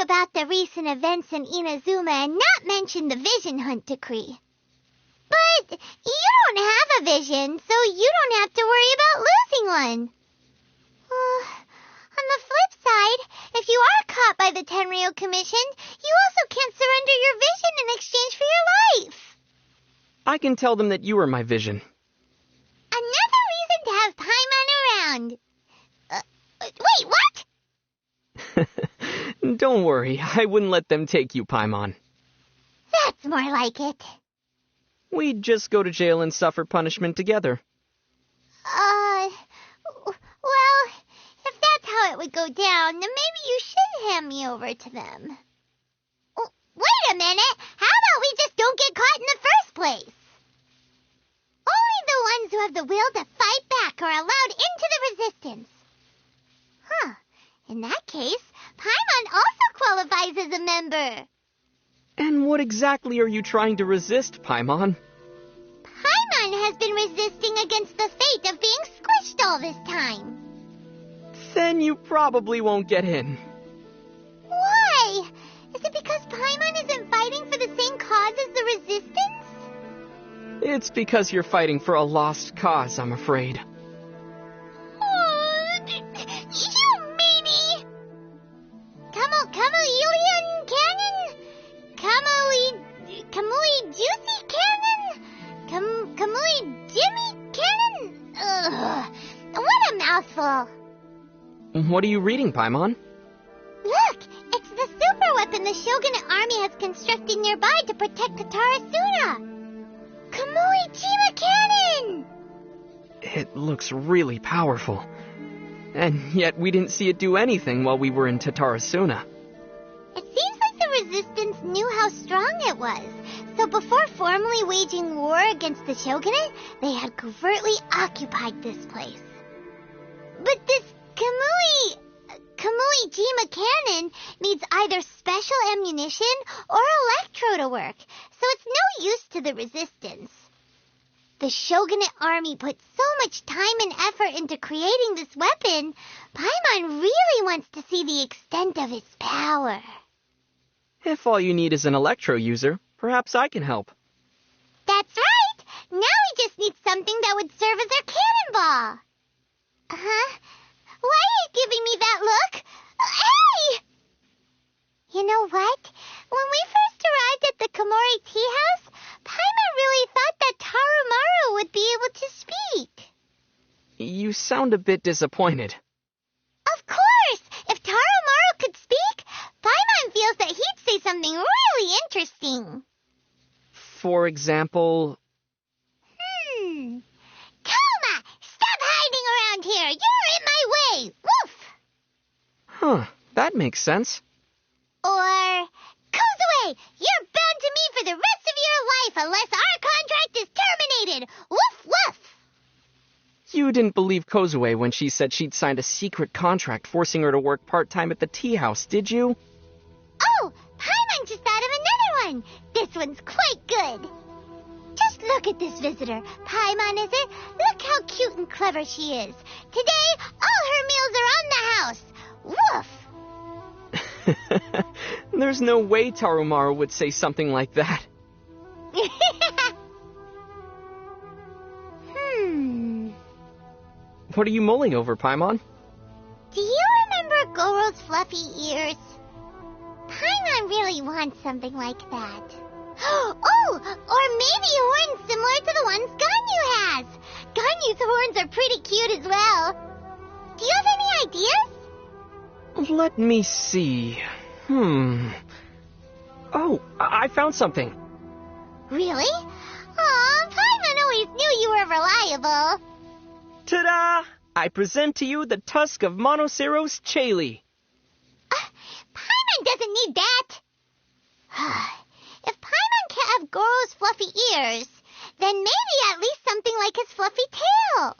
about the recent events in Inazuma and not mention the Vision Hunt decree. But you don't have a vision, so you don't have to worry about losing one. On the flip side, if you are caught by the Tenryou Commission, you also can't surrender your vision in exchange for your life. I can tell them that you are my vision. Another reason to have Paimon around. Wait, what? Don't worry, I wouldn't let them take you, Paimon. That's more like it. We'd just go to jail and suffer punishment together. Well, if that's how it would go down, then maybe you should hand me over to them. Wait a minute! How about we just don't get caught in the first place? Only the ones who have the will to fight back are allowed into the resistance. Huh. In that case, Paimon also qualifies as a member. And what exactly are you trying to resist, Paimon? Paimon has been resisting against the fate of being squished all this time. Then you probably won't get in. Why? Is it because Paimon isn't fighting for the same cause as the resistance? It's because you're fighting for a lost cause, I'm afraid. You meanie! Kamelian Cannon? Kamui Juicy Cannon? Kamui Jimmy Cannon? Ugh, what a mouthful. What are you reading, Paimon? Look, it's the super weapon the Shogunate army has constructed nearby to protect Tatarasuna. Kamui Jima Cannon! It looks really powerful. And yet we didn't see it do anything while we were in Tatarasuna. It seems like the resistance knew how strong it was. So before formally waging war against the Shogunate, they had covertly occupied this place. But this Kamui Jima Cannon needs either special ammunition or electro to work, so it's no use to the resistance. The Shogunate army put so much time and effort into creating this weapon, Paimon really wants to see the extent of its power. If all you need is an electro user, perhaps I can help. That's right! Now we just need something that would serve as our cannonball. Huh? Why are you giving me that look? Hey! You know what? When we first arrived at the Komori tea house, Paimon really thought that Tarumaru would be able to speak. You sound a bit disappointed. Of course! If Tarumaru could speak, Paimon feels that he'd say something really interesting. For example... Koma! Stop hiding around here! You're in my way! Woof! Huh, that makes sense. Or... Kozue! You're bound to me for the rest of your life unless our contract is terminated! Woof woof! You didn't believe Kozue when she said she'd signed a secret contract forcing her to work part-time at the tea house, did you? Oh! Paimon just thought of another one! This one's quite good! Just look at this visitor. Paimon, is it? Look how cute and clever she is. Today, all her meals are on the house. Woof! There's no way Tarumaru would say something like that. What are you mulling over, Paimon? Do you remember Goro's fluffy ears? Paimon really wants something like that. Oh, or maybe horns similar to the ones Ganyu has. Ganyu's horns are pretty cute as well. Do you have any ideas? Let me see. Oh, I found something. Really? Aw, Paimon always knew you were reliable. Ta-da! I present to you the tusk of Monoceros Chaly. Paimon doesn't need that. If Paimon can't have Goro's fluffy ears, then maybe at least something like his fluffy tail.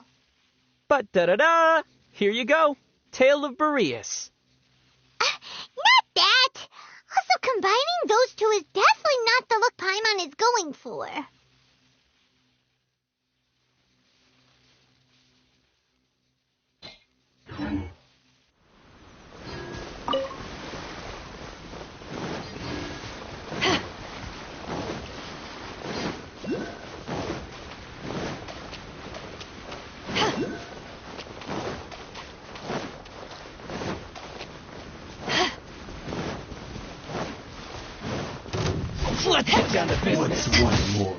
But da-da-da! Here you go. Tail of Boreas. Not that! Also, combining those two is definitely not the look Paimon is going for. Get down to business. What's one more?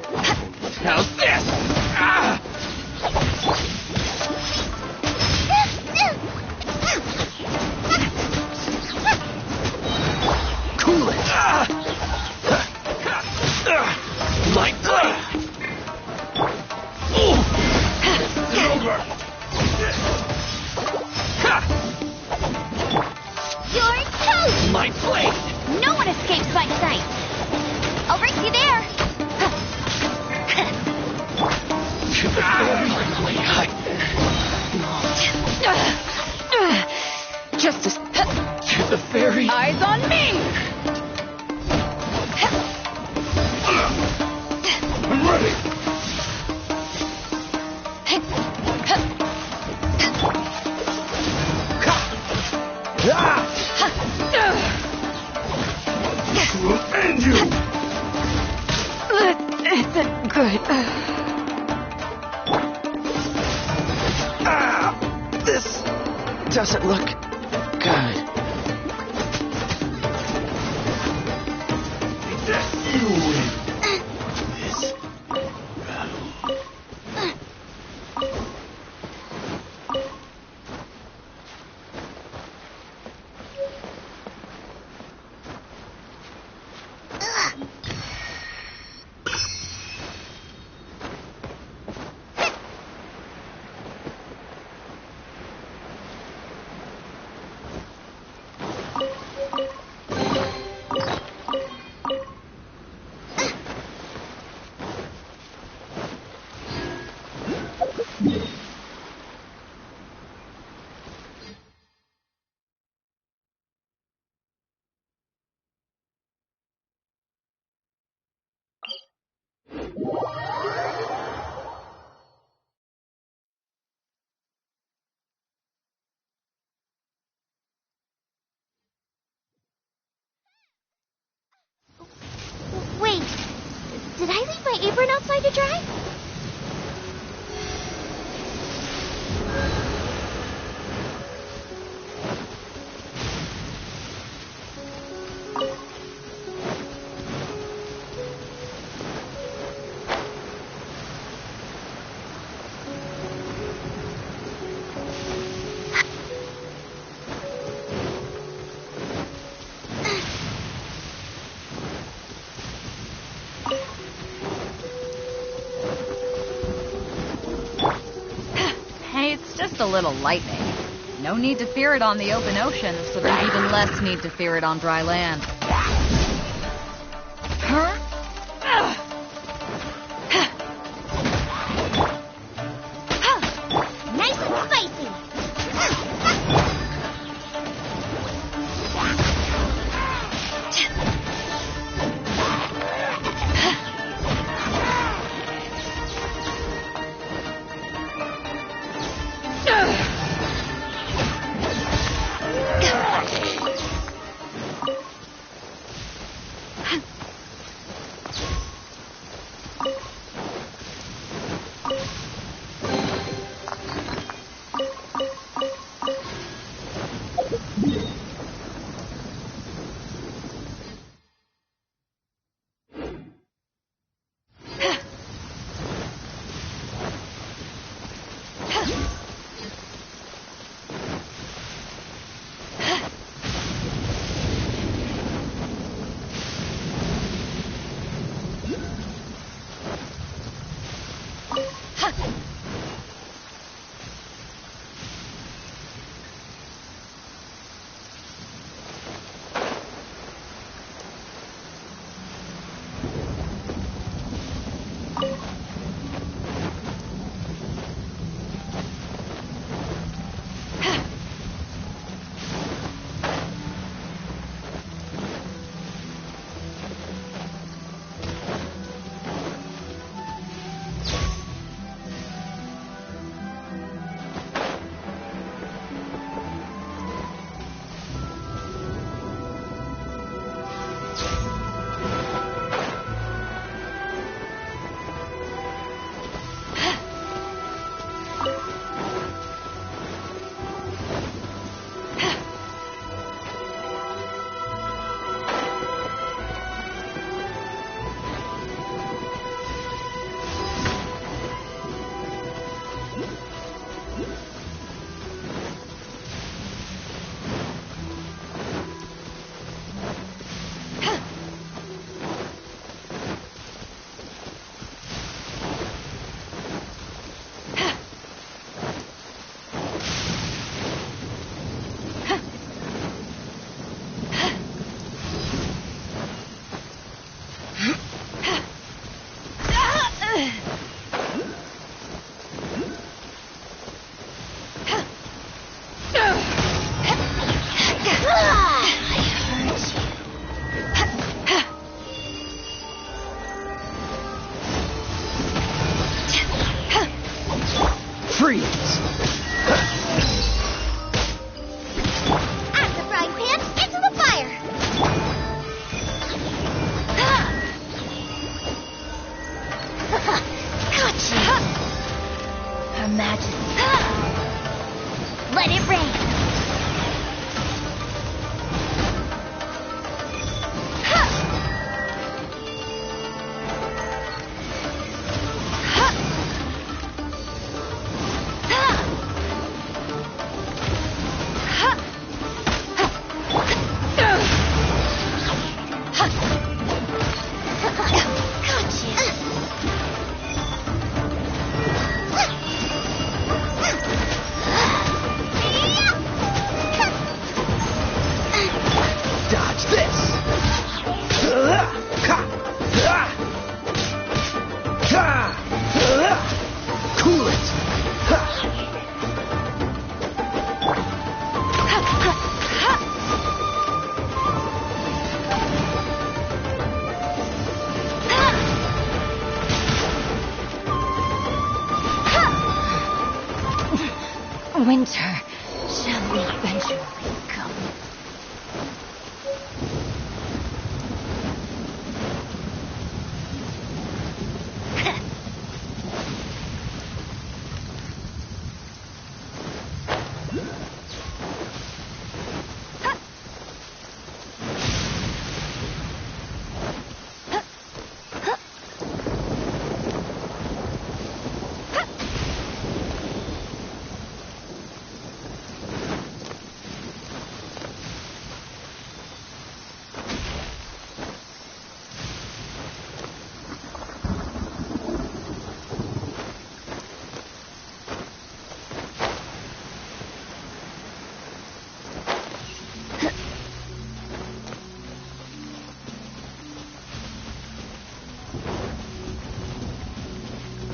How's this? Ah! Cool it. Light blade. Over. You're toast! Light blade. No one escapes my sight. I'll race you there. Justice. To the fairy. Eyes on me! I'm ready. We'll end you. Good. This doesn't look good. You win. Wait, did I leave my apron outside to dry? Just a little lightning. No need to fear it on the open ocean, so there's even less need to fear it on dry land. Huh? Nice and spicy. experience! Out of the frying pan, into the fire! Gotcha! Her Majesty. Let it rain! Dodge this! Cool it! Winter shall eventually come.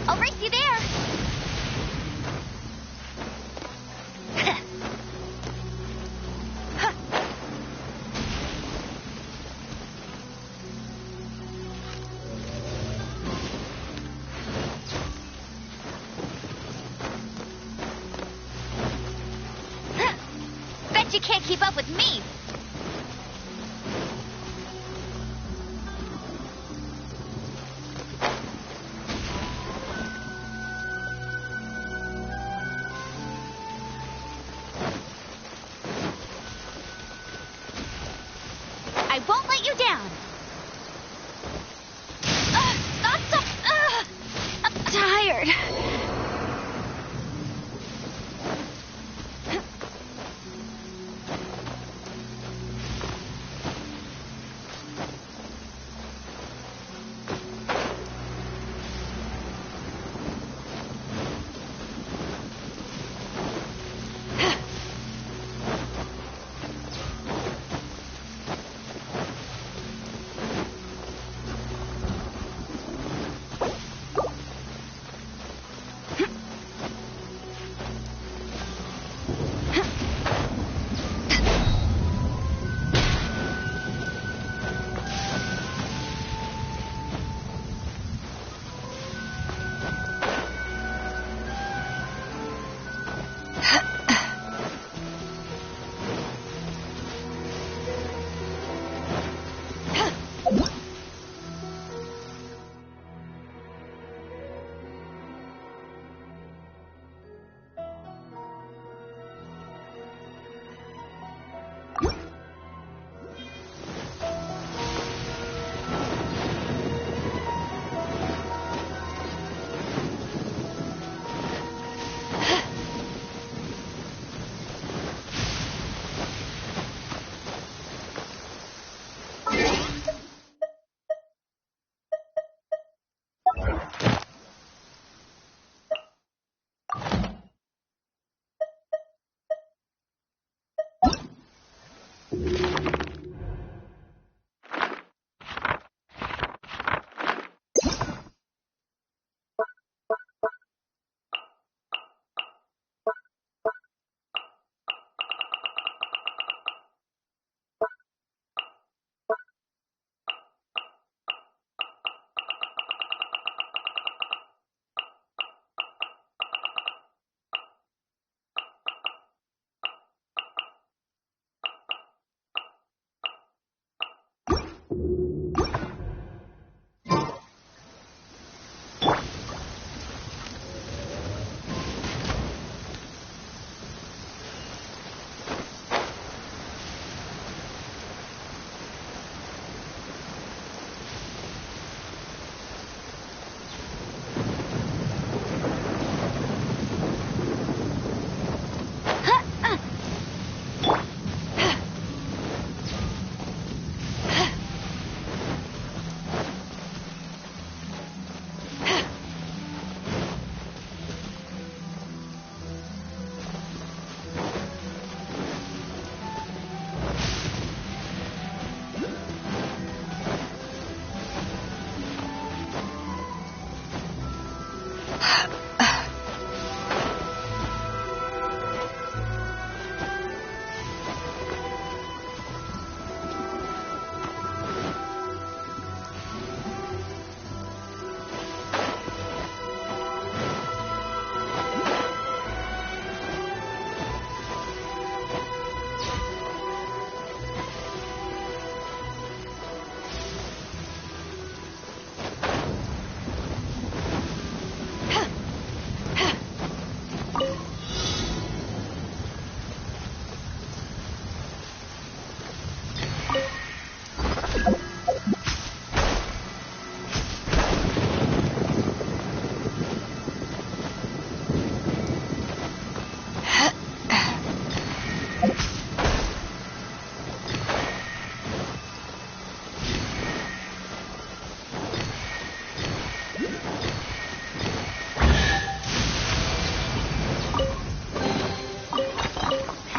I'll race you there! Bet you can't keep up with me! I won't let you down! Not so... I'm tired.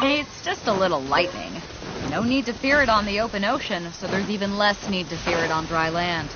It's just a little lightning. No need to fear it on the open ocean, so there's even less need to fear it on dry land.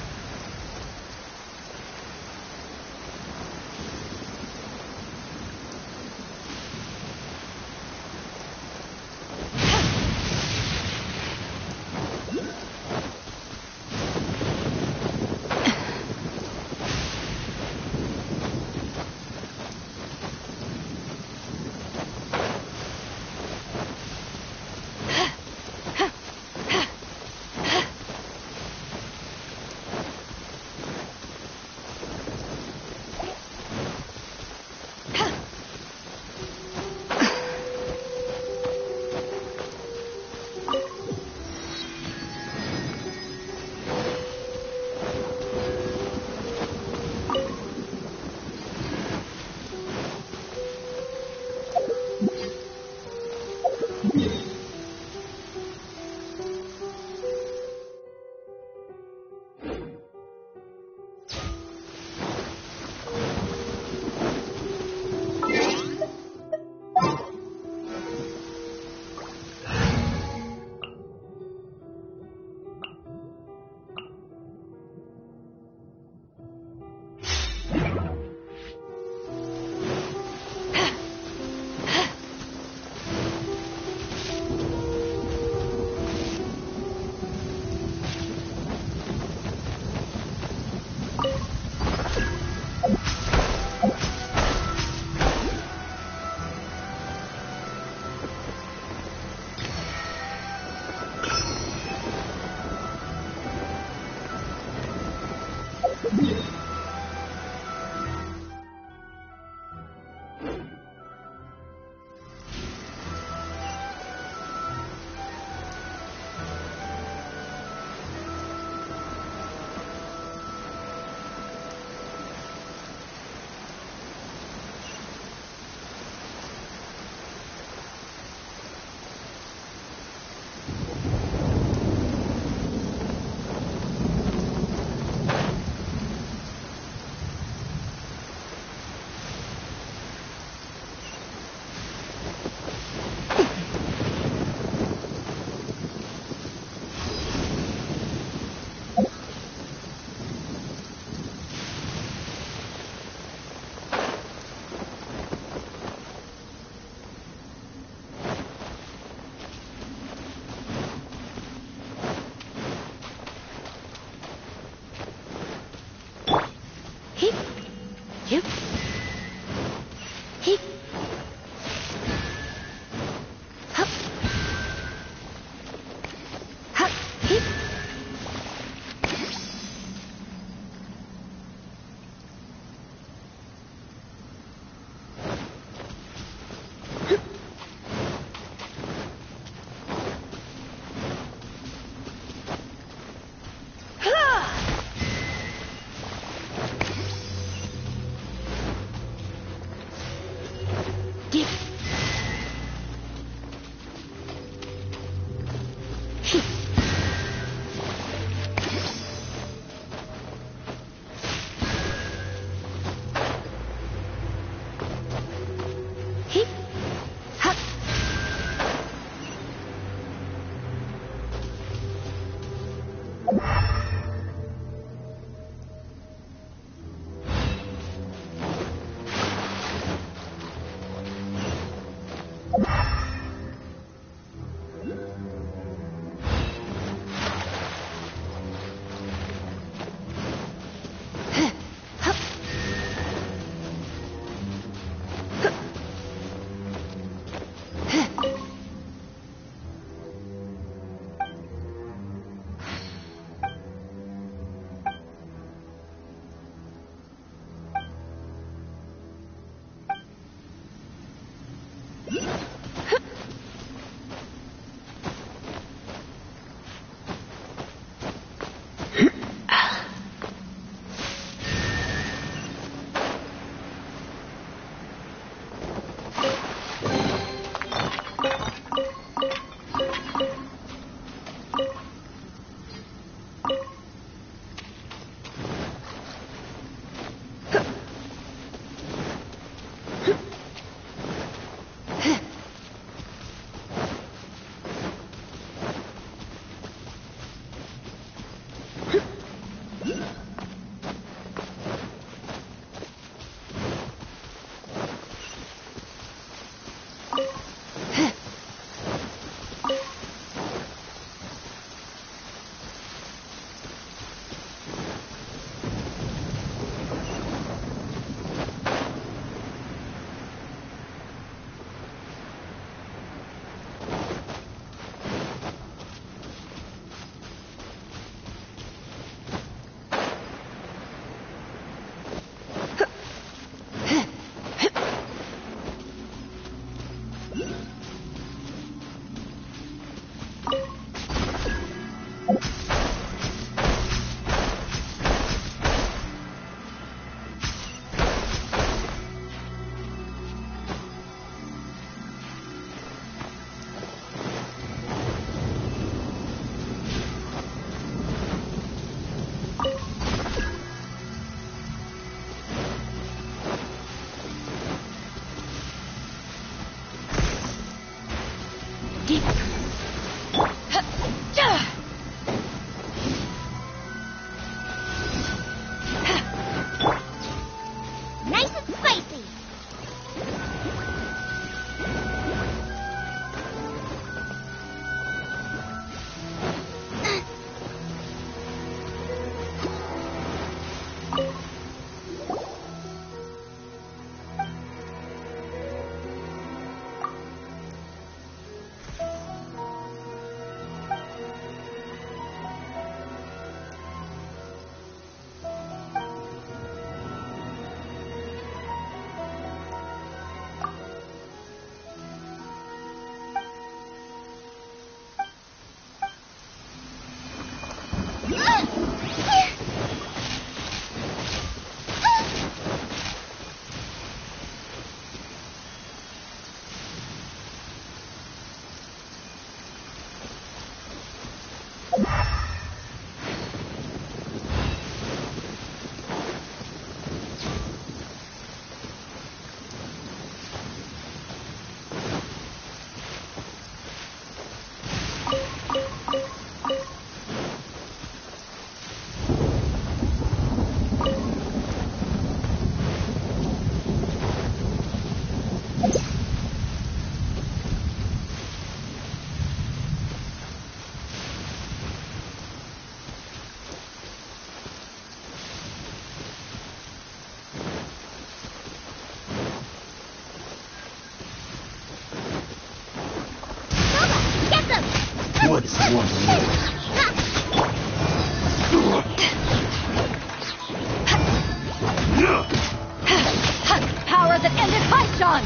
Two-handed Haishan!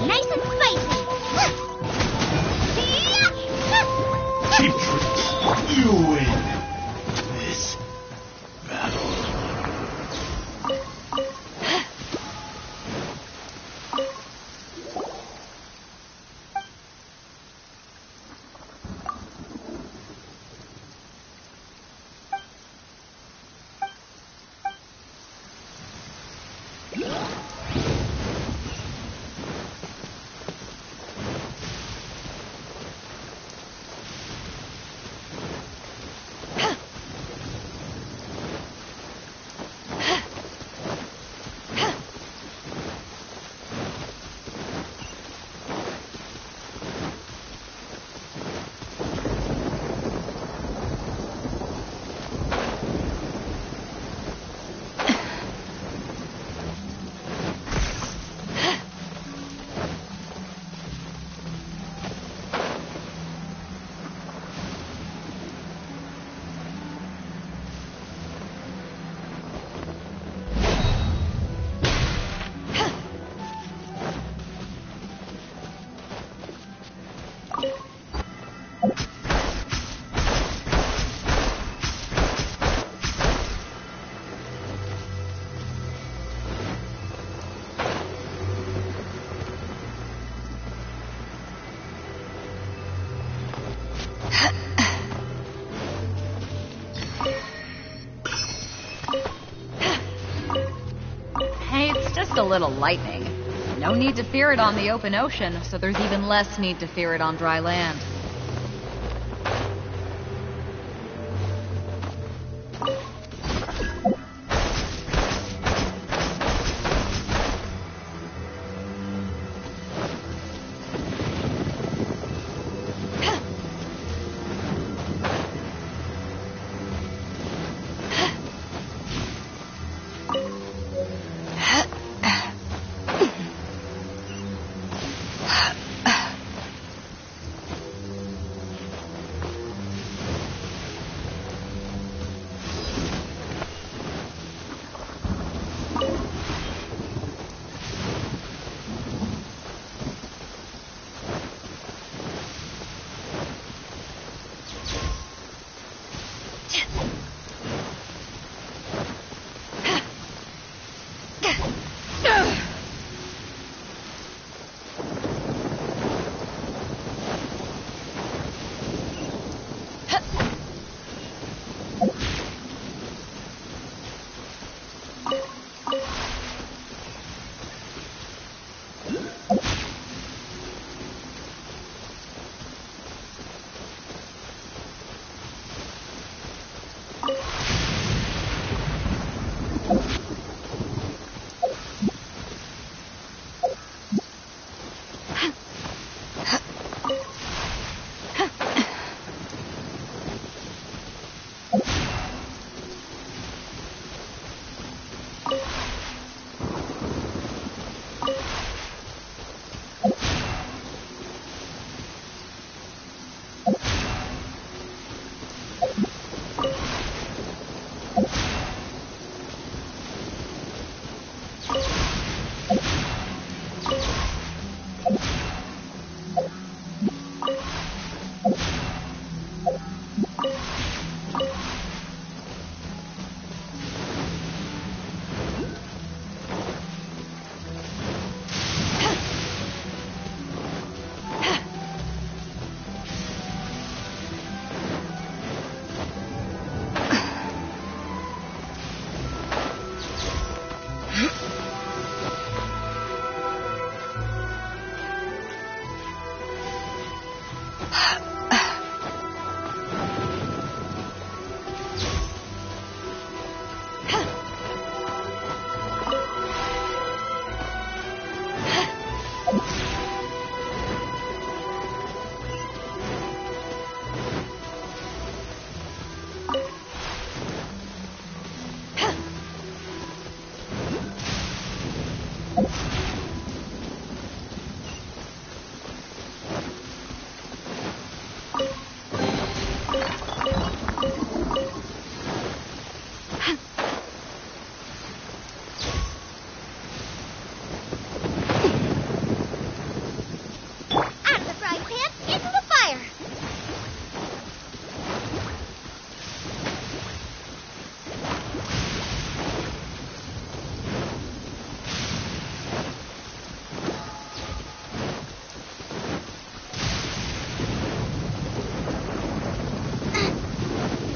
Nice and spicy. Cheap tricks. You win this battle. Hey, it's just a little lightning. No need to fear it on the open ocean, so there's even less need to fear it on dry land.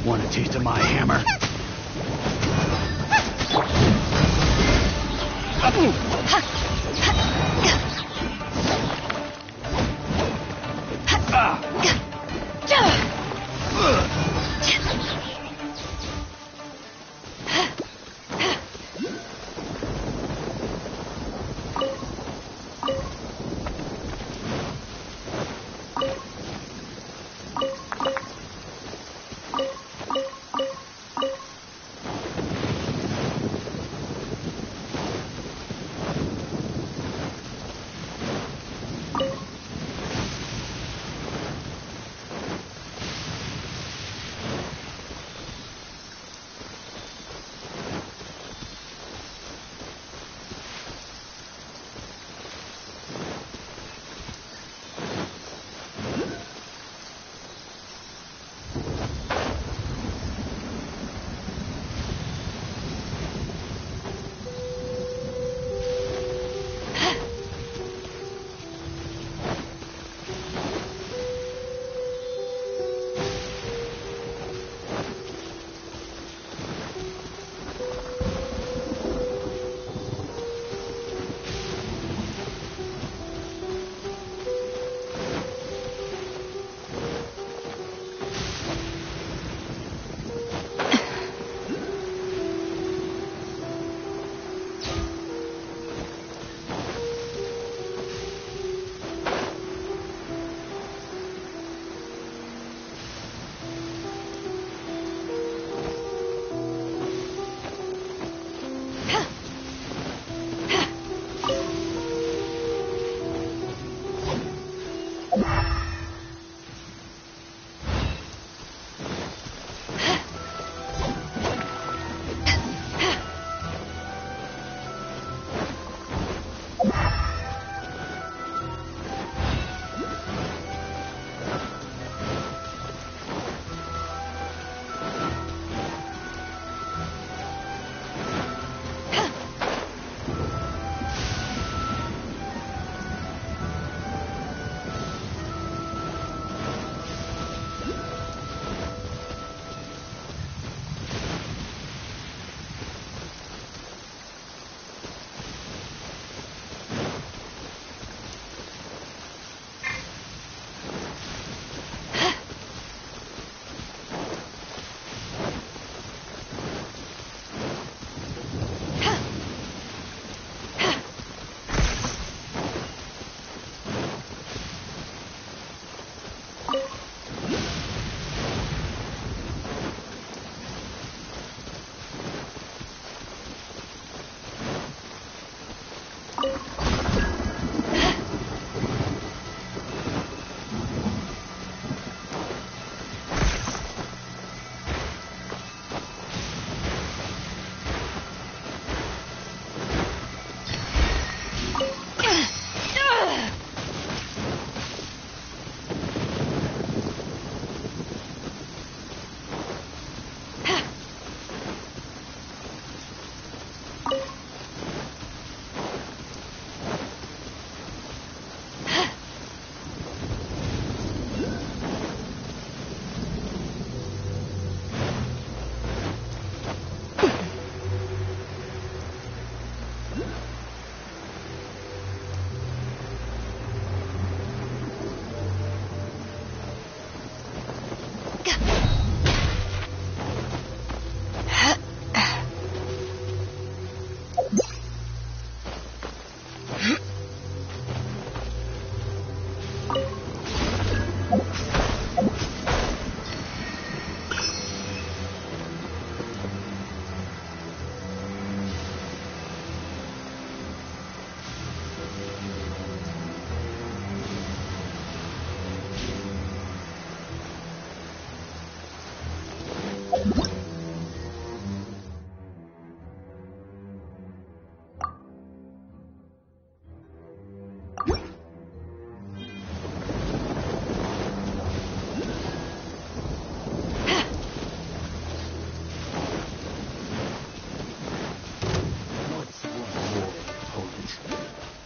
Want a taste of my hammer?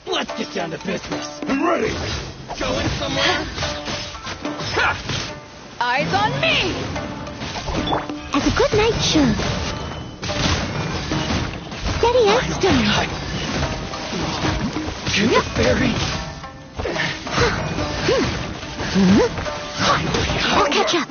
Let's get down to business. I'm ready. Going somewhere? Ha! Eyes on me! as a good night shirt. Steady and stone. Get the fairy. I'll catch up.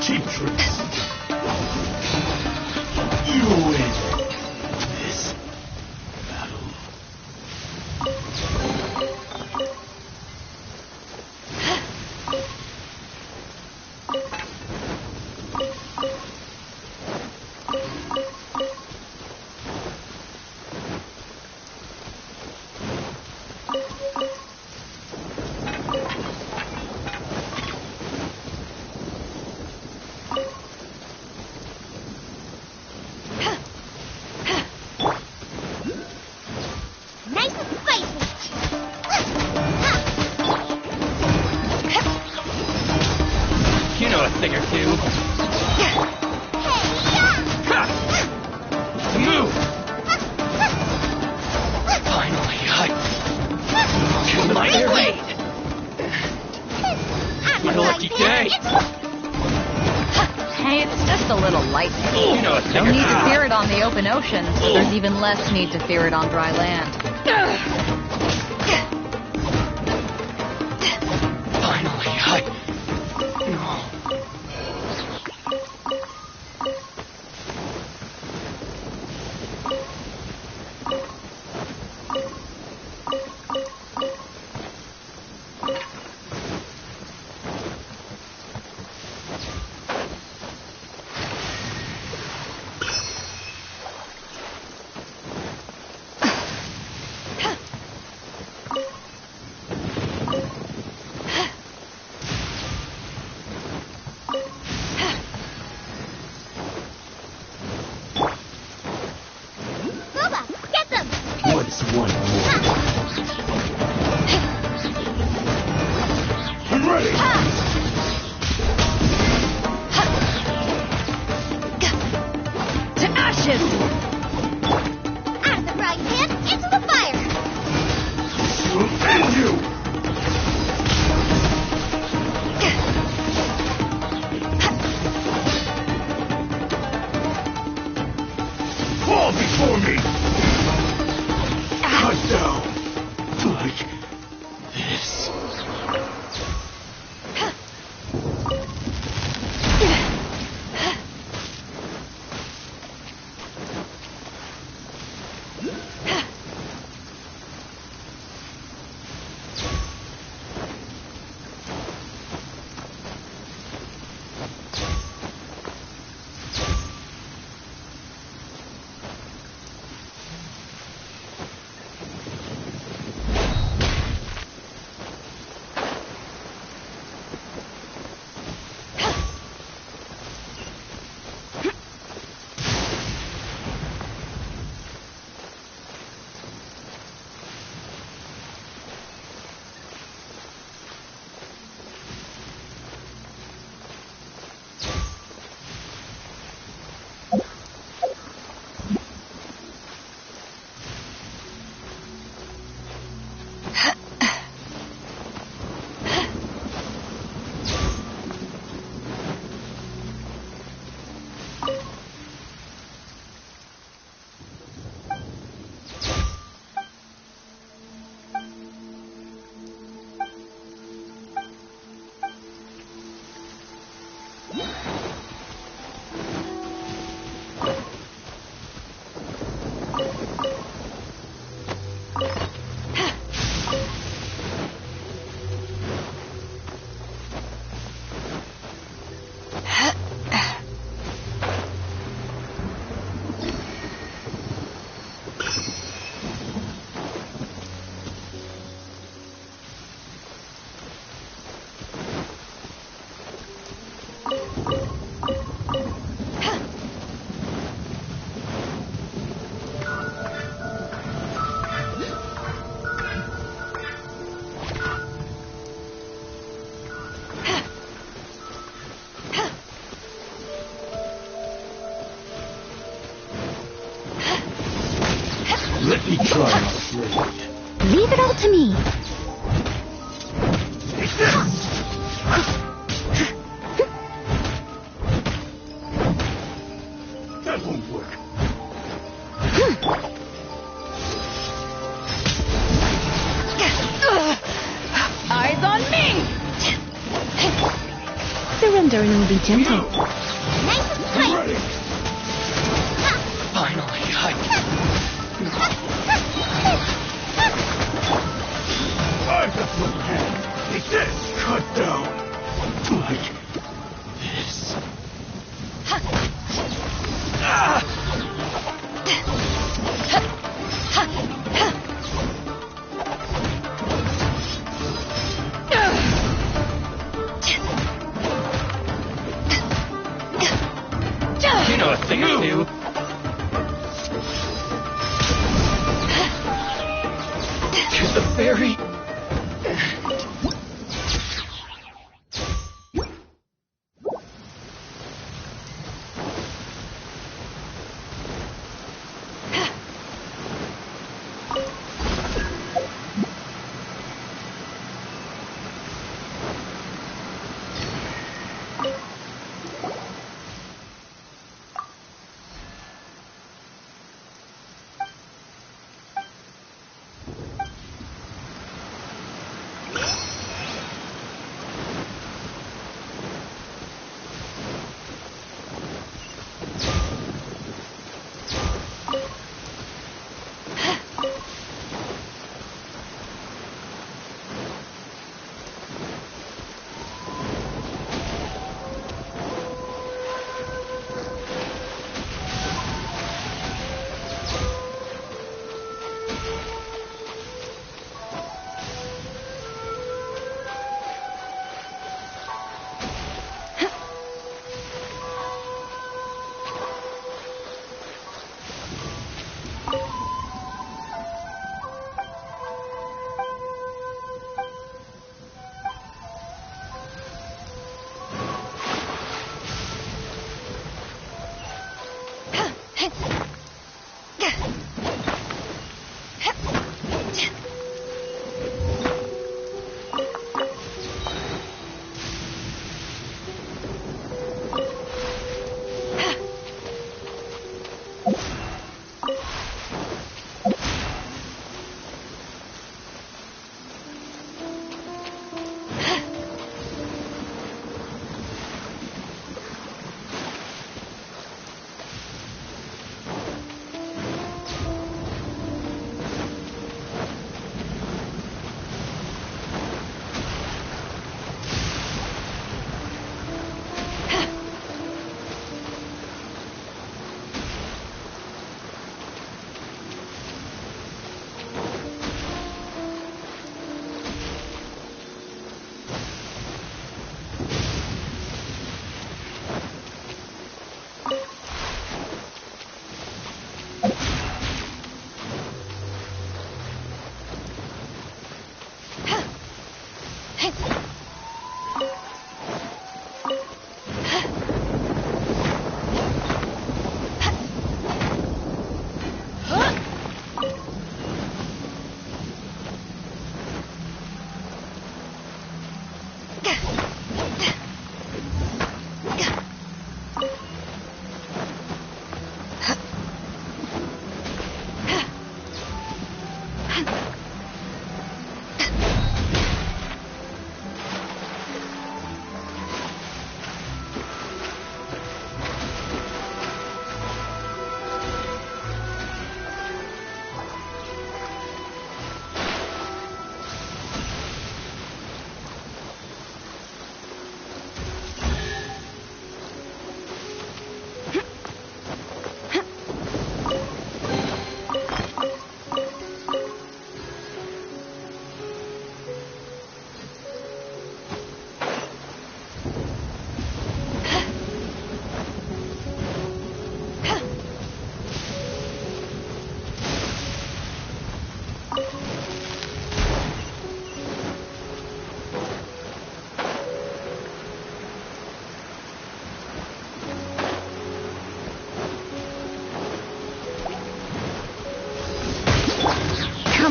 Cheap tricks. You win this battle. Nice and spicy. You know a thing or two. To move. Finally, to my aid. My lucky day. Hey, it's just a little lightning. You know a No thing or need to two. fear it on the open ocean, but there's even less need to fear it on dry land. Finally, no. Booba, get them. What is one more? I'm ready. To ashes! Out of the frying pan, into the fire. We'll end you. Fall before me. Cut down. Like this. Let me try my blade. Leave it all to me. Take this! That won't work. Eyes on me! Surrender and be gentle. Nice and tight. Finally, I've got no hand. Take this! Cut down. Like this. You know a thing or two. To the fairy.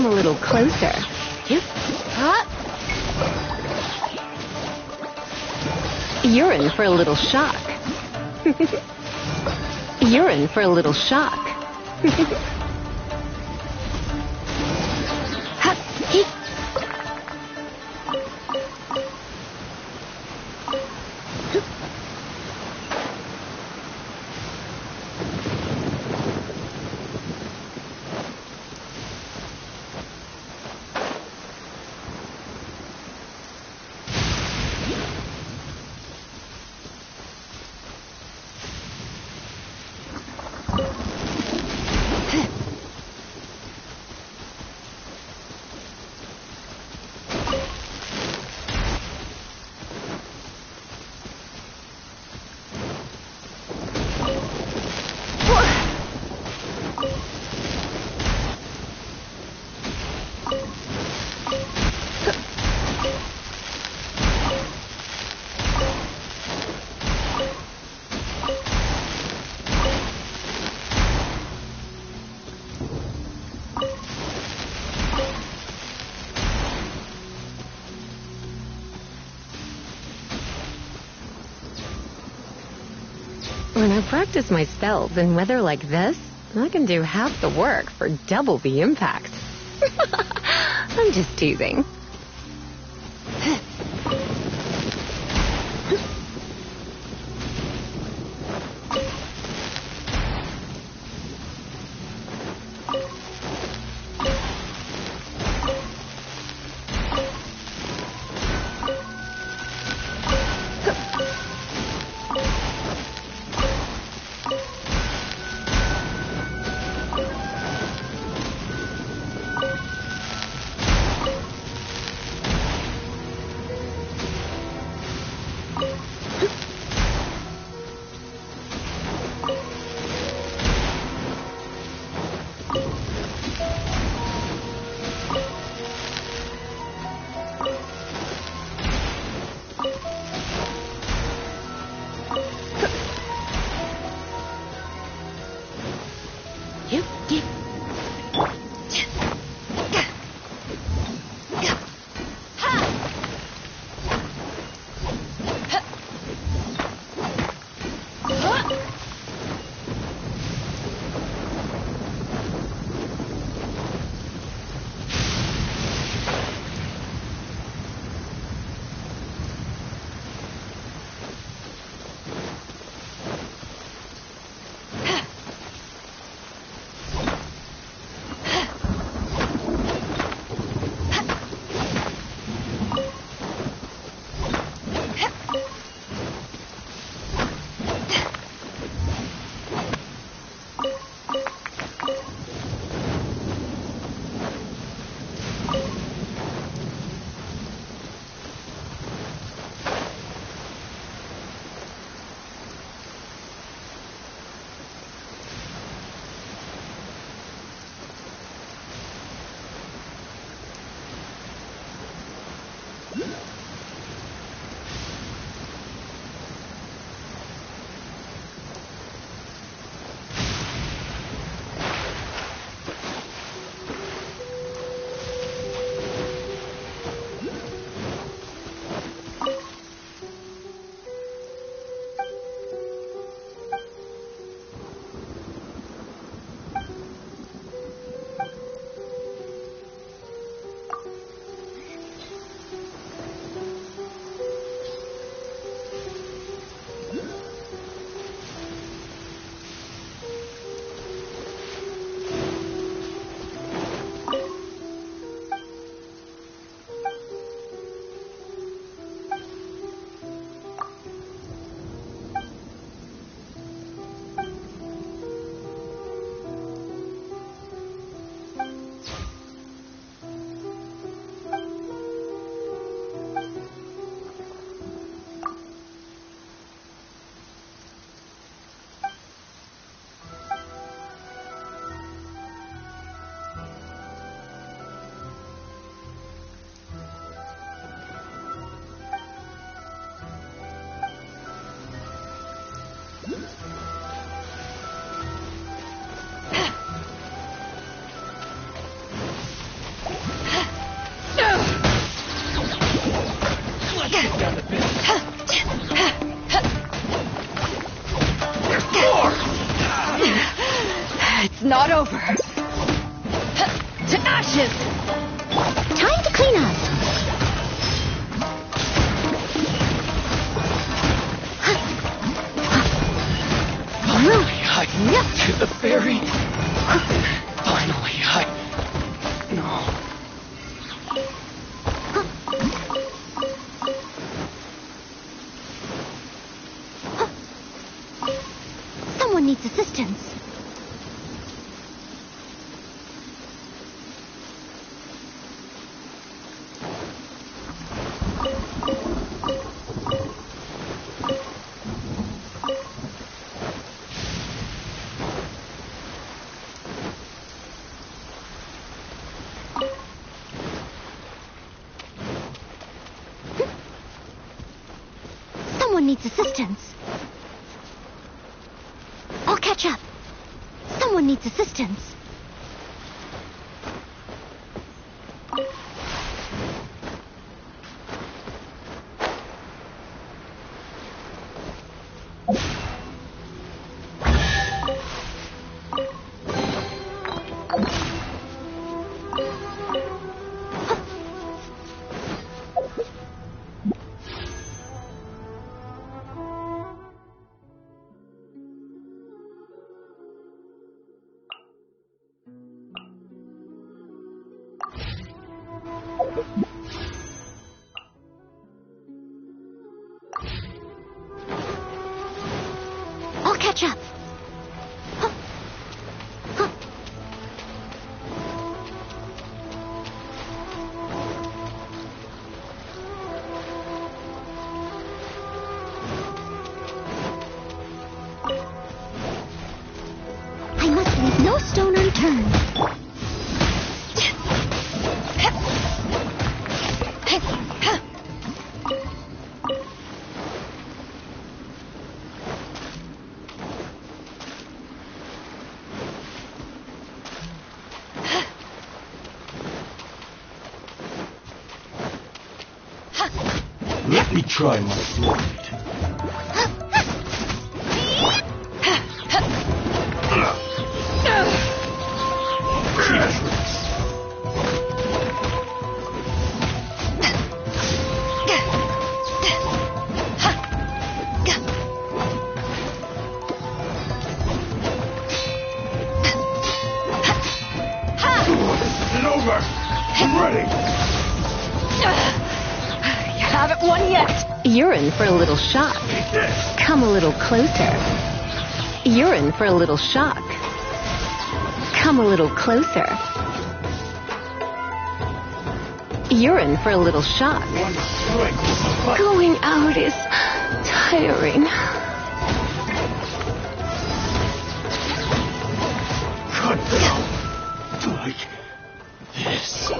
come a little closer. Huh? You're in for a little shock. You're in for a little shock. When I practice my spells in weather like this, I can do half the work for double the impact. I'm just teasing. not over. To ashes! Time to clean up. Finally, I to the ferry. Finally, No. Someone needs assistance. Someone needs assistance. I'll catch up. Someone needs assistance. I'll catch up. I must leave no stone unturned. Let me try my flight. It's over. I'm ready. You haven't won yet. You're in for a little shock. Come a little closer. You're in for a little shock. Come a little closer. You're in for a little shock. Going out is tiring. Cut down. Like this.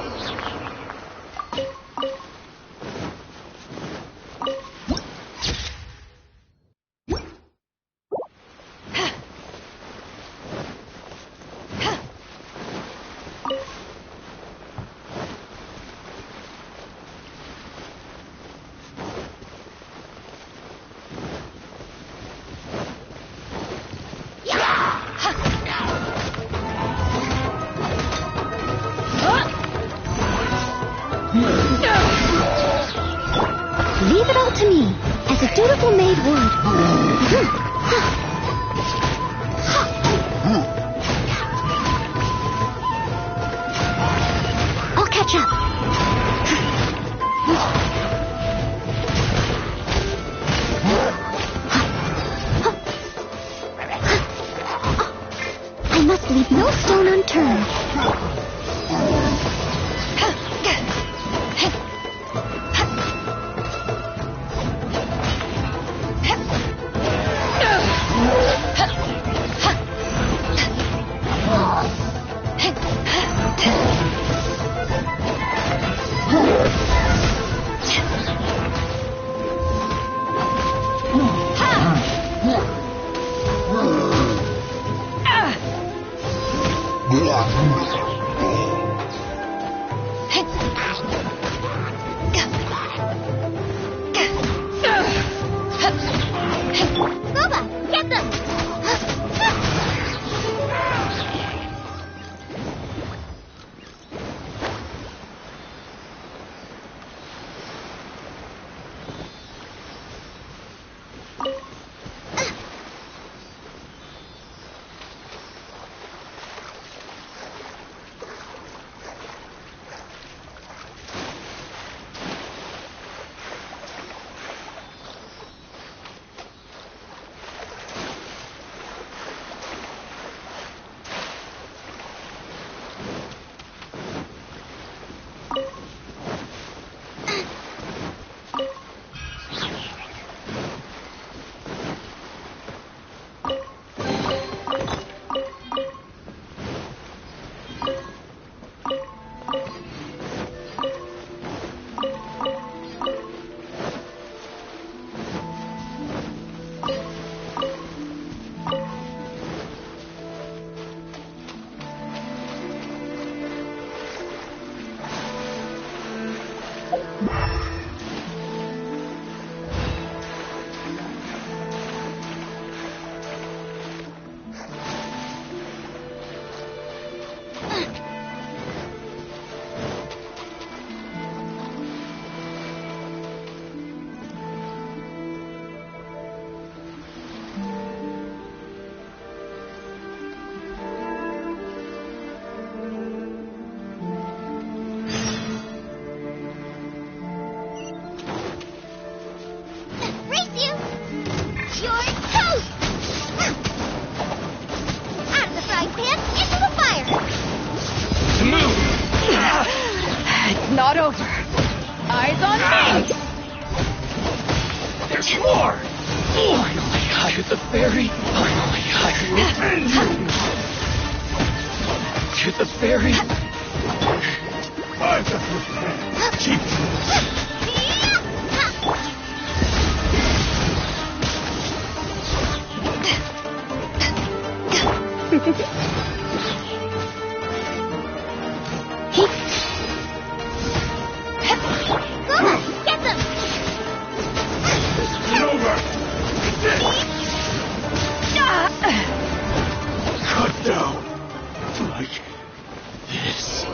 Leave it all to me, as a dutiful maid would. I'll catch up. I must leave no stone unturned. over. Eyes on me! There's more! Finally, hired the fairy. Finally, I will end you! To the fairy. I've got your plan. Keep Get them! Get over! Cut down. Like this.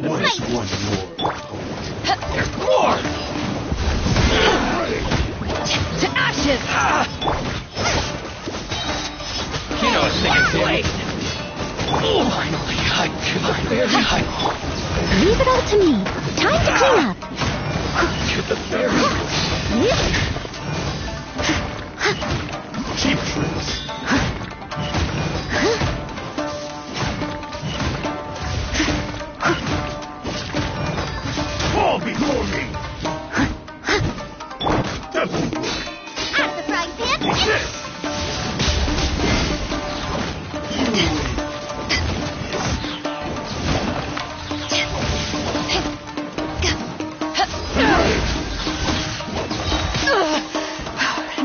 What is one more? More! To ashes! You know what thing is blade. Finally, I to the very height. Leave it all to me. Time to clean up. To the very Temptress. Fall before me. That won't work. Out the frying pan. What's this?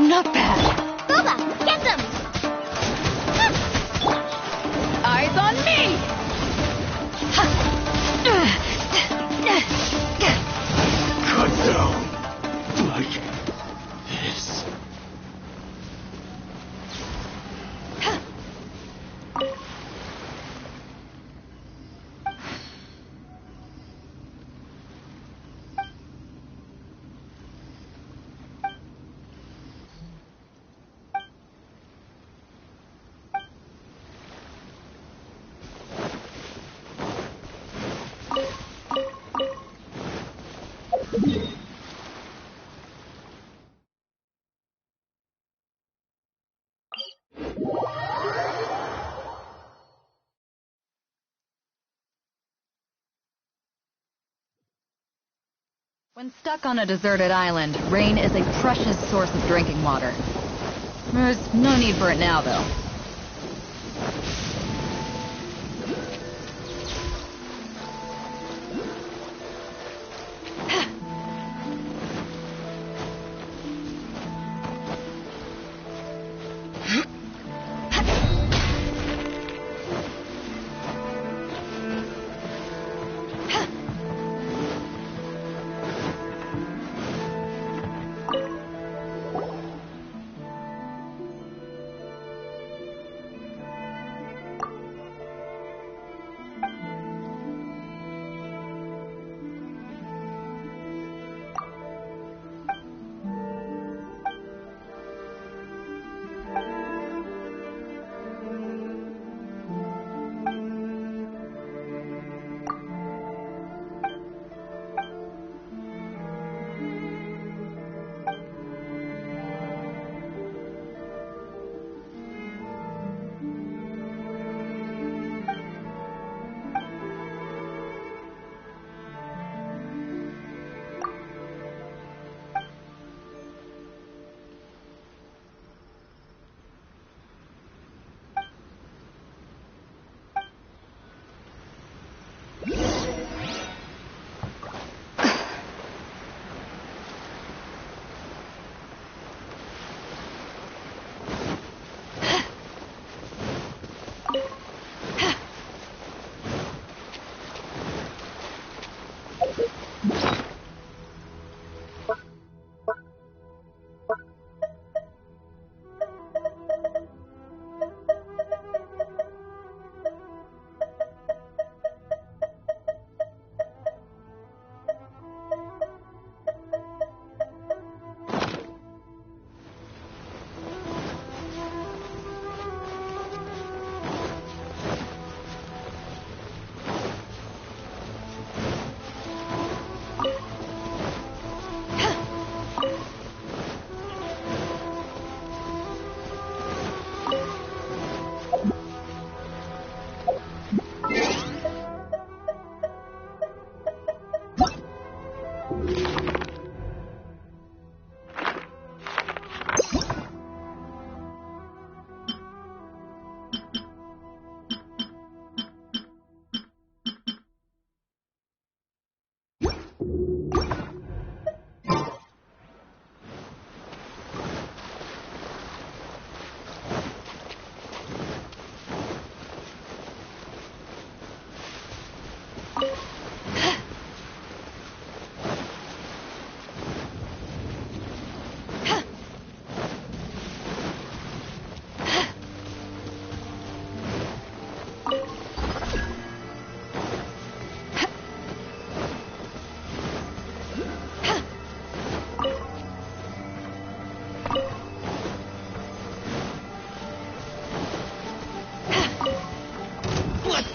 Not bad. Booba, get them. Eyes on me! Cut down. Like this. When stuck on a deserted island, rain is a precious source of drinking water. There's no need for it now, though.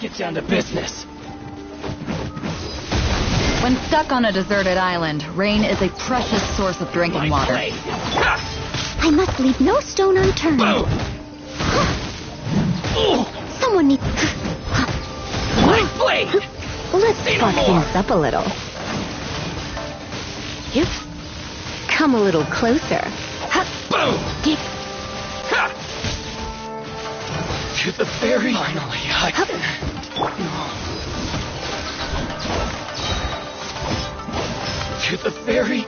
get down to business. When stuck on a deserted island, rain is a precious source of drinking water. I must leave no stone unturned. Someone needs... My blade! Let's fuck things up a little. Yep. Come a little closer. Boom! Get... To the very... Finally, to the very...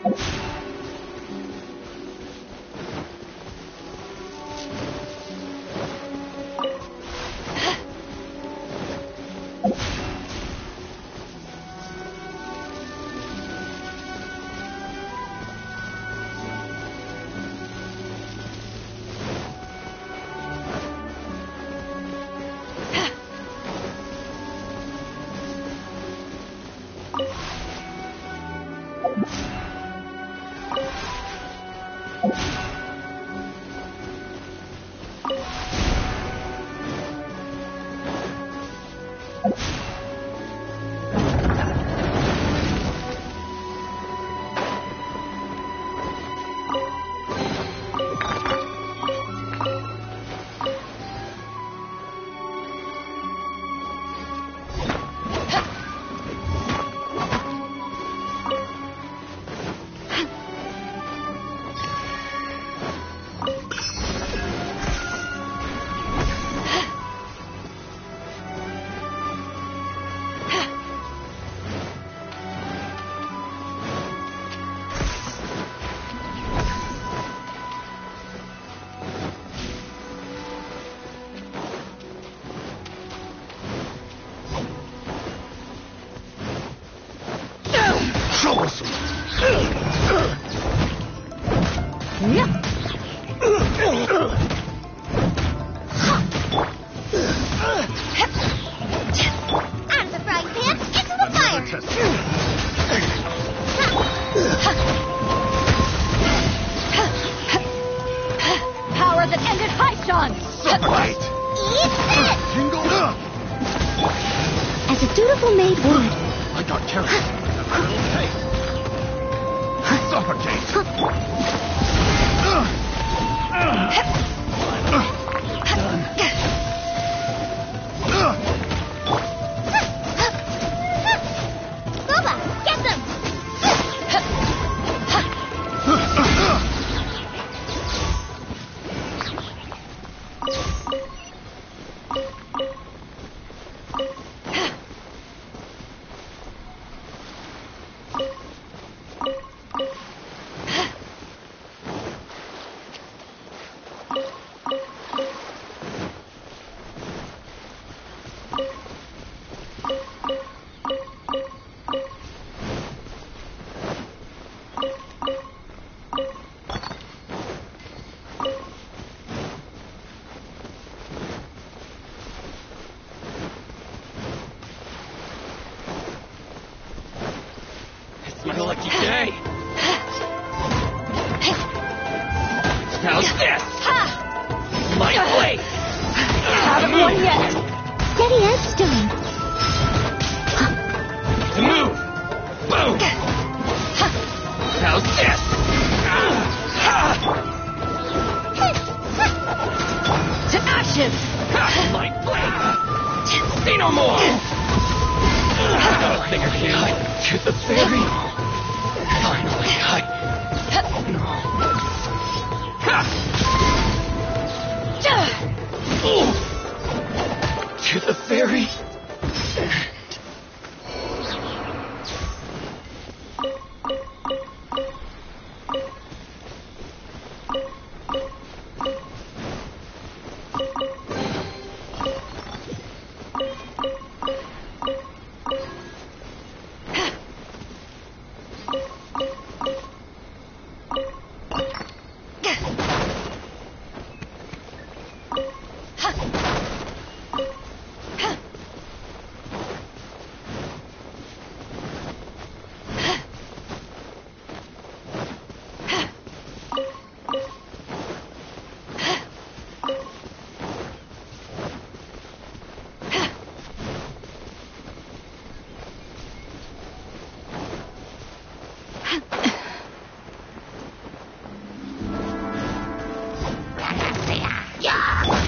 Out of the frying pan, into the fire! Power that ended Haishan! Eat this! As a dutiful maid would. I got carried. A little taste. Suffocate. Boba, get them! It's my lucky day. How's this? My blade. Haven't won yet. Steady as stone. To move. Boom. How's this? To ashes! My blade. Say no more. Got a finger here. To the fairy. Finally, to the fairy.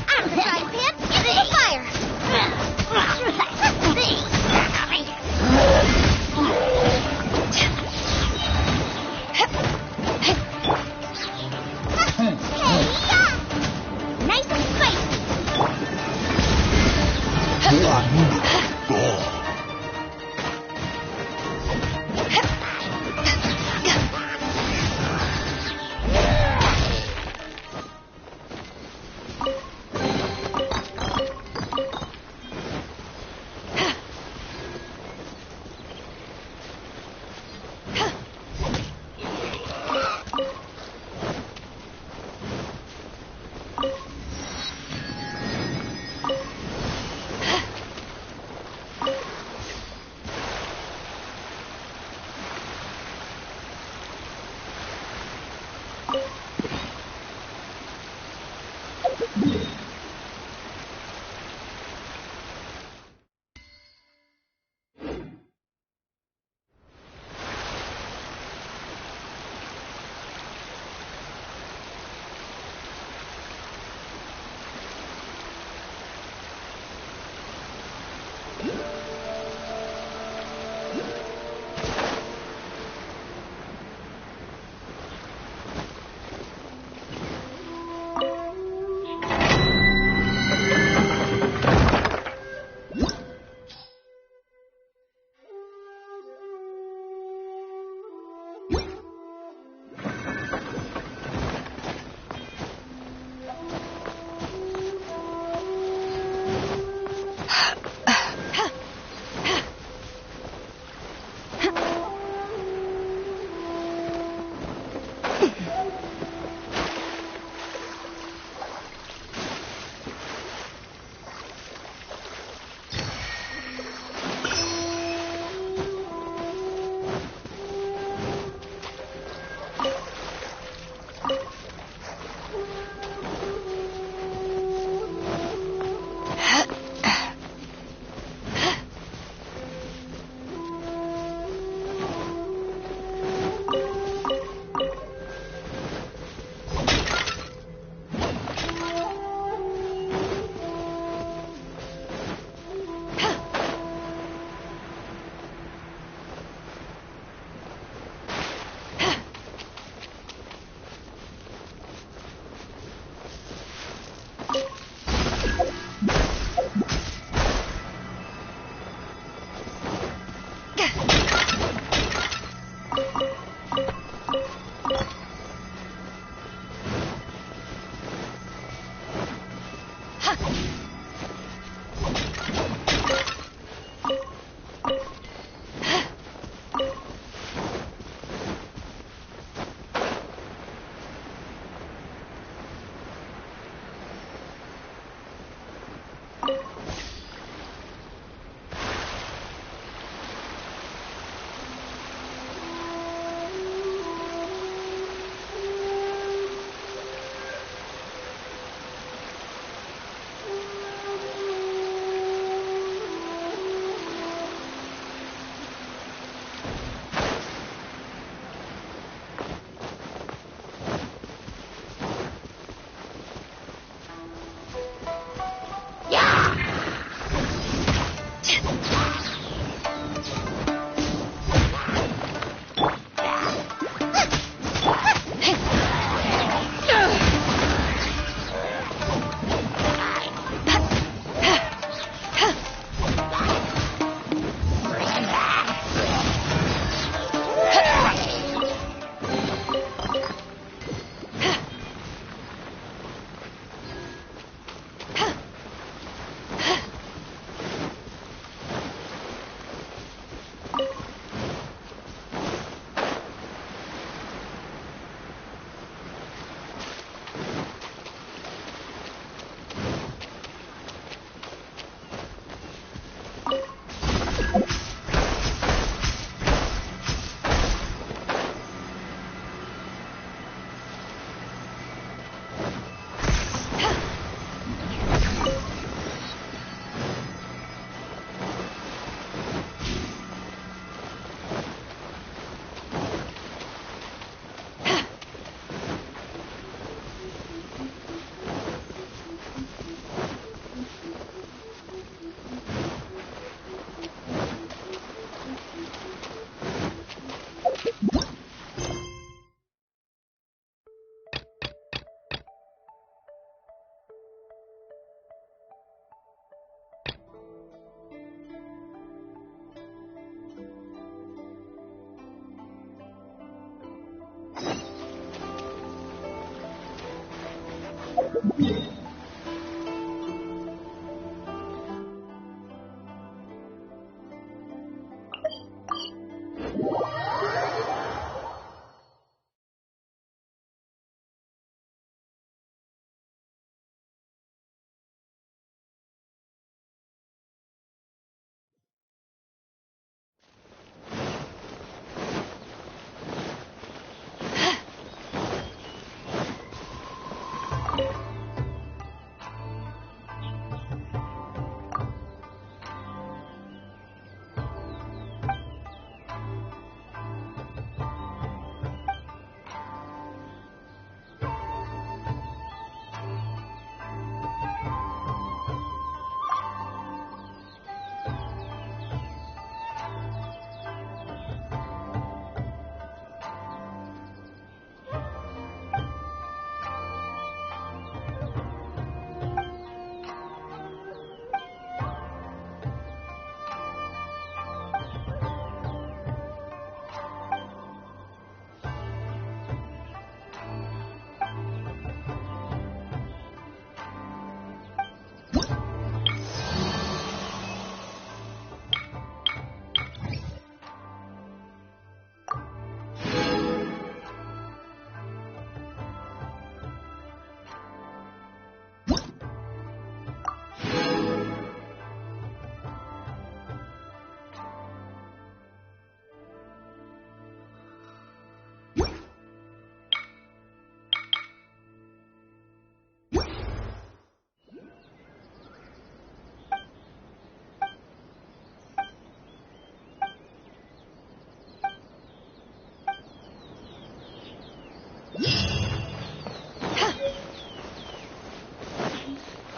Out of the frying pan, into the fire! Nice and spicy!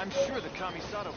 I'm sure the Kamisato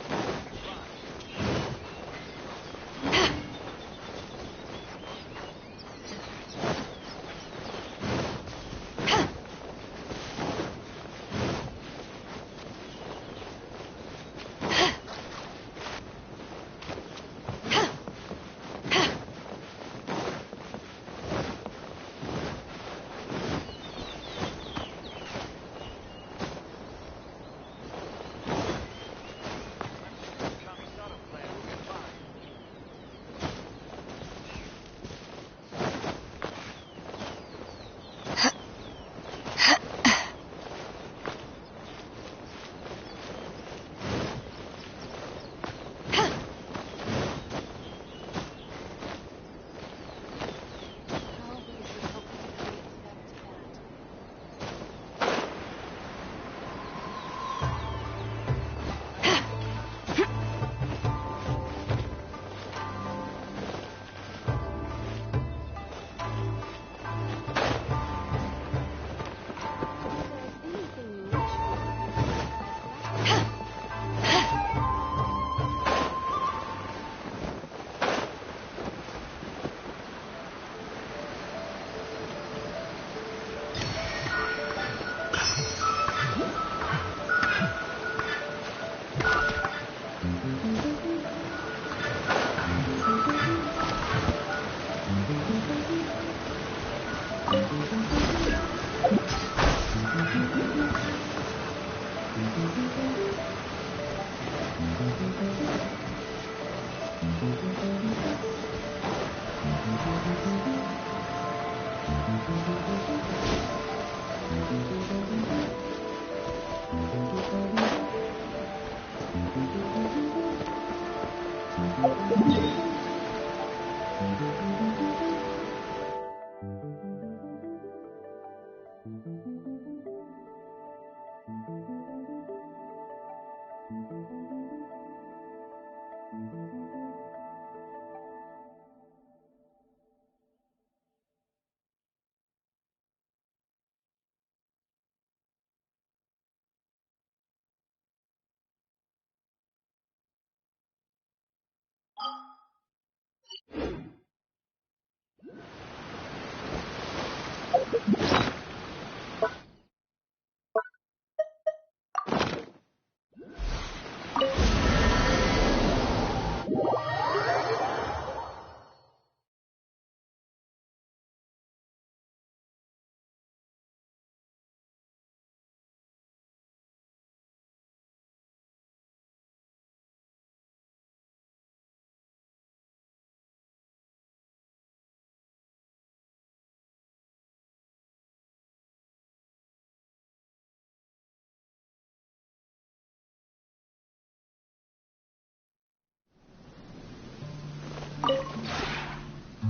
plan will be fine.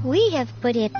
We have put in...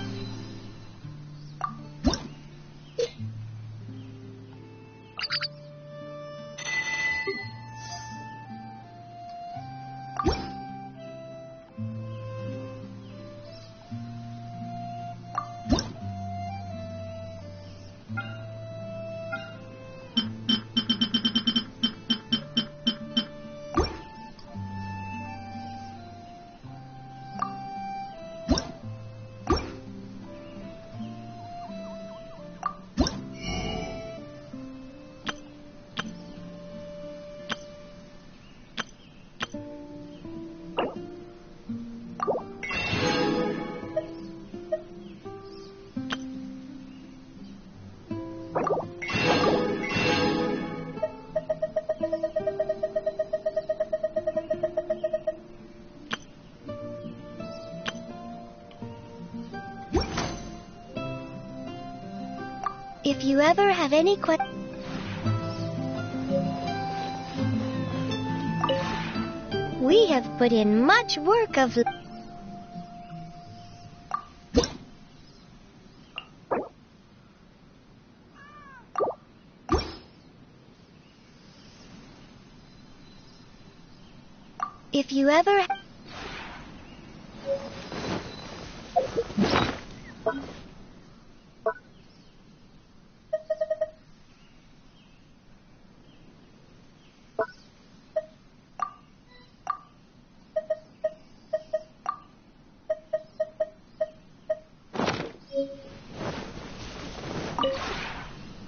If you ever have any questions... We have put in much work of... If you ever...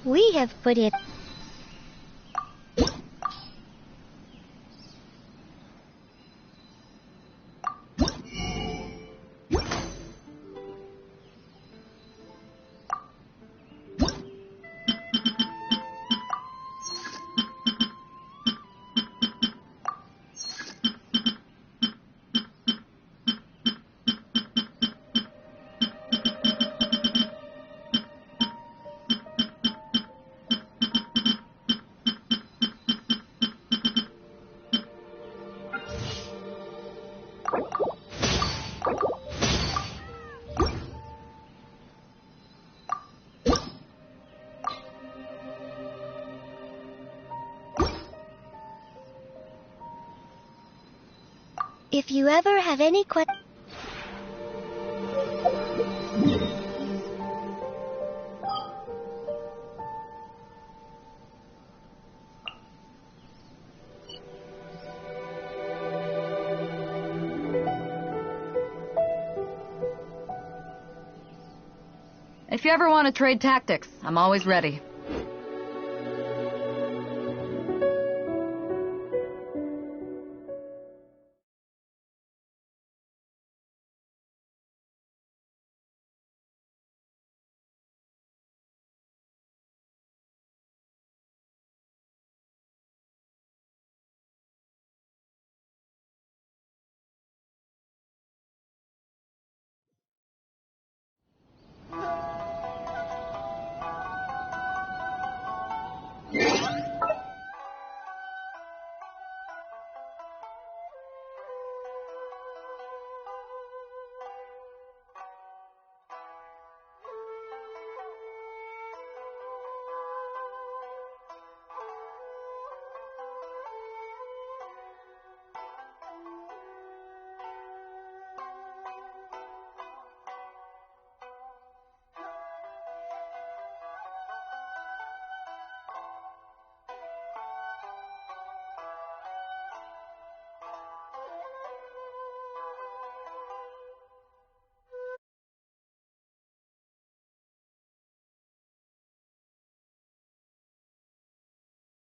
We have put it... If you ever have any questions... If you ever want to trade tactics, I'm always ready.